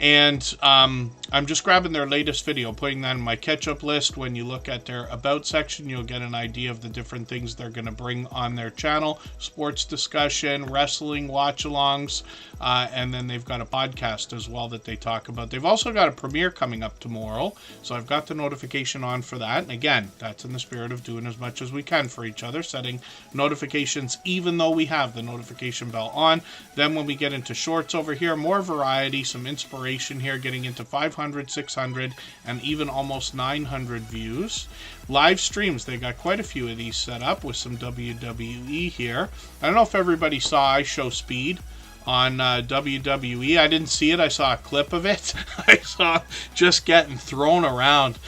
And I'm just grabbing their latest video, putting that in my catch-up list. When you look at their About section, you'll get an idea of the different things they're going to bring on their channel. Sports discussion, wrestling, watch-alongs, and then they've got a podcast as well that they talk about. They've also got a premiere coming up tomorrow, so I've got the notification on for that. And again, that's in the spirit of doing as much as we can for each other, setting notifications even though we have the notification bell on. Then when we get into shorts over here, more variety, some inspiration here, getting into 500, 600, and even almost 900 views. Live streams, they got quite a few of these set up with some WWE here. I don't know if everybody saw I Show Speed on WWE. I didn't see it. I saw a clip of it. I saw just getting thrown around.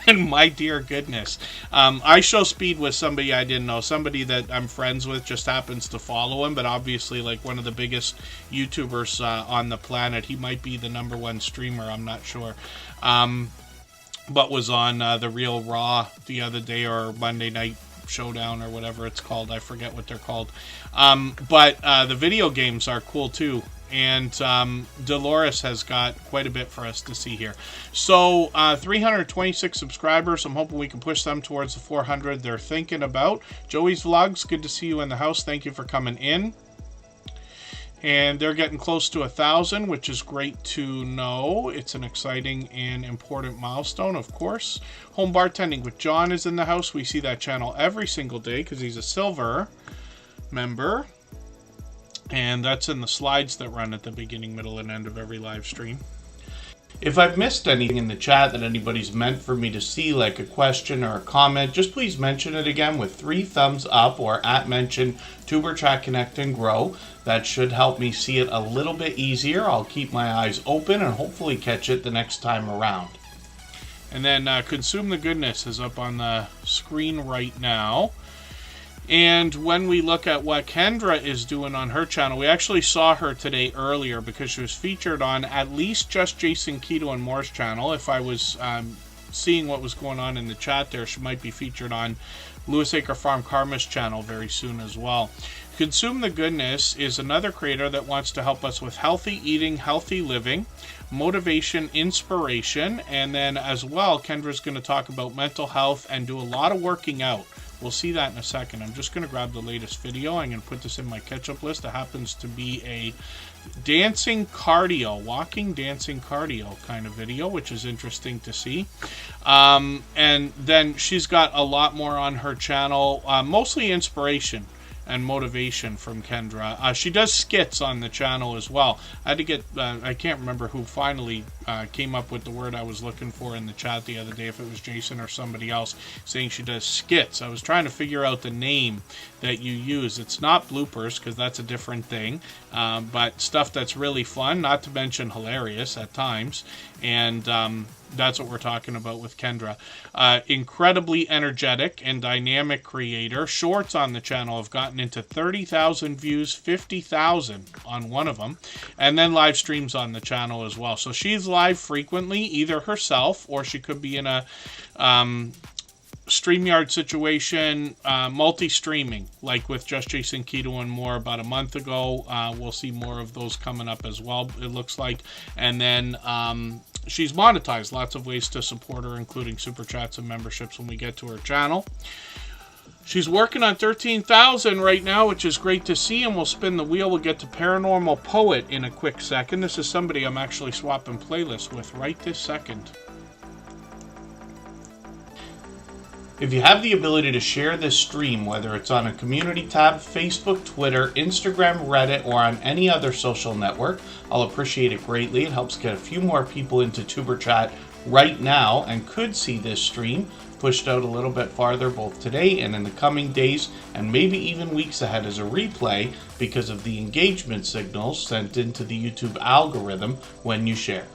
And my dear goodness. I Show Speed was somebody I didn't know. Somebody that I'm friends with, just happens to follow him. But obviously, like, one of the biggest YouTubers on the planet. He might be the #1 streamer. I'm not sure. But was on The Real Raw the other day, or Monday Night Showdown, or whatever it's called. I forget what they're called. But the video games are cool too. And Dolores has got quite a bit for us to see here. So 326 subscribers. I'm hoping we can push them towards the 400 they're thinking about. Joey's Vlogs, good to see you in the house. Thank you for coming in. And they're getting close to 1,000, which is great to know. It's an exciting and important milestone, of course. Home Bartending with John is in the house. We see that channel every single day because he's a silver member. And that's in the slides that run at the beginning, middle, and end of every live stream. If I've missed anything in the chat that anybody's meant for me to see, like a question or a comment, just please mention it again with 3 thumbs up or @mention Superchat Connect and Grow. That should help me see it a little bit easier. I'll keep my eyes open and hopefully catch it the next time around. And then Consume the Goodness is up on the screen right now. And when we look at what Kendra is doing on her channel, we actually saw her today earlier because she was featured on at least just Jason Keto and Moore's channel. If I was seeing what was going on in the chat there, she might be featured on Lewis Acre Farm Karma's channel very soon as well. Consume the Goodness is another creator that wants to help us with healthy eating, healthy living, motivation, inspiration, and then as well, Kendra's going to talk about mental health and do a lot of working out. We'll see that in a second. I'm just going to grab the latest video. I'm going to put this in my catch-up list. It happens to be a dancing cardio, walking dancing cardio kind of video, which is interesting to see. And then she's got a lot more on her channel, mostly inspiration and motivation from Kendra. She does skits on the channel as well. I had to get, I can't remember who finally came up with the word I was looking for in the chat the other day, if it was Jason or somebody else, saying she does skits. I was trying to figure out the name that you use. It's not bloopers, because that's a different thing, but stuff that's really fun, not to mention hilarious at times, and that's what we're talking about with Kendra. Incredibly energetic and dynamic creator. Shorts on the channel have gotten into 30,000 views, 50,000 on one of them, and then live streams on the channel as well. So she's live frequently, either herself or she could be in a StreamYard situation, multi-streaming, like with Just Jason Keto and more about a month ago. We'll see more of those coming up as well, it looks like. And then she's monetized. Lots of ways to support her, including super chats and memberships when we get to her channel. She's working on 13,000 right now, which is great to see, and we'll spin the wheel. We'll get to Paranormal Poet in a quick second. This is somebody I'm actually swapping playlists with right this second. If you have the ability to share this stream, whether it's on a community tab, Facebook, Twitter, Instagram, Reddit, or on any other social network, I'll appreciate it greatly. It helps get a few more people into Tuber Chat right now and could see this stream pushed out a little bit farther both today and in the coming days and maybe even weeks ahead as a replay because of the engagement signals sent into the YouTube algorithm when you share.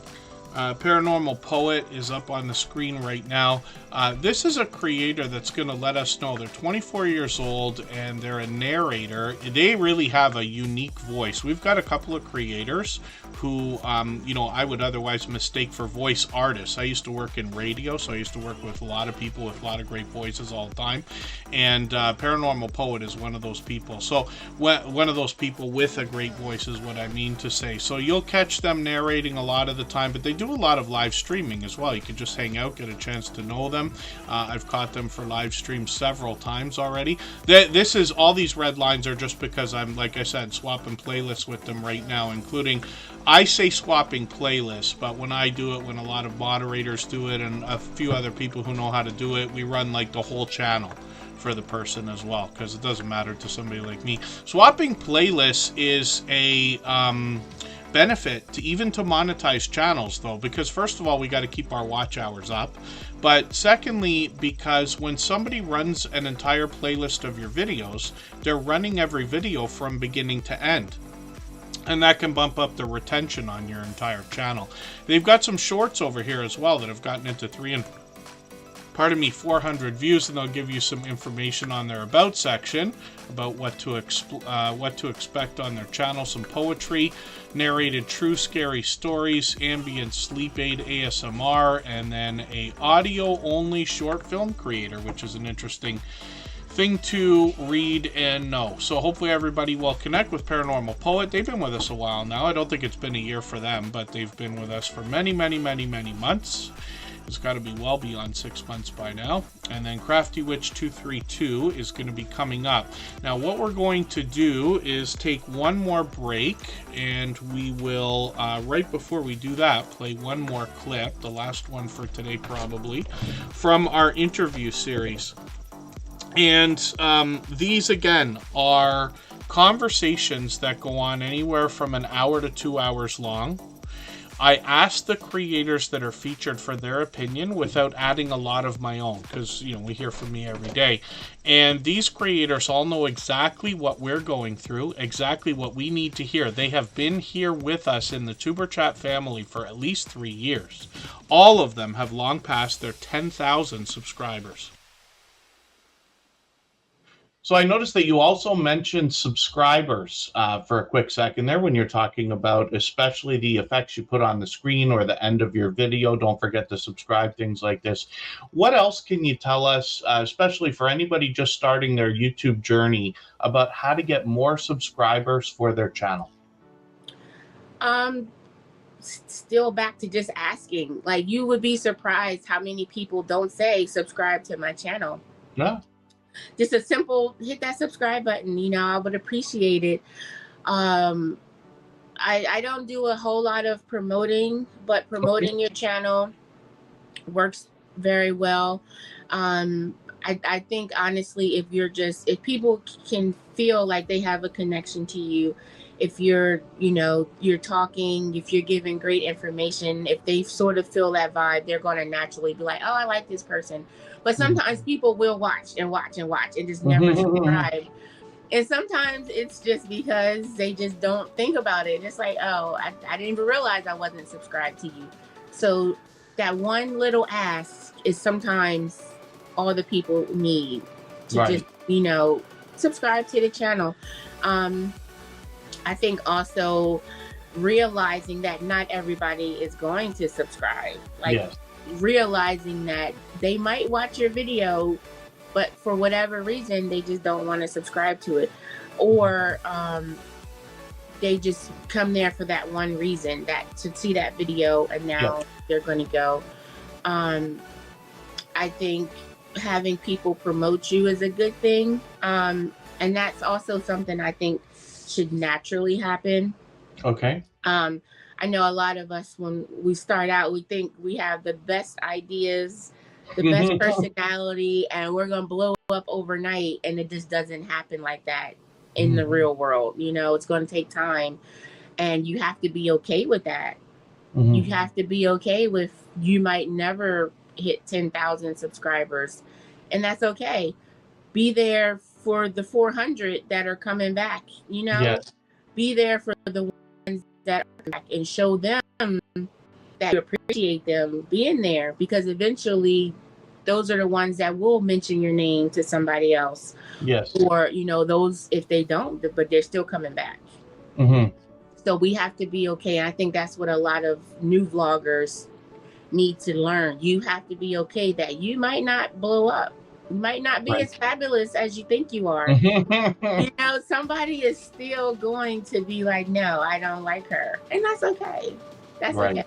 Paranormal Poet is up on the screen right now. This is a creator that's going to let us know they're 24 years old and they're a narrator. They really have a unique voice. We've got a couple of creators who, I would otherwise mistake for voice artists. I used to work in radio, so I used to work with a lot of people with a lot of great voices all the time. And Paranormal Poet is one of those people. So one of those people with a great voice is what I mean to say. So you'll catch them narrating a lot of the time, but they do a lot of live streaming as well. You can just hang out, get a chance to know them. I've caught them for live streams several times already. This is all these red lines are just because I'm, like I said, swapping playlists with them right now, including, I say swapping playlists, but when I do it, when a lot of moderators do it and a few other people who know how to do it, we run like the whole channel for the person as well, because it doesn't matter to somebody like me. Swapping playlists is a benefit to even to monetize channels, though, because first of all, we got to keep our watch hours up, but secondly, because when somebody runs an entire playlist of your videos, they're running every video from beginning to end, and that can bump up the retention on your entire channel. They've got some shorts over here as well that have gotten into 400 views, and they'll give you some information on their about section about what to expect on their channel. Some poetry, narrated true scary stories, ambient sleep aid ASMR, and then a audio only short film creator, which is an interesting thing to read and know. So hopefully everybody will connect with Paranormal Poet. They've been with us a while now. I don't think it's been a year for them, but they've been with us for many months. It's got to be well beyond 6 months by now. And then Crafty Witch 232 is going to be coming up. Now what we're going to do is take one more break, and we will, right before we do that, play one more clip, the last one for today probably, from our interview series. And these again are conversations that go on anywhere from an hour to 2 hours long. I asked the creators that are featured for their opinion without adding a lot of my own, because, we hear from me every day. And these creators all know exactly what we're going through, exactly what we need to hear. They have been here with us in the Tuber Chat family for at least 3 years. All of them have long passed their 10,000 subscribers. So I noticed that you also mentioned subscribers for a quick second there when you're talking about especially the effects you put on the screen or the end of your video. Don't forget to subscribe, things like this. What else can you tell us, especially for anybody just starting their YouTube journey, about how to get more subscribers for their channel? Still back to just asking. Like, you would be surprised how many people don't say subscribe to my channel. Yeah. Just a simple hit that subscribe button, I would appreciate it. I don't do a whole lot of promoting, but promoting your channel works very well. I think honestly, if people can feel like they have a connection to you, if you're talking, if you're giving great information, if they sort of feel that vibe, they're going to naturally be like, oh, I like this person. But sometimes people will watch and just never subscribe. And sometimes it's just because they just don't think about it. It's like, oh, I didn't even realize I wasn't subscribed to you. So that one little ask is sometimes all the people need to just, subscribe to the channel. I think also realizing that not everybody is going to subscribe. Like, realizing that they might watch your video, but for whatever reason, they just don't want to subscribe to it. Or they just come there for that one reason, that to see that video, and now they're going to go. I think having people promote you is a good thing. And that's also something I think should naturally happen. Okay. I know a lot of us, when we start out, we think we have the best ideas, the best personality, and we're going to blow up overnight. And it just doesn't happen like that in the real world. You know, it's going to take time, and you have to be okay with that. You have to be okay with, you might never hit 10,000 subscribers, and that's okay. Be there for the 400 that are coming back, you know. Yes. Be there for the ones that are back, and show them that you appreciate them being there, because eventually those are the ones that will mention your name to somebody else. Yes. Or, you know, those, if they don't, but they're still coming back. So we have to be okay. I think that's what a lot of new vloggers need to learn. You have to be okay that you might not blow up. You might not be as fabulous as you think you are. You know, somebody is still going to be like, no, I don't like her. And that's okay. That's okay.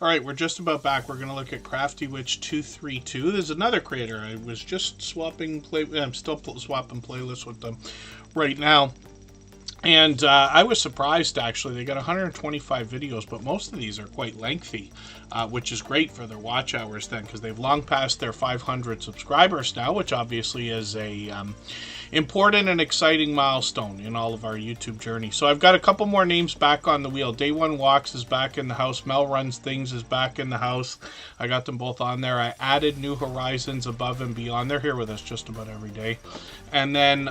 All right, we're just about back. We're going to look at Crafty Witch 232. There's another creator. I was just swapping I'm still swapping playlists with them right now. And I was surprised, actually. They got 125 videos, but most of these are quite lengthy, which is great for their watch hours then, because they've long passed their 500 subscribers now, which obviously is a important and exciting milestone in all of our YouTube journey. So I've got a couple more names back on the wheel. Day One Walks is back in the house. Mel Runs Things is back in the house. I got them both on there. I added New Horizons Above and Beyond. They're here with us just about every day. And then...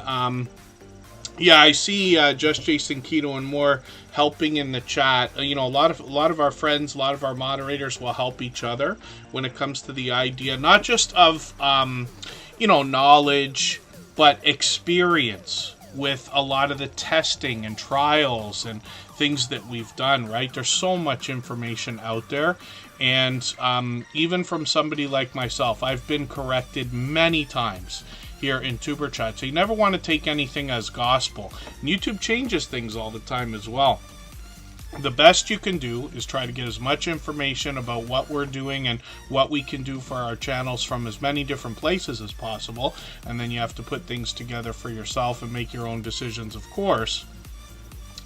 yeah, I see Just Jason Keto and more helping in the chat. You know, a lot of our friends, a lot of our moderators will help each other when it comes to the idea, not just of you know, knowledge, but experience with a lot of the testing and trials and things that we've done, right? There's so much information out there. And even from somebody like myself, I've been corrected many times here in Superchat. So you never want to take anything as gospel. And YouTube changes things all the time as well. The best you can do is try to get as much information about what we're doing and what we can do for our channels from as many different places as possible. And then you have to put things together for yourself and make your own decisions, of course.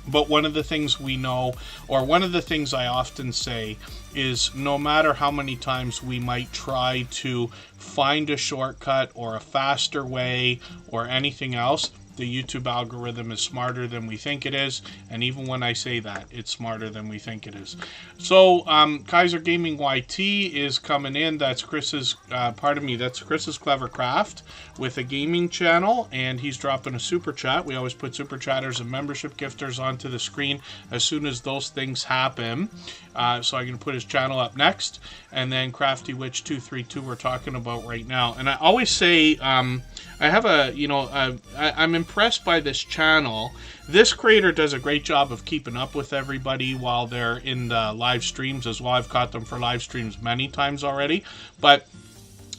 But one of the things we know, or one of the things I often say, is no matter how many times we might try to find a shortcut or a faster way or anything else, the YouTube algorithm is smarter than we think it is. And even when I say that, it's smarter than we think it is. So Kaiser Gaming YT is coming in. That's Chris's, that's Chris's Clever Craft with a gaming channel, and he's dropping a super chat. We always put super chatters and membership gifters onto the screen as soon as those things happen. So I'm going to put his channel up next, and then Crafty Witch 232 we're talking about right now. And I always say, I have a, you know, I'm impressed by this channel. This creator does a great job of keeping up with everybody while they're in the live streams as well. I've caught them for live streams many times already, but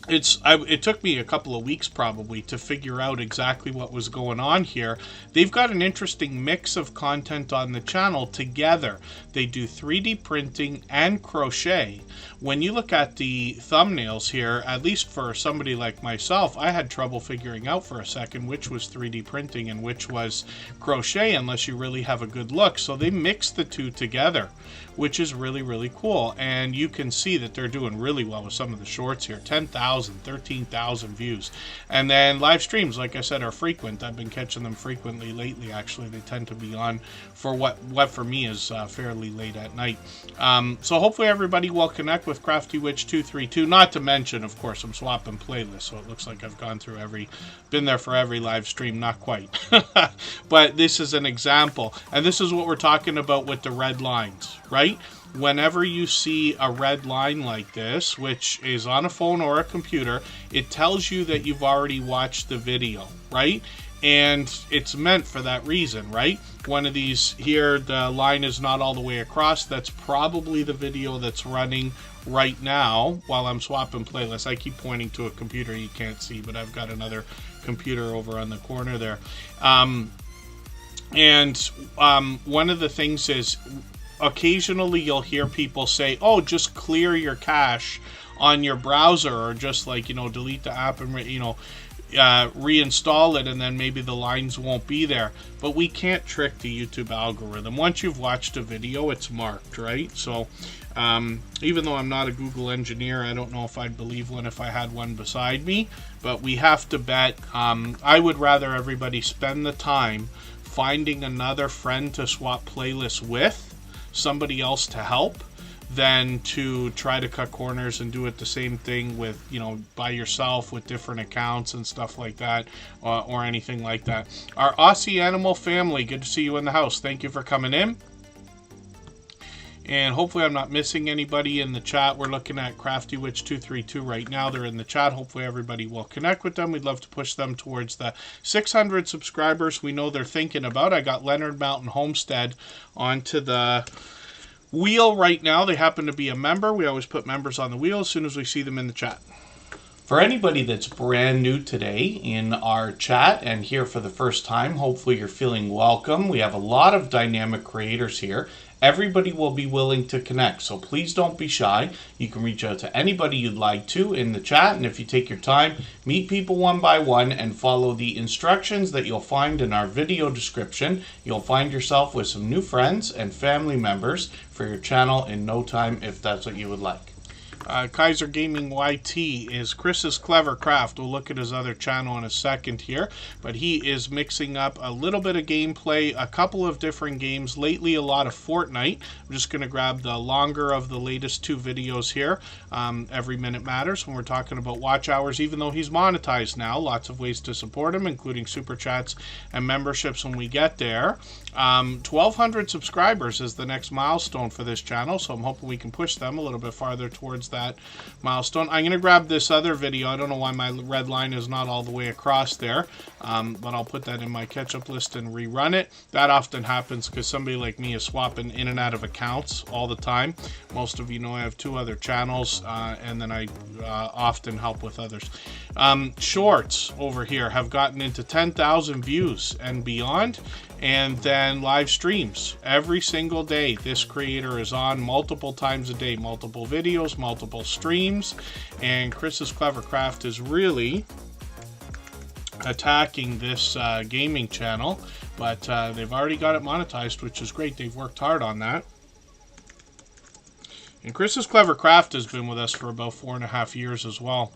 it took me a couple of weeks probably to figure out exactly what was going on here. They've got an interesting mix of content on the channel together. They do 3D printing and crochet. When you look at the thumbnails here, at least for somebody like myself, I had trouble figuring out for a second which was 3D printing and which was crochet unless you really have a good look. So they mix the two together, which is really, really cool. And you can see that they're doing really well with some of the shorts here. 10,000, 13,000 views. And then live streams, like I said, are frequent. I've been catching them frequently lately, actually. They tend to be on for what for me is fairly late at night. So hopefully everybody will connect with Crafty Witch 232. Not to mention, of course, I'm swapping playlists, so it looks like I've gone through been there for every live stream. Not quite. But this is an example. And this is what we're talking about with the red lines, right? Whenever you see a red line like this, which is on a phone or a computer, it tells you that you've already watched the video, right? And it's meant for that reason, right? One of these here, the line is not all the way across. That's probably the video that's running right now while I'm swapping playlists. I keep pointing to a computer you can't see, but I've got another computer over on the corner there. One of the things is, occasionally you'll hear people say, oh, just clear your cache on your browser, or just like, you know, delete the app and reinstall it, and then maybe the lines won't be there. But we can't trick the YouTube algorithm. Once you've watched a video, it's marked, right? So even though I'm not a Google engineer, I don't know if I'd believe one if I had one beside me, but we have to bet. I would rather everybody spend the time finding another friend to swap playlists with, somebody else to help, than to try to cut corners and do it the same thing with, you know, by yourself with different accounts and stuff like that, or anything like that. Our Aussie Animal family, good to see you in the house. Thank you for coming in. And hopefully I'm not missing anybody in the chat. We're looking at Crafty Witch 232 right now. They're in the chat. Hopefully everybody will connect with them. We'd love to push them towards the 600 subscribers we know they're thinking about. I got Leonard Mountain Homestead onto the wheel right now. They happen to be a member. We always put members on the wheel as soon as we see them in the chat. For anybody that's brand new today in our chat and here for the first time, hopefully you're feeling welcome. We have a lot of dynamic creators here. Everybody will be willing to connect, so please don't be shy. You can reach out to anybody you'd like to in the chat, and if you take your time, meet people one by one and follow the instructions that you'll find in our video description. You'll find yourself with some new friends and family members for your channel in no time, if that's what you would like. Kaiser Gaming YT is Chris's Clever Craft. We'll look at his other channel in a second here, but he is mixing up a little bit of gameplay, a couple of different games, lately a lot of Fortnite. I'm just going to grab the longer of the latest 2 videos here. Every minute matters when we're talking about watch hours, even though he's monetized now. Lots of ways to support him, including super chats and memberships when we get there. 1,200 subscribers is the next milestone for this channel, so I'm hoping we can push them a little bit farther towards that milestone. I'm going to grab this other video. I don't know why my red line is not all the way across there, but I'll put that in my catch-up list and rerun it. That often happens because somebody like me is swapping in and out of accounts all the time. Most of you know I have 2 other channels, and then I often help with others. Shorts over here have gotten into 10,000 views and beyond, and then live streams every single day. This creator is on multiple times a day, multiple videos, multiple streams, and Chris's Clever Craft is really attacking this gaming channel, but they've already got it monetized, which is great. They've worked hard on that. And Chris's Clever Craft has been with us for about 4.5 years as well.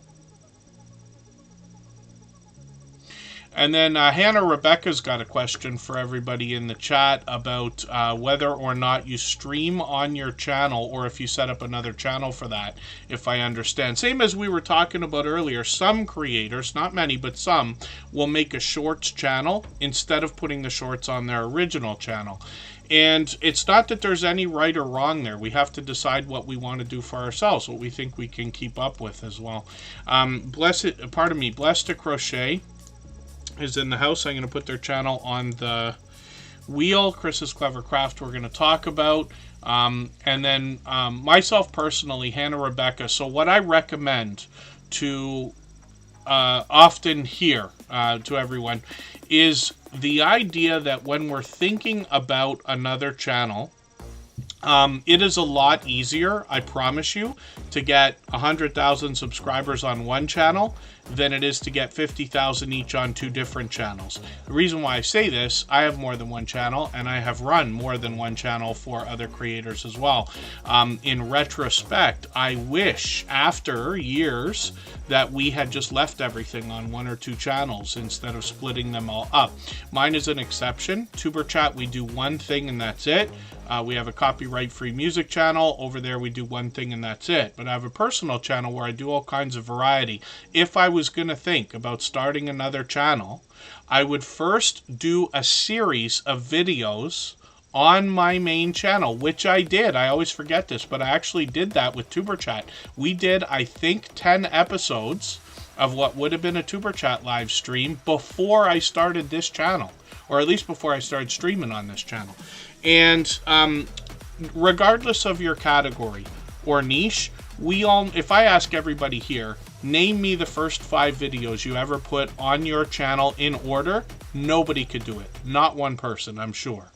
And then Hannah Rebecca's got a question for everybody in the chat about whether or not you stream on your channel or if you set up another channel for that, if I understand. Same as we were talking about earlier, some creators, not many, but some, will make a shorts channel instead of putting the shorts on their original channel. And it's not that there's any right or wrong there. We have to decide what we want to do for ourselves, what we think we can keep up with as well. Blessed to Crochet is in the house. I'm going to put their channel on the wheel. Chris's Clever Craft we're going to talk about. And then myself personally, Hannah Rebecca. So what I recommend to often hear to everyone is the idea that when we're thinking about another channel, it is a lot easier, I promise you, to get 100,000 subscribers on one channel than it is to get 50,000 each on 2 different channels. The reason why I say this, I have more than one channel, and I have run more than one channel for other creators as well. In retrospect, I wish after years that we had just left everything on 1 or 2 channels instead of splitting them all up. Mine is an exception. Superchat, we do one thing and that's it. We have a copyright-free music channel. Over there, we do one thing and that's it. But I have a personal channel where I do all kinds of variety. If I was going to think about starting another channel, I would first do a series of videos on my main channel, which I did. I always forget this, but I actually did that with Superchat. We did, I think, 10 episodes of what would have been a Superchat live stream before I started this channel, or at least before I started streaming on this channel. And regardless of your category or niche, if I ask everybody here, name me the first 5 videos you ever put on your channel in order, nobody could do it. Not one person, I'm sure.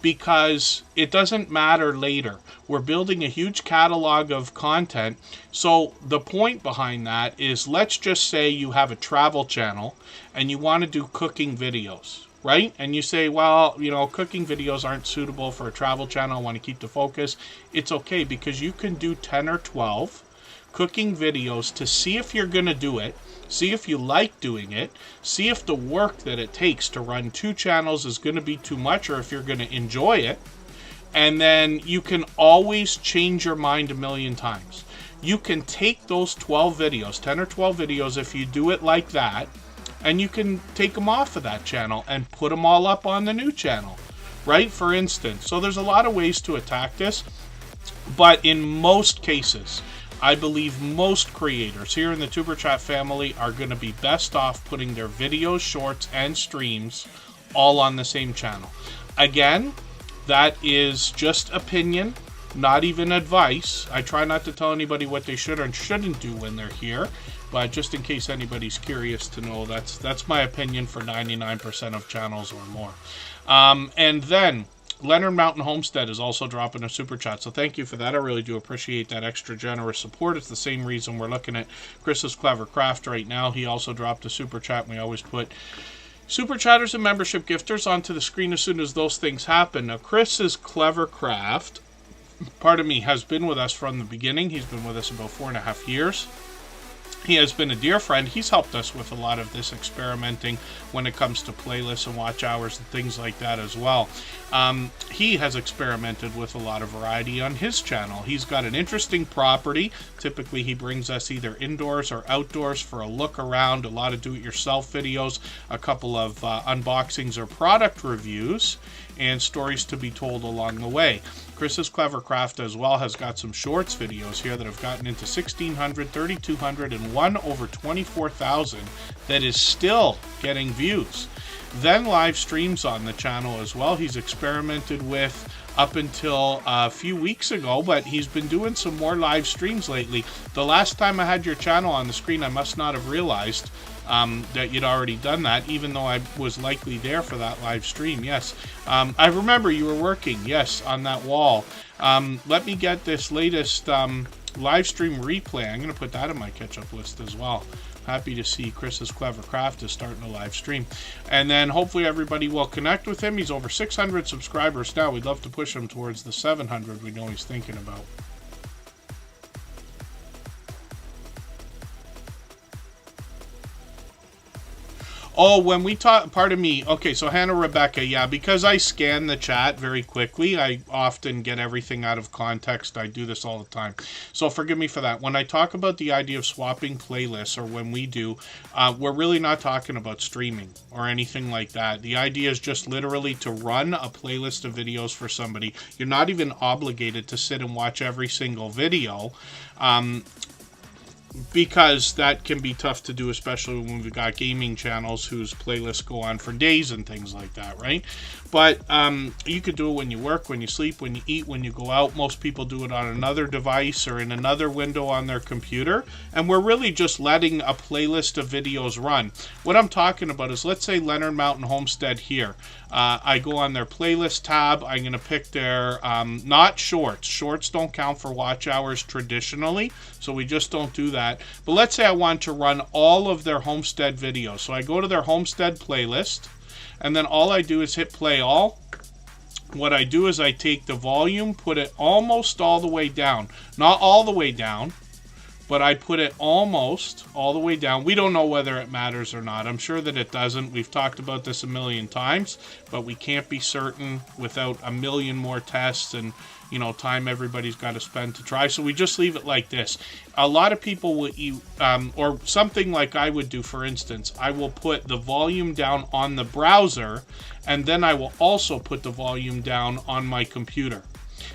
Because it doesn't matter later. We're building a huge catalog of content. So the point behind that is, let's just say you have a travel channel and you want to do cooking videos, right? And you say, well, you know, cooking videos aren't suitable for a travel channel. I want to keep the focus. It's okay, because you can do 10 or 12 cooking videos to see if you're going to do it, see if you like doing it, see if the work that it takes to run 2 channels is going to be too much or if you're going to enjoy it. And then you can always change your mind a million times. You can take those 12 videos, 10 or 12 videos, if you do it like that, and you can take them off of that channel and put them all up on the new channel, right? For instance. So there's a lot of ways to attack this, but in most cases, I believe most creators here in the Superchat family are going to be best off putting their videos, shorts, and streams all on the same channel. Again, that is just opinion, not even advice. I try not to tell anybody what they should or shouldn't do when they're here, but just in case anybody's curious to know, that's my opinion for 99% of channels or more. And then Leonard Mountain Homestead is also dropping a super chat, so thank you for that. I really do appreciate that extra generous support. It's the same reason we're looking at Chris's Clever Craft right now. He also dropped a super chat, and we always put super chatters and membership gifters onto the screen as soon as those things happen. Now, Chris's Clever Craft, pardon me, has been with us from the beginning. He's been with us about 4.5 years. He has been a dear friend. He's helped us with a lot of this experimenting when it comes to playlists and watch hours and things like that as well. He has experimented with a lot of variety on his channel. He's got an interesting property. Typically, he brings us either indoors or outdoors for a look around, a lot of do-it-yourself videos, a couple of unboxings or product reviews, and stories to be told along the way. Chris's Clever Craft as well has got some shorts videos here that have gotten into 1,600, 3,200, and one over 24,000 that is still getting views. Then live streams on the channel as well. He's experimented with up until a few weeks ago, but he's been doing some more live streams lately. The last time I had your channel on the screen, I must not have realized that you'd already done that, even though I was likely there for that live stream. Yes, I remember you were working, yes, on that wall. Let me get this latest live stream replay. I'm going to put that in my catch-up list as well. Happy to see Chris's Clever Craft is starting a live stream. And then hopefully everybody will connect with him. He's over 600 subscribers now. We'd love to push him towards the 700 we know he's thinking about. Oh, when we talk, pardon me. Okay, so Hannah Rebecca, yeah, because I scan the chat very quickly, I often get everything out of context. I do this all the time. So forgive me for that. When I talk about the idea of swapping playlists, or when we do, we're really not talking about streaming or anything like that. The idea is just literally to run a playlist of videos for somebody. You're not even obligated to sit and watch every single video. Because that can be tough to do, especially when we've got gaming channels whose playlists go on for days and things like that, right? But you could do it when you work, when you sleep, when you eat, when you go out. Most people do it on another device or in another window on their computer. And we're really just letting a playlist of videos run. What I'm talking about is, let's say Leonard Mountain Homestead here. I go on their playlist tab. I'm going to pick their, not shorts. Shorts don't count for watch hours traditionally, so we just don't do that. But let's say I want to run all of their homestead videos. So I go to their homestead playlist, and then all I do is hit play all. What I do is I take the volume, put it almost all the way down. Not all the way down, but I put it almost all the way down. We don't know whether it matters or not. I'm sure that it doesn't. We've talked about this a million times, but we can't be certain without a million more tests and, you know, time everybody's got to spend to try. So we just leave it like this. A lot of people will, or something like I would do, for instance, I will put the volume down on the browser, and then I will also put the volume down on my computer.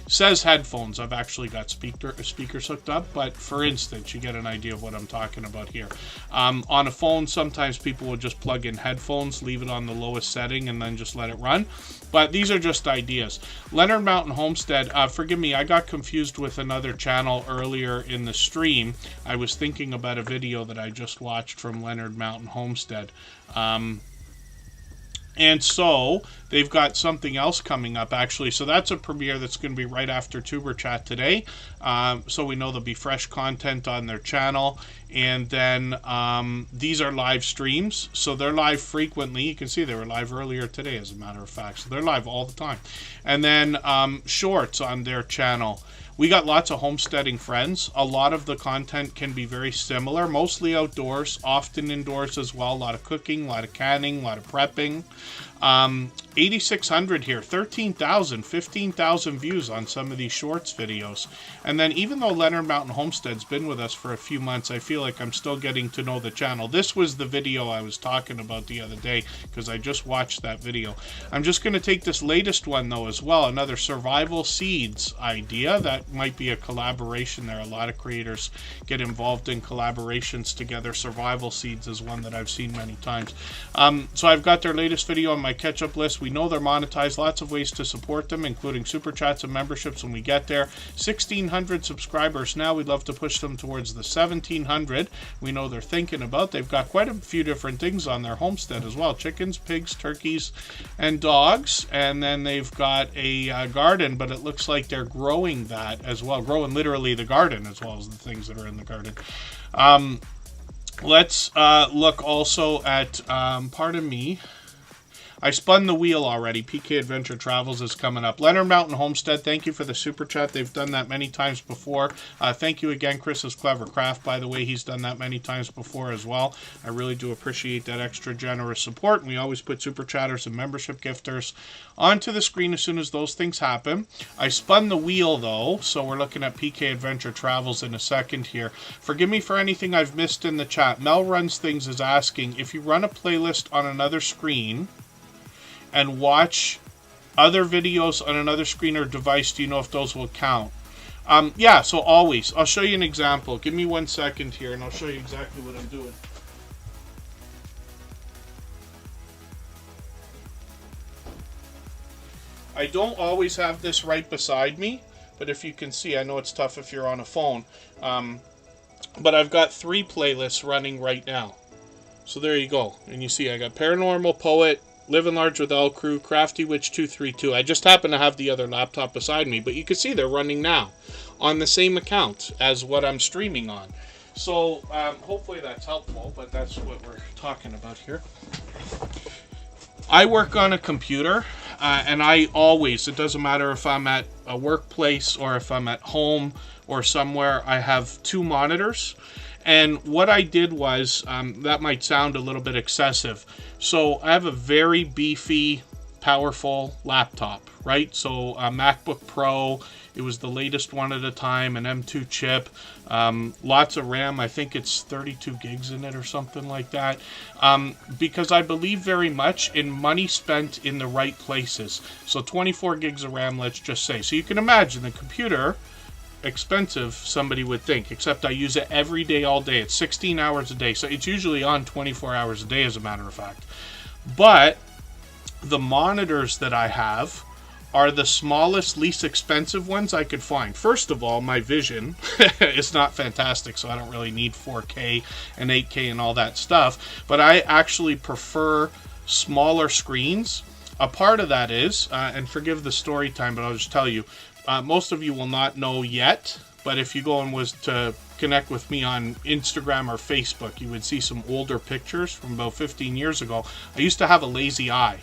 Says headphones. I've actually got speakers hooked up, but for instance, you get an idea of what I'm talking about here. On a phone, sometimes people will just plug in headphones, leave it on the lowest setting, and then just let it run. But these are just ideas. Leonard Mountain Homestead, forgive me, I got confused with another channel earlier in the stream. I was thinking about a video that I just watched from Leonard Mountain Homestead. And so they've got something else coming up, actually. So that's a premiere that's going to be right after Tuber Chat today. So we know there'll be fresh content on their channel. And then these are live streams. So they're live frequently. You can see they were live earlier today, as a matter of fact. So they're live all the time. And then shorts on their channel. We got lots of homesteading friends. A lot of the content can be very similar, mostly outdoors, often indoors as well. A lot of cooking, a lot of canning, a lot of prepping. 8,600 here, 13,000, 15,000 views on some of these shorts videos. And then even though Leonard Mountain Homestead's been with us for a few months, I feel like I'm still getting to know the channel. This was the video I was talking about the other day because I just watched that video. I'm just going to take this latest one though as well, another survival seeds idea. That might be a collaboration there. A lot of creators get involved in collaborations together. Survival seeds is one that I've seen many times. So I've got their latest video on my my catch-up list. We know they're monetized. Lots of ways to support them, including super chats and memberships when we get there. 1,600 subscribers now. We'd love to push them towards the 1,700. We know they're thinking about. They've got quite a few different things on their homestead as well. Chickens, pigs, turkeys, and dogs. And then they've got a garden, but it looks like they're growing that as well. Growing literally the garden as well as the things that are in the garden. Let's look also at, pardon me, I spun the wheel already. PK Adventure Travels is coming up. Leonard Mountain Homestead, thank you for the super chat. They've done that many times before. Thank you again, Chris's Clever Craft, by the way. He's done that many times before as well. I really do appreciate that extra generous support. And we always put super chatters and membership gifters onto the screen as soon as those things happen. I spun the wheel, though, so we're looking at PK Adventure Travels in a second here. Forgive me for anything I've missed in the chat. Mel Runs Things is asking, if you run a playlist on another screen and watch other videos on another screen or device, do you know if those will count? Yeah, so always. I'll show you an example. Give me 1 second here, and I'll show you exactly what I'm doing. I don't always have this right beside me, but if you can see, I know it's tough if you're on a phone, but I've got 3 playlists running right now. So there you go. And you see I got Paranormal Poet, Living Large with L Crew, Crafty Witch 232. I just happen to have the other laptop beside me, but you can see they're running now on the same account as what I'm streaming on. So hopefully that's helpful, but that's what we're talking about here. I work on a computer, and I always, it doesn't matter if I'm at a workplace or if I'm at home or somewhere, I have 2 monitors. And what I did was, that might sound a little bit excessive. So I have a very beefy, powerful laptop, right? So a MacBook Pro, it was the latest one at a time, an M2 chip, lots of RAM. I think it's 32 gigs in it or something like that. Because I believe very much in money spent in the right places. So 24 gigs of RAM, let's just say. So you can imagine the computer, expensive, somebody would think, except I use it every day, all day. It's 16 hours a day, so it's usually on 24 hours a day, as a matter of fact. But the monitors that I have are the smallest, least expensive ones I could find. First of all, my vision is not fantastic, so I don't really need 4K and 8K and all that stuff, but I actually prefer smaller screens. A part of that is, and forgive the story time, but I'll just tell you, most of you will not know yet, but if you go and was to connect with me on Instagram or Facebook, you would see some older pictures from about 15 years ago. I used to have a lazy eye,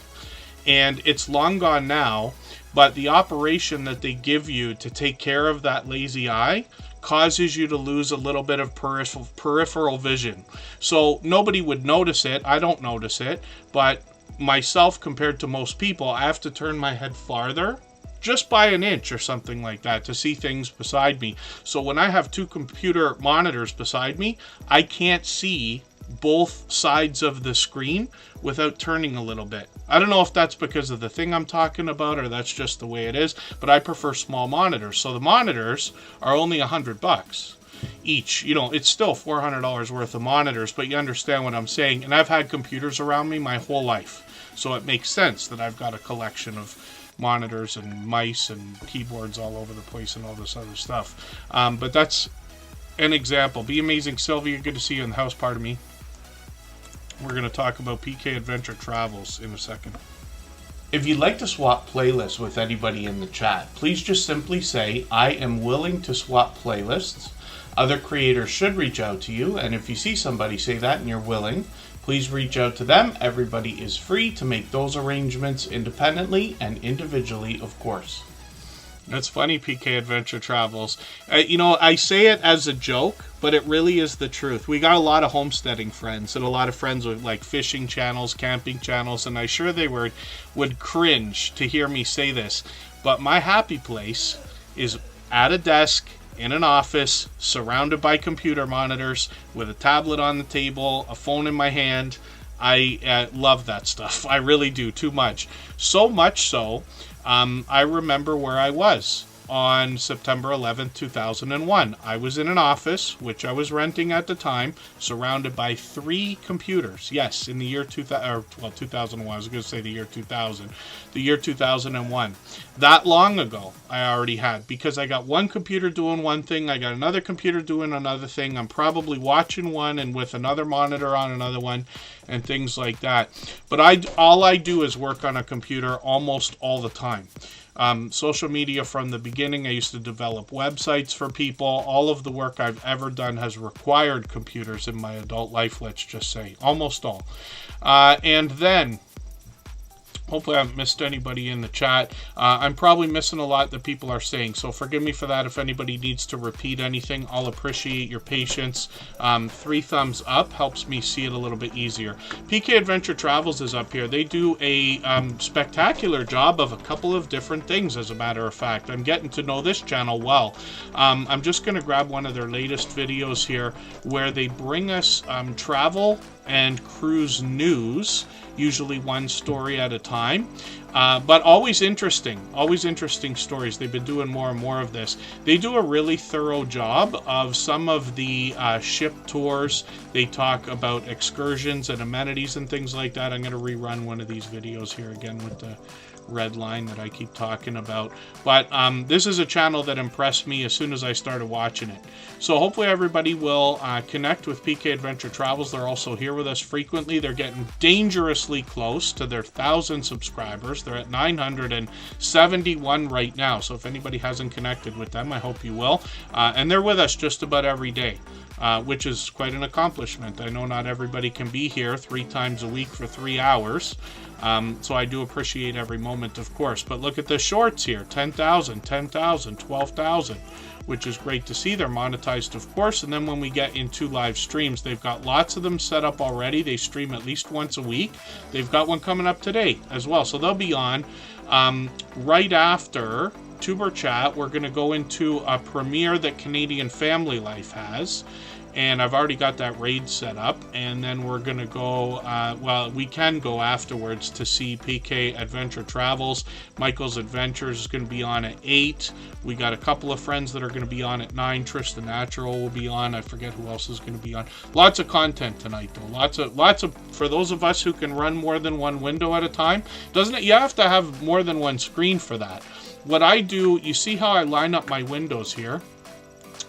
and it's long gone now, but the operation that they give you to take care of that lazy eye causes you to lose a little bit of peripheral vision. So nobody would notice it. I don't notice it, but myself, compared to most people, I have to turn my head farther, just by an inch or something like that, to see things beside me. So when I have 2 computer monitors beside me, I can't see both sides of the screen without turning a little bit. I don't know if that's because of the thing I'm talking about or that's just the way it is, but I prefer small monitors. So the monitors are only $100 each. You know, it's still $400 worth of monitors, but you understand what I'm saying. And I've had computers around me my whole life, so it makes sense that I've got a collection of monitors and mice and keyboards all over the place and all this other stuff. But that's an example. Be Amazing Sylvia, good to see you in the house, part of me. We're going to talk about PK Adventure Travels in a second. If you'd like to swap playlists with anybody in the chat, please just simply say, I am willing to swap playlists. Other creators should reach out to you, and if you see somebody say that and you're willing, please reach out to them. Everybody is free to make those arrangements independently and individually, of course. That's funny, PK Adventure Travels. You know, I say it as a joke, but it really is the truth. We got a lot of homesteading friends and a lot of friends with like fishing channels, camping channels, and I'm sure they would cringe to hear me say this. But my happy place is at a desk, in an office, surrounded by computer monitors, with a tablet on the table, a phone in my hand. I love that stuff. I really do, too much. So much so, I remember where I was on September 11th, 2001. I was in an office, which I was renting at the time, surrounded by 3 computers. Yes, in the year 2001. I was going to say the year 2000. The year 2001. That long ago, I already had, because I got one computer doing one thing, I got another computer doing another thing. I'm probably watching one and with another monitor on another one, and things like that. But all I do is work on a computer almost all the time. Social media from the beginning. I used to develop websites for people. All of the work I've ever done has required computers in my adult life, let's just say. Almost all. And then, hopefully I haven't missed anybody in the chat. I'm probably missing a lot that people are saying, so forgive me for that. If anybody needs to repeat anything, I'll appreciate your patience. 3 thumbs up helps me see it a little bit easier. PK Adventure Travels is up here. They do a spectacular job of a couple of different things, as a matter of fact. I'm getting to know this channel well. I'm just going to grab one of their latest videos here where they bring us travel and cruise news, usually one story at a time, but always interesting stories. They've been doing more and more of this. They do a really thorough job of some of the ship tours. They talk about excursions and amenities and things like that. I'm going to rerun one of these videos here again with the red line that I keep talking about. But this is a channel that impressed me as soon as I started watching it. So hopefully everybody will connect with PK Adventure Travels. They're also here with us frequently. They're getting dangerously close to their 1,000 subscribers. They're at 971 right now. So if anybody hasn't connected with them, I hope you will. And they're with us just about every day. Which is quite an accomplishment. I know not everybody can be here 3 times a week for 3 hours. So I do appreciate every moment, of course. But look at the shorts here. 10,000, 10,000, 12,000, which is great to see. They're monetized, of course. And then when we get into live streams, they've got lots of them set up already. They stream at least once a week. They've got one coming up today as well. So they'll be on right after Tuber Chat. We're going to go into a premiere that Canadian Family Life has. And I've already got that raid set up, and then we're going to go, well, we can go afterwards to see PK Adventure Travels. Michael's Adventures is going to be on at 8. We got a couple of friends that are going to be on at 9. Trish the Natural will be on. I forget who else is going to be on. Lots of content tonight, though. Lots of, for those of us who can run more than one window at a time, doesn't it? You have to have more than one screen for that. What I do, you see how I line up my windows here?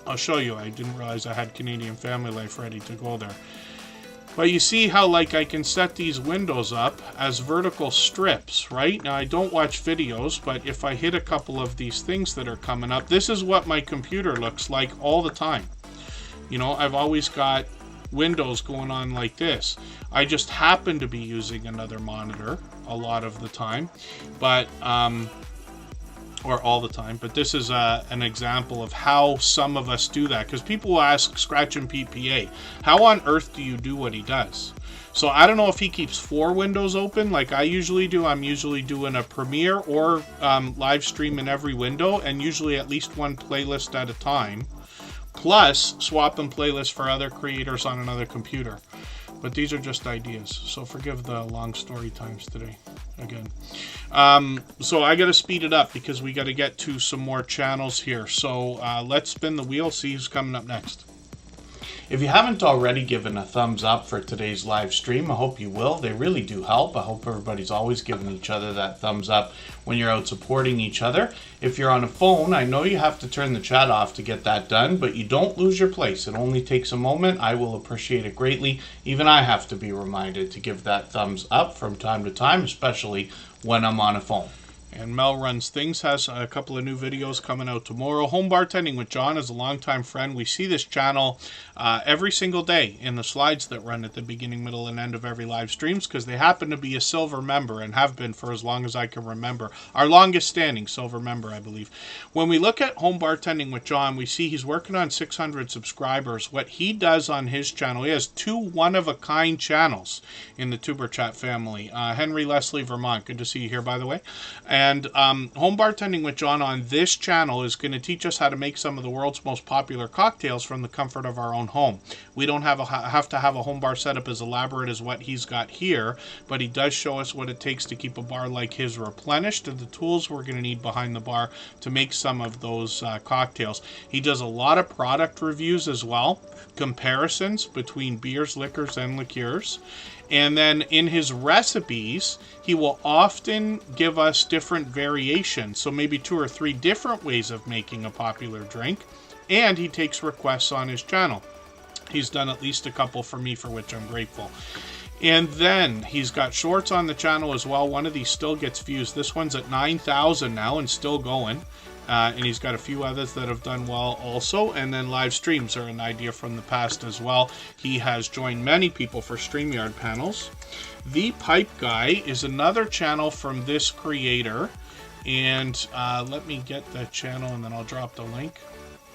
I'll show you. I didn't realize I had Canadian Family Life ready to go there. But you see how, like, I can set these windows up as vertical strips, right? Now, I don't watch videos, but if I hit a couple of these things that are coming up, this is what my computer looks like all the time. You know, I've always got windows going on like this. I just happen to be using another monitor a lot of the time, but or all the time, but this is an example of how some of us do that, because people will ask Scratch and PPA, how on earth do you do what he does? So I don't know if he keeps 4 windows open like I usually do. I'm usually doing a premiere or live stream in every window, and usually at least one playlist at a time, plus swapping playlists for other creators on another computer. But these are just ideas, so forgive the long story times today again. So I got to speed it up because we got to get to some more channels here. So let's spin the wheel, see who's coming up next. If you haven't already given a thumbs up for today's live stream, I hope you will. They really do help. I hope everybody's always giving each other that thumbs up when you're out supporting each other. If you're on a phone, I know you have to turn the chat off to get that done, but you don't lose your place. It only takes a moment. I will appreciate it greatly. Even I have to be reminded to give that thumbs up from time to time, especially when I'm on a phone. And Mel Runs Things has a couple of new videos coming out tomorrow. Home Bartending with John is a longtime friend. We see this channel every single day in the slides that run at the beginning, middle, and end of every live streams, because they happen to be a silver member and have been for as long as I can remember. Our longest standing silver member, I believe. When we look at Home Bartending with John, we see he's working on 600 subscribers. What he does on his channel, he has 2 one-of-a-kind channels in the Tuber Chat family. Henry Leslie, Vermont. Good to see you here, by the way. And Home Bartending with John on this channel is going to teach us how to make some of the world's most popular cocktails from the comfort of our own home. We don't have to have a home bar setup as elaborate as what he's got here, but he does show us what it takes to keep a bar like his replenished and the tools we're going to need behind the bar to make some of those cocktails. He does a lot of product reviews as well, comparisons between beers, liquors, and liqueurs. And then in his recipes, he will often give us different variations. So maybe 2 or 3 different ways of making a popular drink. And he takes requests on his channel. He's done at least a couple for me, for which I'm grateful. And then he's got shorts on the channel as well. One of these still gets views. This one's at 9,000 now and still going. And he's got a few others that have done well also. And then live streams are an idea from the past as well. He has joined many people for StreamYard panels. The Pipe Guy is another channel from this creator. And let me get that channel and then I'll drop the link,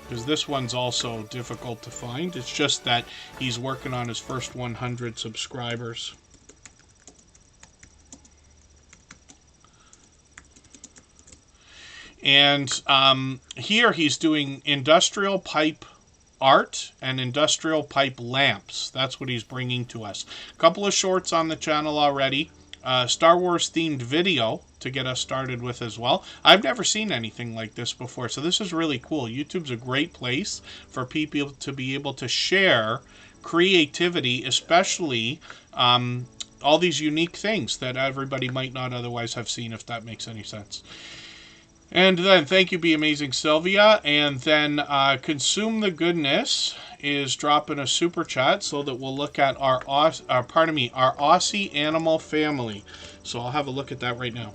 because this one's also difficult to find. It's just that he's working on his first 100 subscribers. And here he's doing industrial pipe art and industrial pipe lamps. That's what he's bringing to us. A couple of shorts on the channel already. Star Wars themed video to get us started with as well. I've never seen anything like this before, so this is really cool. YouTube's a great place for people to be able to share creativity, especially all these unique things that everybody might not otherwise have seen, if that makes any sense. And then thank you, Be Amazing Sylvia. And then Consume the Goodness is dropping a super chat so that we'll look at our Aussie animal family. So I'll have a look at that right now.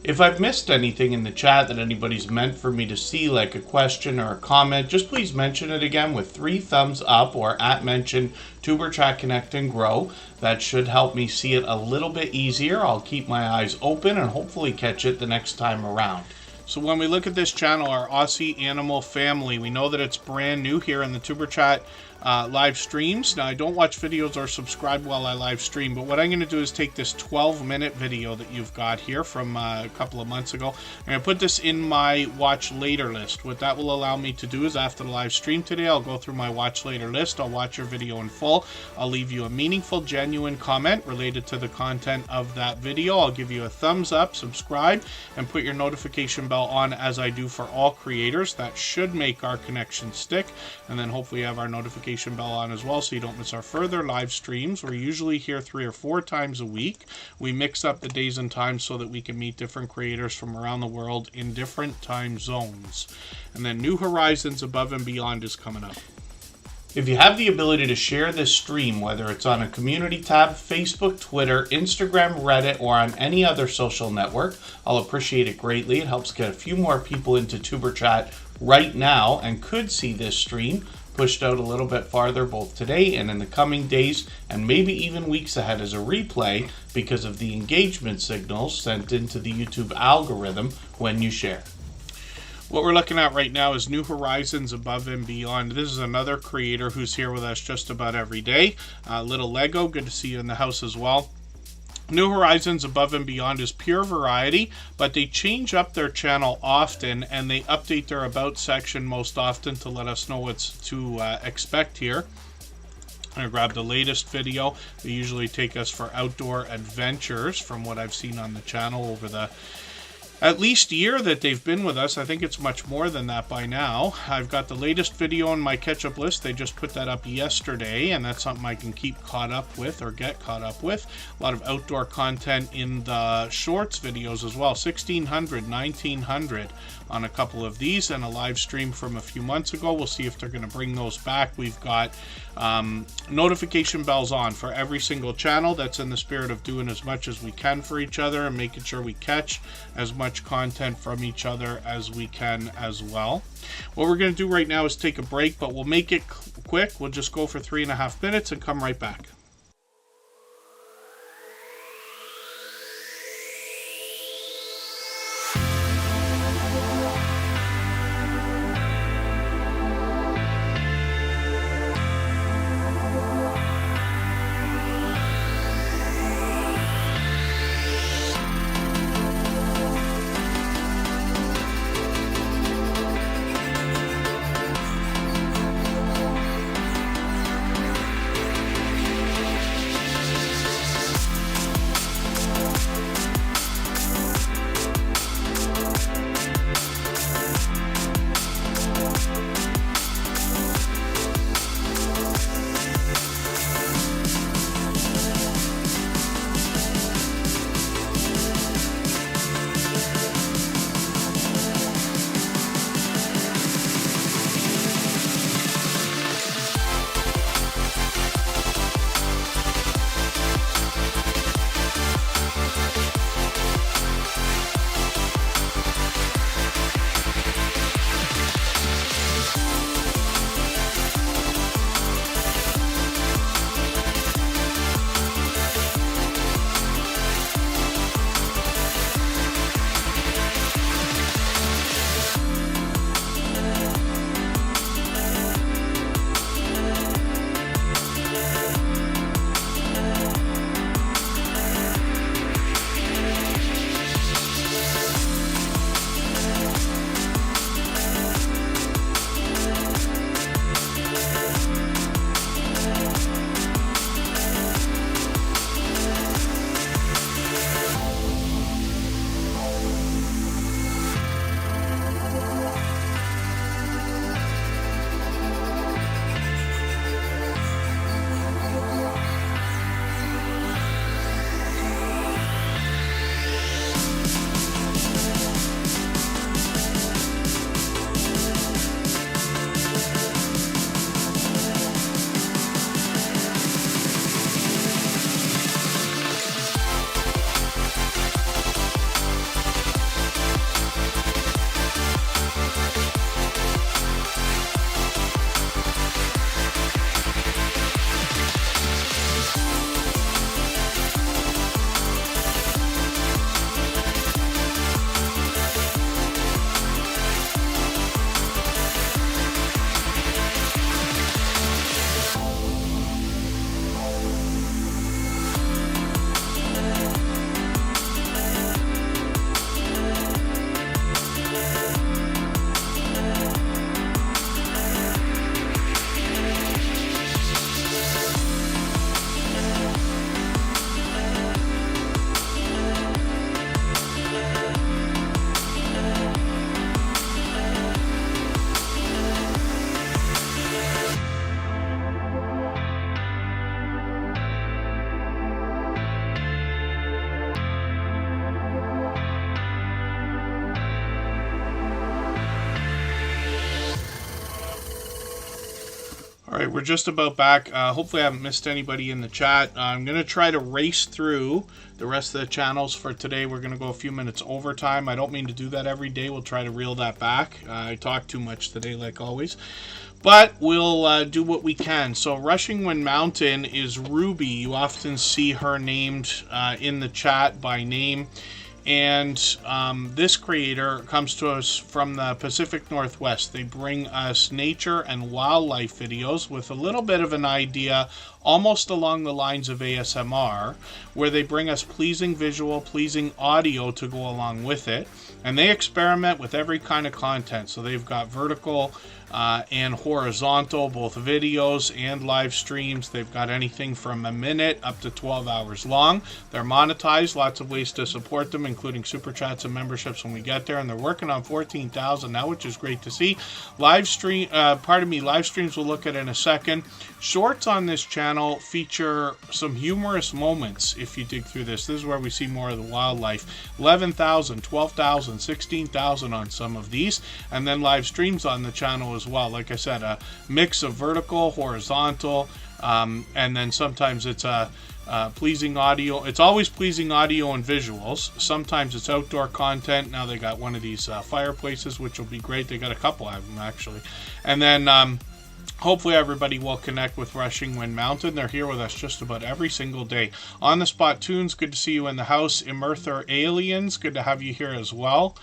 If I've missed anything in the chat that anybody's meant for me to see, like a question or a comment, just please mention it again with 3 thumbs up or @mention Superchat Connect and Grow. That should help me see it a little bit easier. I'll keep my eyes open and hopefully catch it the next time around. So when we look at this channel, our Aussie Animal Family, we know that it's brand new here in the Superchat live streams. Now, I don't watch videos or subscribe while I live stream, but what I'm going to do is take this 12-minute video that you've got here from a couple of months ago. I'm going to put this in my watch later list. What that will allow me to do is after the live stream today, I'll go through my watch later list. I'll watch your video in full. I'll leave you a meaningful, genuine comment related to the content of that video. I'll give you a thumbs up, subscribe, and put your notification bell on as I do for all creators. That should make our connection stick, and then hopefully have our notification bell on as well so you don't miss our further live streams. We're usually here 3 or 4 times a week. We mix up the days and times so that we can meet different creators from around the world in different time zones. And then New Horizons Above and Beyond is coming up. If you have the ability to share this stream, whether it's on a community tab, Facebook, Twitter, Instagram, Reddit, or on any other social network, I'll appreciate it greatly. It helps get a few more people into TuberChat right now and could see this stream pushed out a little bit farther both today and in the coming days and maybe even weeks ahead as a replay because of the engagement signals sent into the YouTube algorithm when you share. What we're looking at right now is New Horizons Above and Beyond. This is another creator who's here with us just about every day. Little Lego, good to see you in the house as well. New Horizons Above and Beyond is pure variety, but they change up their channel often and they update their About section most often to let us know what's to expect here. I grabbed the latest video. They usually take us for outdoor adventures from what I've seen on the channel over the at least year that they've been with us. I think it's much more than that by now. I've got the latest video on my catch-up list. They just put that up yesterday, and that's something I can keep caught up with or get caught up with. A lot of outdoor content in the shorts videos as well. 1600, 1900 on a couple of these, and a live stream from a few months ago. We'll see if they're going to bring those back. We've got notification bells on for every single channel. That's in the spirit of doing as much as we can for each other and making sure we catch as much content from each other as we can as well. What we're going to do right now is take a break, but we'll make it quick. We'll just go for 3.5 minutes and come right back. All right, we're just about back. Hopefully I haven't missed anybody in the chat. I'm going to try to race through the rest of the channels for today. We're going to go a few minutes overtime. I don't mean to do that every day. We'll try to reel that back. I talk too much today, like always. But we'll do what we can. So Rushing Wind Mountain is Ruby. You often see her named in the chat by name. And this creator comes to us from the Pacific Northwest. They bring us nature and wildlife videos with a little bit of an idea, almost along the lines of ASMR, where they bring us pleasing visual, pleasing audio to go along with it. And they experiment with every kind of content. So they've got vertical and horizontal, both videos and live streams. They've got anything from a minute up to 12 hours long. They're monetized, lots of ways to support them, including super chats and memberships when we get there. And they're working on 14,000 now, which is great to see. Live streams we'll look at in a second. Shorts on this channel feature some humorous moments. If you dig through this is where we see more of the wildlife. 11,000, 12,000, 16,000 on some of these. And then live streams on the channel as well. Like I said, a mix of vertical, horizontal, and then sometimes it's pleasing audio. It's always pleasing audio and visuals. Sometimes it's outdoor content. Now they got one of these fireplaces, which will be great. They got a couple of them actually. And then hopefully everybody will connect with Rushing Wind Mountain. They're here with us just about every single day. On the Spot Tunes, good to see you in the house. Immerther Aliens, good to have you here as well.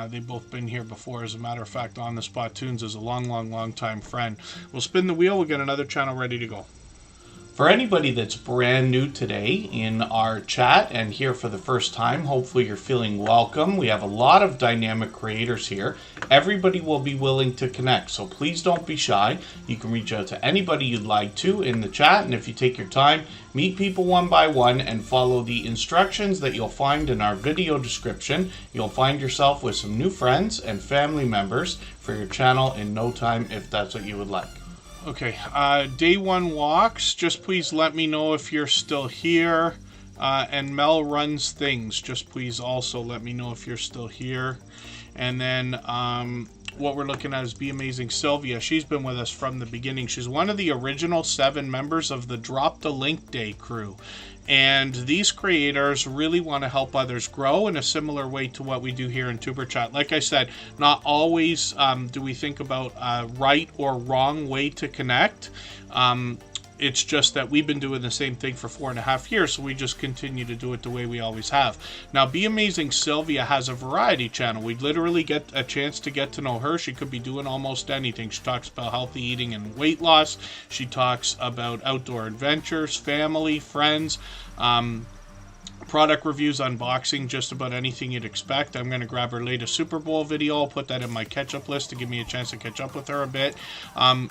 They've both been here before. As a matter of fact, On the Spot Tunes is a long time friend. We'll spin the wheel. We'll get another channel ready to go. For anybody that's brand new today in our chat and here for the first time, hopefully you're feeling welcome. We have a lot of dynamic creators here. Everybody will be willing to connect, so please don't be shy. You can reach out to anybody you'd like to in the chat, and if you take your time, meet people one by one and follow the instructions that you'll find in our video description. You'll find yourself with some new friends and family members for your channel in no time if that's what you would like. Okay, day one walks. Just please let me know if you're still here. And Mel runs things. Just please also let me know if you're still here. And then what we're looking at is Be Amazing Sylvia. She's been with us from the beginning. She's one of the original 7 members of the Drop the Link Day crew. And these creators really want to help others grow in a similar way to what we do here in Superchat. Like I said, not always do we think about right or wrong way to connect. It's just that we've been doing the same thing for 4.5 years, so we just continue to do it the way we always have. Now, Be Amazing Sylvia has a variety channel. We literally get a chance to get to know her. She could be doing almost anything. She talks about healthy eating and weight loss. She talks about outdoor adventures, family, friends, product reviews, unboxing, just about anything you'd expect. I'm going to grab her latest Super Bowl video. I'll put that in my catch-up list to give me a chance to catch up with her a bit.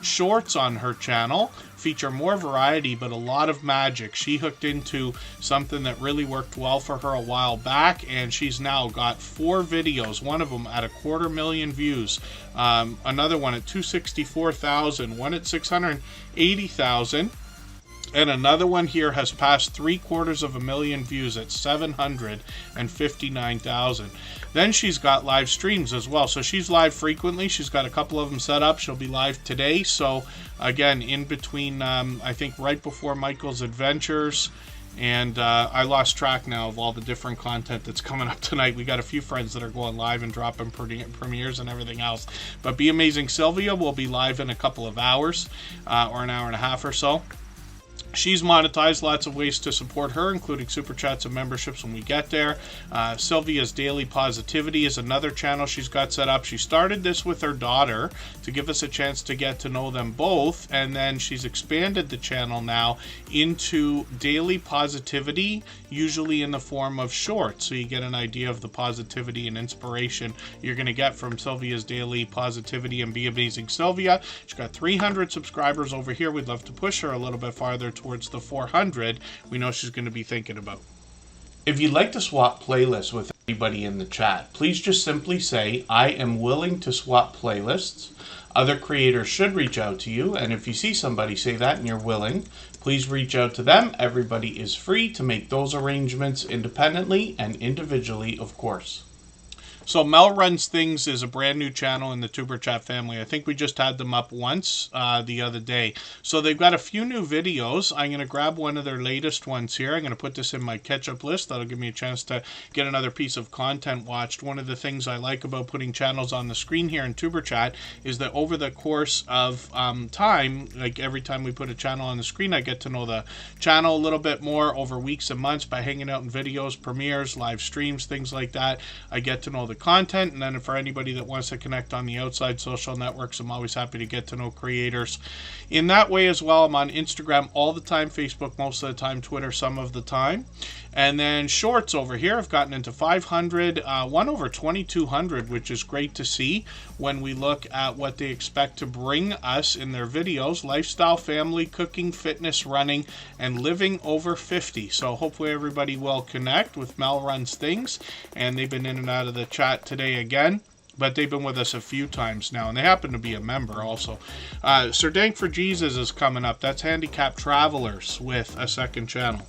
Shorts on her channel feature more variety, but a lot of magic. She hooked into something that really worked well for her a while back, and she's now got 4 videos, one of them at 250,000 views, another one at 264,000, one at 680,000. And another one here has passed 750,000 views at 759,000. Then she's got live streams as well. So she's live frequently. She's got a couple of them set up. She'll be live today. So again, in between, I think right before Michael's Adventures. And I lost track now of all the different content that's coming up tonight. We got a few friends that are going live and dropping premieres and everything else. But Be Amazing Sylvia will be live in a couple of hours or an hour and a half or so. She's monetized, lots of ways to support her, including super chats and memberships when we get there. Sylvia's Daily Positivity is another channel she's got set up. She started this with her daughter to give us a chance to get to know them both, and then she's expanded the channel now into Daily Positivity, usually in the form of shorts, so you get an idea of the positivity and inspiration you're going to get from Sylvia's Daily Positivity and Be Amazing Sylvia. She's got 300 subscribers over here. We'd love to push her a little bit farther towards the 400 we know she's going to be thinking about. If you'd like to swap playlists with anybody in the chat, please just simply say, I am willing to swap playlists. Other creators should reach out to you, and if you see somebody say that and you're willing, please reach out to them. Everybody is free to make those arrangements independently and individually, of course. So Mel Runs Things is a brand new channel in the Tuber Chat family. I think we just had them up once the other day. So they've got a few new videos. I'm going to grab one of their latest ones here. I'm going to put this in my catch-up list. That'll give me a chance to get another piece of content watched. One of the things I like about putting channels on the screen here in Tuber Chat is that over the course of time, like every time we put a channel on the screen, I get to know the channel a little bit more over weeks and months by hanging out in videos, premieres, live streams, things like that. I get to know the content, and then for anybody that wants to connect on the outside social networks, I'm always happy to get to know creators in that way as well. I'm on Instagram all the time, Facebook most of the time, Twitter some of the time. And then shorts over here, I've gotten into 500, one over 2,200, which is great to see when we look at what they expect to bring us in their videos: lifestyle, family, cooking, fitness, running, and living over 50. So hopefully everybody will connect with Mel Runs Things, and they've been in and out of the chat today again. But they've been with us a few times now, and they happen to be a member also. Sir Dank for Jesus is coming up. That's Handicapped Travelers with a second channel.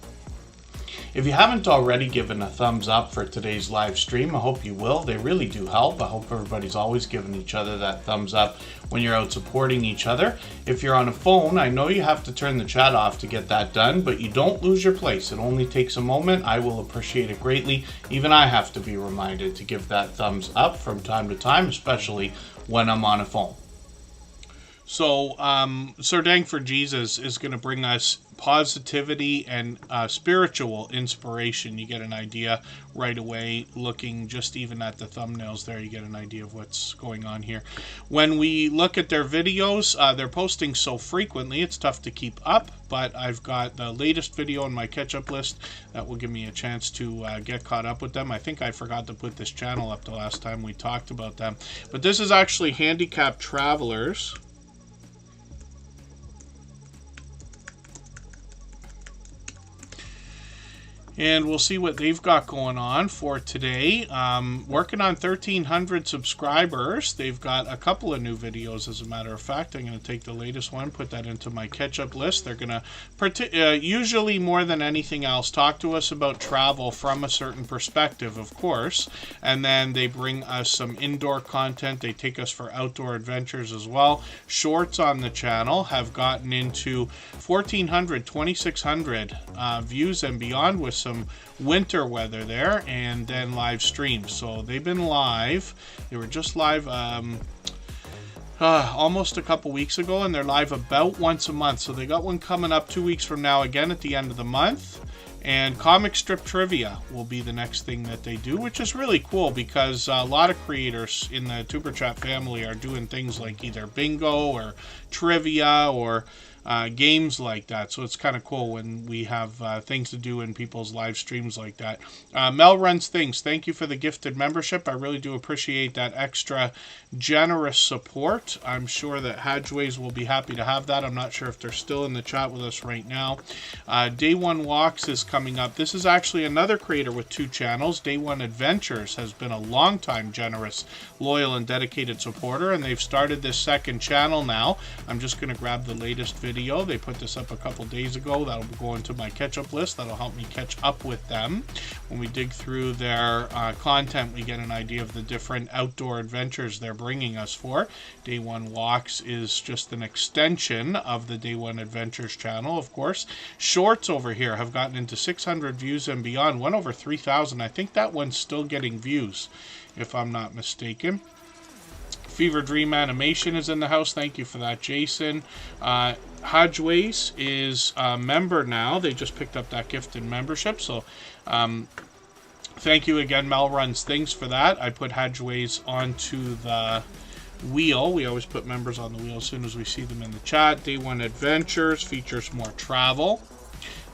If you haven't already given a thumbs up for today's live stream, I hope you will. They really do help. I hope everybody's always giving each other that thumbs up when you're out supporting each other. If you're on a phone, I know you have to turn the chat off to get that done, but you don't lose your place. It only takes a moment. I will appreciate it greatly. Even I have to be reminded to give that thumbs up from time to time, especially when I'm on a phone. So, Sir Dank for Jesus is going to bring us positivity and spiritual inspiration. You get an idea right away, looking just even at the thumbnails there, you get an idea of what's going on here. When we look at their videos, they're posting so frequently, it's tough to keep up, but I've got the latest video on my catch-up list that will give me a chance to get caught up with them. I think I forgot to put this channel up the last time we talked about them, but this is actually Handicapped Travelers. And we'll see what they've got going on for today. Working on 1,300 subscribers. They've got a couple of new videos, as a matter of fact. I'm going to take the latest one, put that into my catch-up list. They're going to, usually more than anything else, talk to us about travel from a certain perspective, of course. And then they bring us some indoor content. They take us for outdoor adventures as well. Shorts on the channel have gotten into 1,400, 2,600 views and beyond, with some winter weather there, and then live streams. So they've been live. They were just live almost a couple weeks ago, and they're live about once a month. So they got one coming up 2 weeks from now again at the end of the month. And comic strip trivia will be the next thing that they do, which is really cool because a lot of creators in the Tuber Chat family are doing things like either bingo or trivia or games like that. So it's kind of cool when we have things to do in people's live streams like that. Mel Runs Things, thank you for the gifted membership. I really do appreciate that extra generous support. I'm sure that Hadgeways will be happy to have that. I'm not sure if they're still in the chat with us right now. Day One Walks is coming up. This is actually another creator with 2 channels. Day One Adventures has been a long time generous, loyal, and dedicated supporter, and they've started this second channel now. I'm just going to grab the latest video. They put this up a couple days ago. That'll go into my catch-up list. That'll help me catch up with them. When we dig through their content, we get an idea of the different outdoor adventures they're bringing us for. Day One Walks is just an extension of the Day One Adventures channel, of course. Shorts over here have gotten into 600 views and beyond. One over 3,000. I think that one's still getting views, if I'm not mistaken. Fever Dream Animation is in the house. Thank you for that, Jason. Hadgeways is a member now. They just picked up that gifted membership. So thank you again, Mel Runs Things, for that. I put Hadgeways onto the wheel. We always put members on the wheel as soon as we see them in the chat. Day One Adventures features more travel.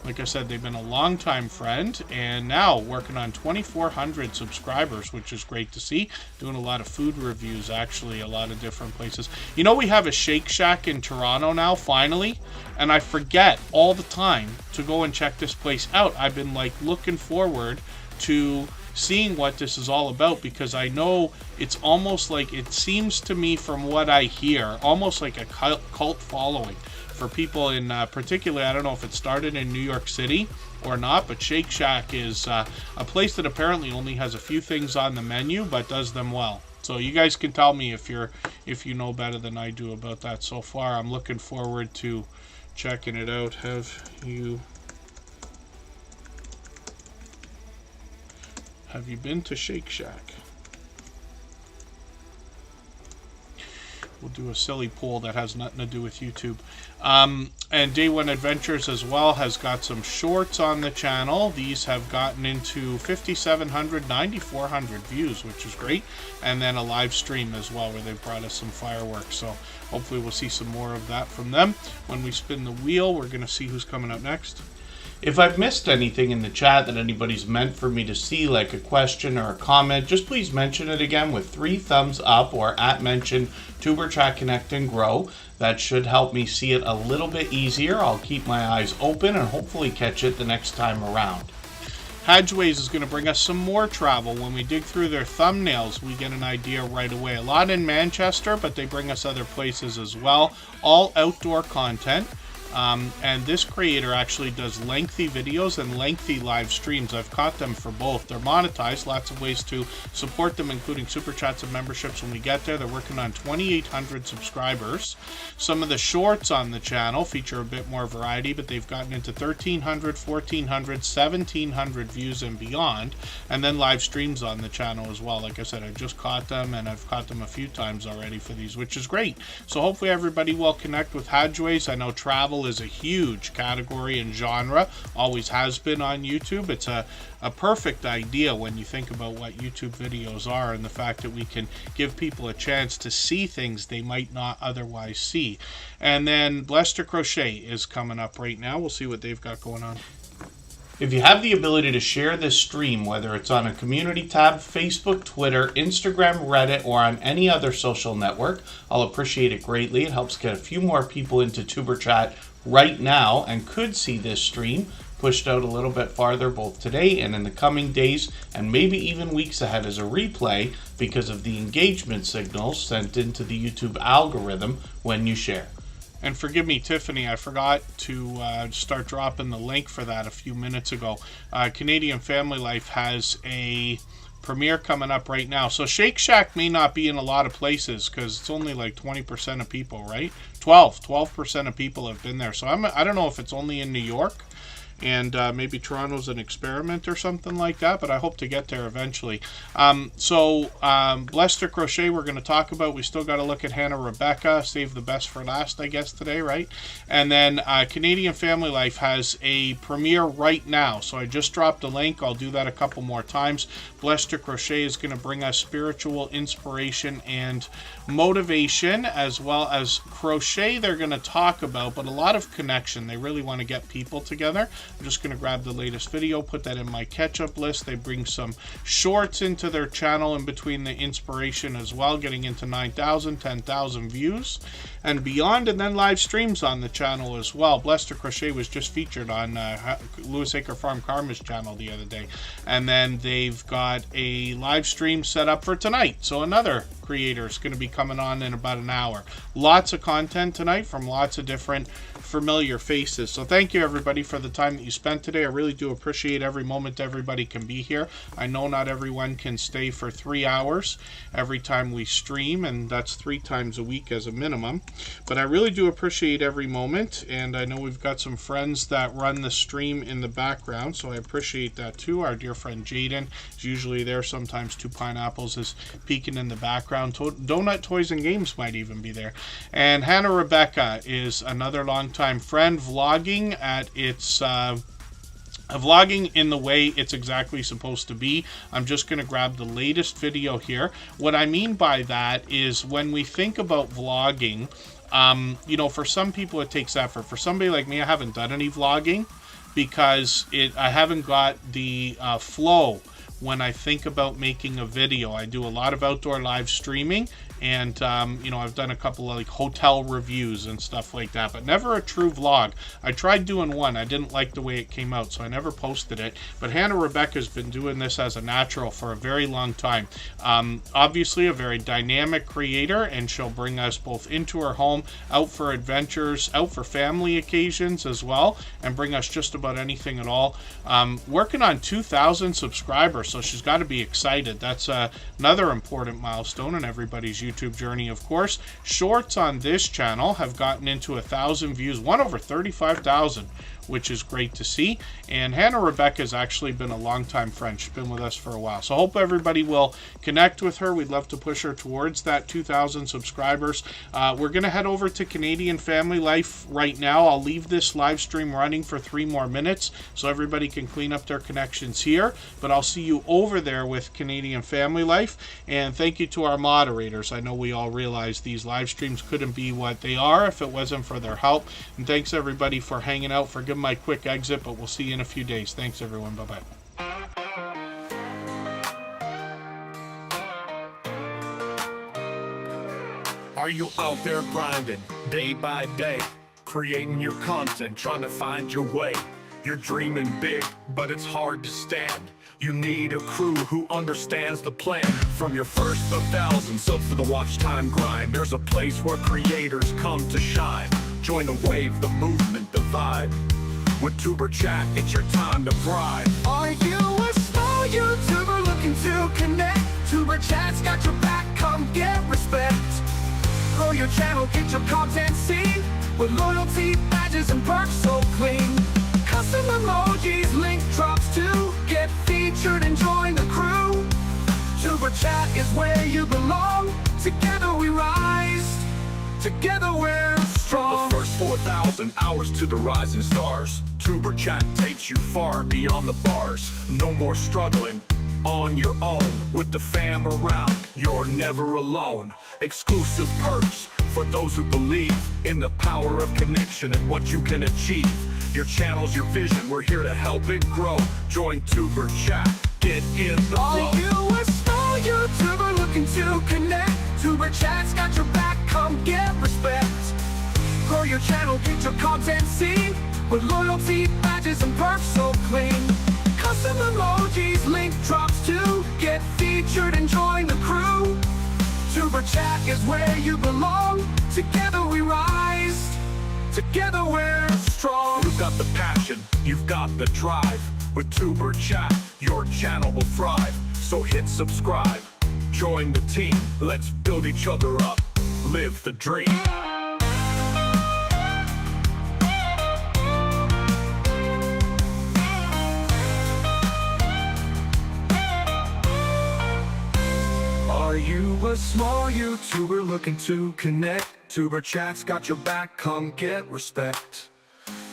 Like I said, they've been a long-time friend, and now working on 2,400 subscribers, which is great to see. Doing a lot of food reviews, actually, a lot of different places. You know, we have a Shake Shack in Toronto now, finally, and I forget all the time to go and check this place out. I've been, like, looking forward to seeing what this is all about, because I know it's almost like, it seems to me from what I hear, almost like a cult following for people in particularly, I don't know if it started in New York City or not, but Shake Shack is a place that apparently only has a few things on the menu but does them well. So you guys can tell me if you know better than I do about that so far. I'm looking forward to checking it out. Have you been to Shake Shack? We'll do a silly poll that has nothing to do with YouTube. And Day One Adventures as well has got some shorts on the channel. These have gotten into 5,700, 9,400 views, which is great. And then a live stream as well where they've brought us some fireworks. So hopefully we'll see some more of that from them. When we spin the wheel, we're going to see who's coming up next. If I've missed anything in the chat that anybody's meant for me to see, like a question or a comment, just please mention it again with 3 thumbs up or @mention Tuberchat Connect and Grow. That should help me see it a little bit easier. I'll keep my eyes open and hopefully catch it the next time around. Hadgeways is going to bring us some more travel. When we dig through their thumbnails, we get an idea right away. A lot in Manchester, but they bring us other places as well. All outdoor content. And this creator actually does lengthy videos and lengthy live streams. I've caught them for both. They're monetized, lots of ways to support them, including super chats and memberships when we get there. They're working on 2,800 subscribers. Some of the shorts on the channel feature a bit more variety, but they've gotten into 1,300, 1,400, 1,700 views and beyond. And then live streams on the channel as well. Like I said, I just caught them, and I've caught them a few times already for these, which is great. So hopefully everybody will connect with Hadgeways. I know travel is a huge category and genre, always has been on YouTube. It's a perfect idea when you think about what YouTube videos are and the fact that we can give people a chance to see things they might not otherwise see. And then Blester Crochet is coming up right now. We'll see what they've got going on. If you have the ability to share this stream, whether it's on a community tab, Facebook, Twitter, Instagram, Reddit, or on any other social network, I'll appreciate it greatly. It helps get a few more people into Tuberchat right now and could see this stream pushed out a little bit farther both today and in the coming days and maybe even weeks ahead as a replay because of the engagement signals sent into the YouTube algorithm when you share. And forgive me, Tiffany, I forgot to start dropping the link for that a few minutes ago. Canadian Family Life has a premiere coming up right now. So Shake Shack may not be in a lot of places because it's only like 20% of people, right? 12% of people have been there. So I don't know if it's only in New York and maybe Toronto's an experiment or something like that, but I hope to get there eventually. Blester Crochet we're going to talk about. We still got to look at Hannah Rebecca, save the best for last, I guess, today, right? And then Canadian Family Life has a premiere right now, so I just dropped a link. I'll do that a couple more times. Blester Crochet is going to bring us spiritual inspiration and motivation, as well as crochet they're going to talk about, but a lot of connection. They really want to get people together. I'm just going to grab the latest video, put that in my catch-up list. They bring some shorts into their channel in between the inspiration as well, getting into 9,000, 10,000 views and beyond, and then live streams on the channel as well. Blester Crochet was just featured on Lewis Acre Farm Karma's channel the other day. And then they've got a live stream set up for tonight. So another creator is going to be coming on in about an hour. Lots of content tonight from lots of different familiar faces. So thank you everybody for the time that you spent today. I really do appreciate every moment everybody can be here. I know not everyone can stay for 3 hours every time we stream, and that's 3 times a week as a minimum. But I really do appreciate every moment, and I know we've got some friends that run the stream in the background, so I appreciate that too. Our dear friend Jaden is usually there. Sometimes Two Pineapples is peeking in the background. Donut Toys and Games might even be there. And Hannah Rebecca is another longtime friend, vlogging at its vlogging in the way it's exactly supposed to be. I'm just going to grab the latest video here. What I mean by that is when we think about vlogging, you know, for some people it takes effort. For somebody like me, I haven't done any vlogging because I haven't got the flow when I think about making a video. I do a lot of outdoor live streaming, and you know, I've done a couple of like hotel reviews and stuff like that, but never a true vlog. I tried doing one. I didn't like the way it came out, so I never posted it. But Hannah Rebecca's been doing this as a natural for a very long time. Obviously a very dynamic creator, and she'll bring us both into her home, out for adventures, out for family occasions as well, and bring us just about anything at all. Working on 2,000 subscribers, so she's got to be excited. That's another important milestone in everybody's YouTube journey, of course. Shorts on this channel have gotten into 1,000 views, one over 35,000, which is great to see. And Hannah Rebecca has actually been a longtime friend. She's been with us for a while. So I hope everybody will connect with her. We'd love to push her towards that 2,000 subscribers. We're going to head over to Canadian Family Life right now. I'll leave this live stream running for 3 more minutes so everybody can clean up their connections here. But I'll see you over there with Canadian Family Life. And thank you to our moderators. I know we all realize these live streams couldn't be what they are if it wasn't for their help. And thanks everybody for hanging out. Forgive my quick exit, but we'll see you in a few days. Thanks everyone. Bye-bye. Are you out there grinding day by day, creating your content, trying to find your way? You're dreaming big, but it's hard to stand. You need a crew who understands the plan. From your first 1,000 subs to the watch time grind, there's a place where creators come to shine. Join the wave, the movement, the vibe. With Superchat, it's your time to thrive. Are you a small YouTuber looking to connect? Superchat's got your back, come get respect. Grow your channel, get your content seen, with loyalty, badges, and perks so clean. Custom emojis, link drops to get featured and join the crew. Superchat is where you belong. Together we rise, together we're strong. The first 4,000 hours to the rising stars. Superchat takes you far beyond the bars. No more struggling on your own. With the fam around, you're never alone. Exclusive perks for those who believe in the power of connection and what you can achieve. Your channel's your vision, we're here to help it grow. Join Superchat, get in the flow. Are you a small YouTuber looking to connect? Superchat's got your back, come get respect. Grow your channel, get your content seen, with loyalty, badges, and perks so clean. Custom emojis, link drops to get featured and join the crew. Superchat is where you belong. Together we rise, together we're strong. You've got the passion, you've got the drive. With Superchat, your channel will thrive. So hit subscribe, join the team. Let's build each other up, live the dream. Are you a small YouTuber looking to connect? Superchat's got your back, come get respect.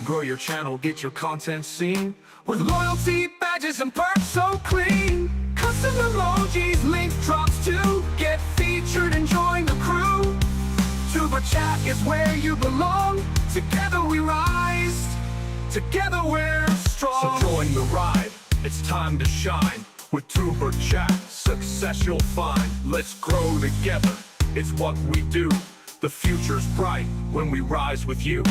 Grow your channel, get your content seen, with loyalty, badges, and perks so clean. Custom emojis, link drops to get featured and join the crew. Superchat is where you belong. Together we rise, together we're strong. So join the ride, it's time to shine. With Superchat, success you'll find. Let's grow together, it's what we do. The future's bright when we rise with you.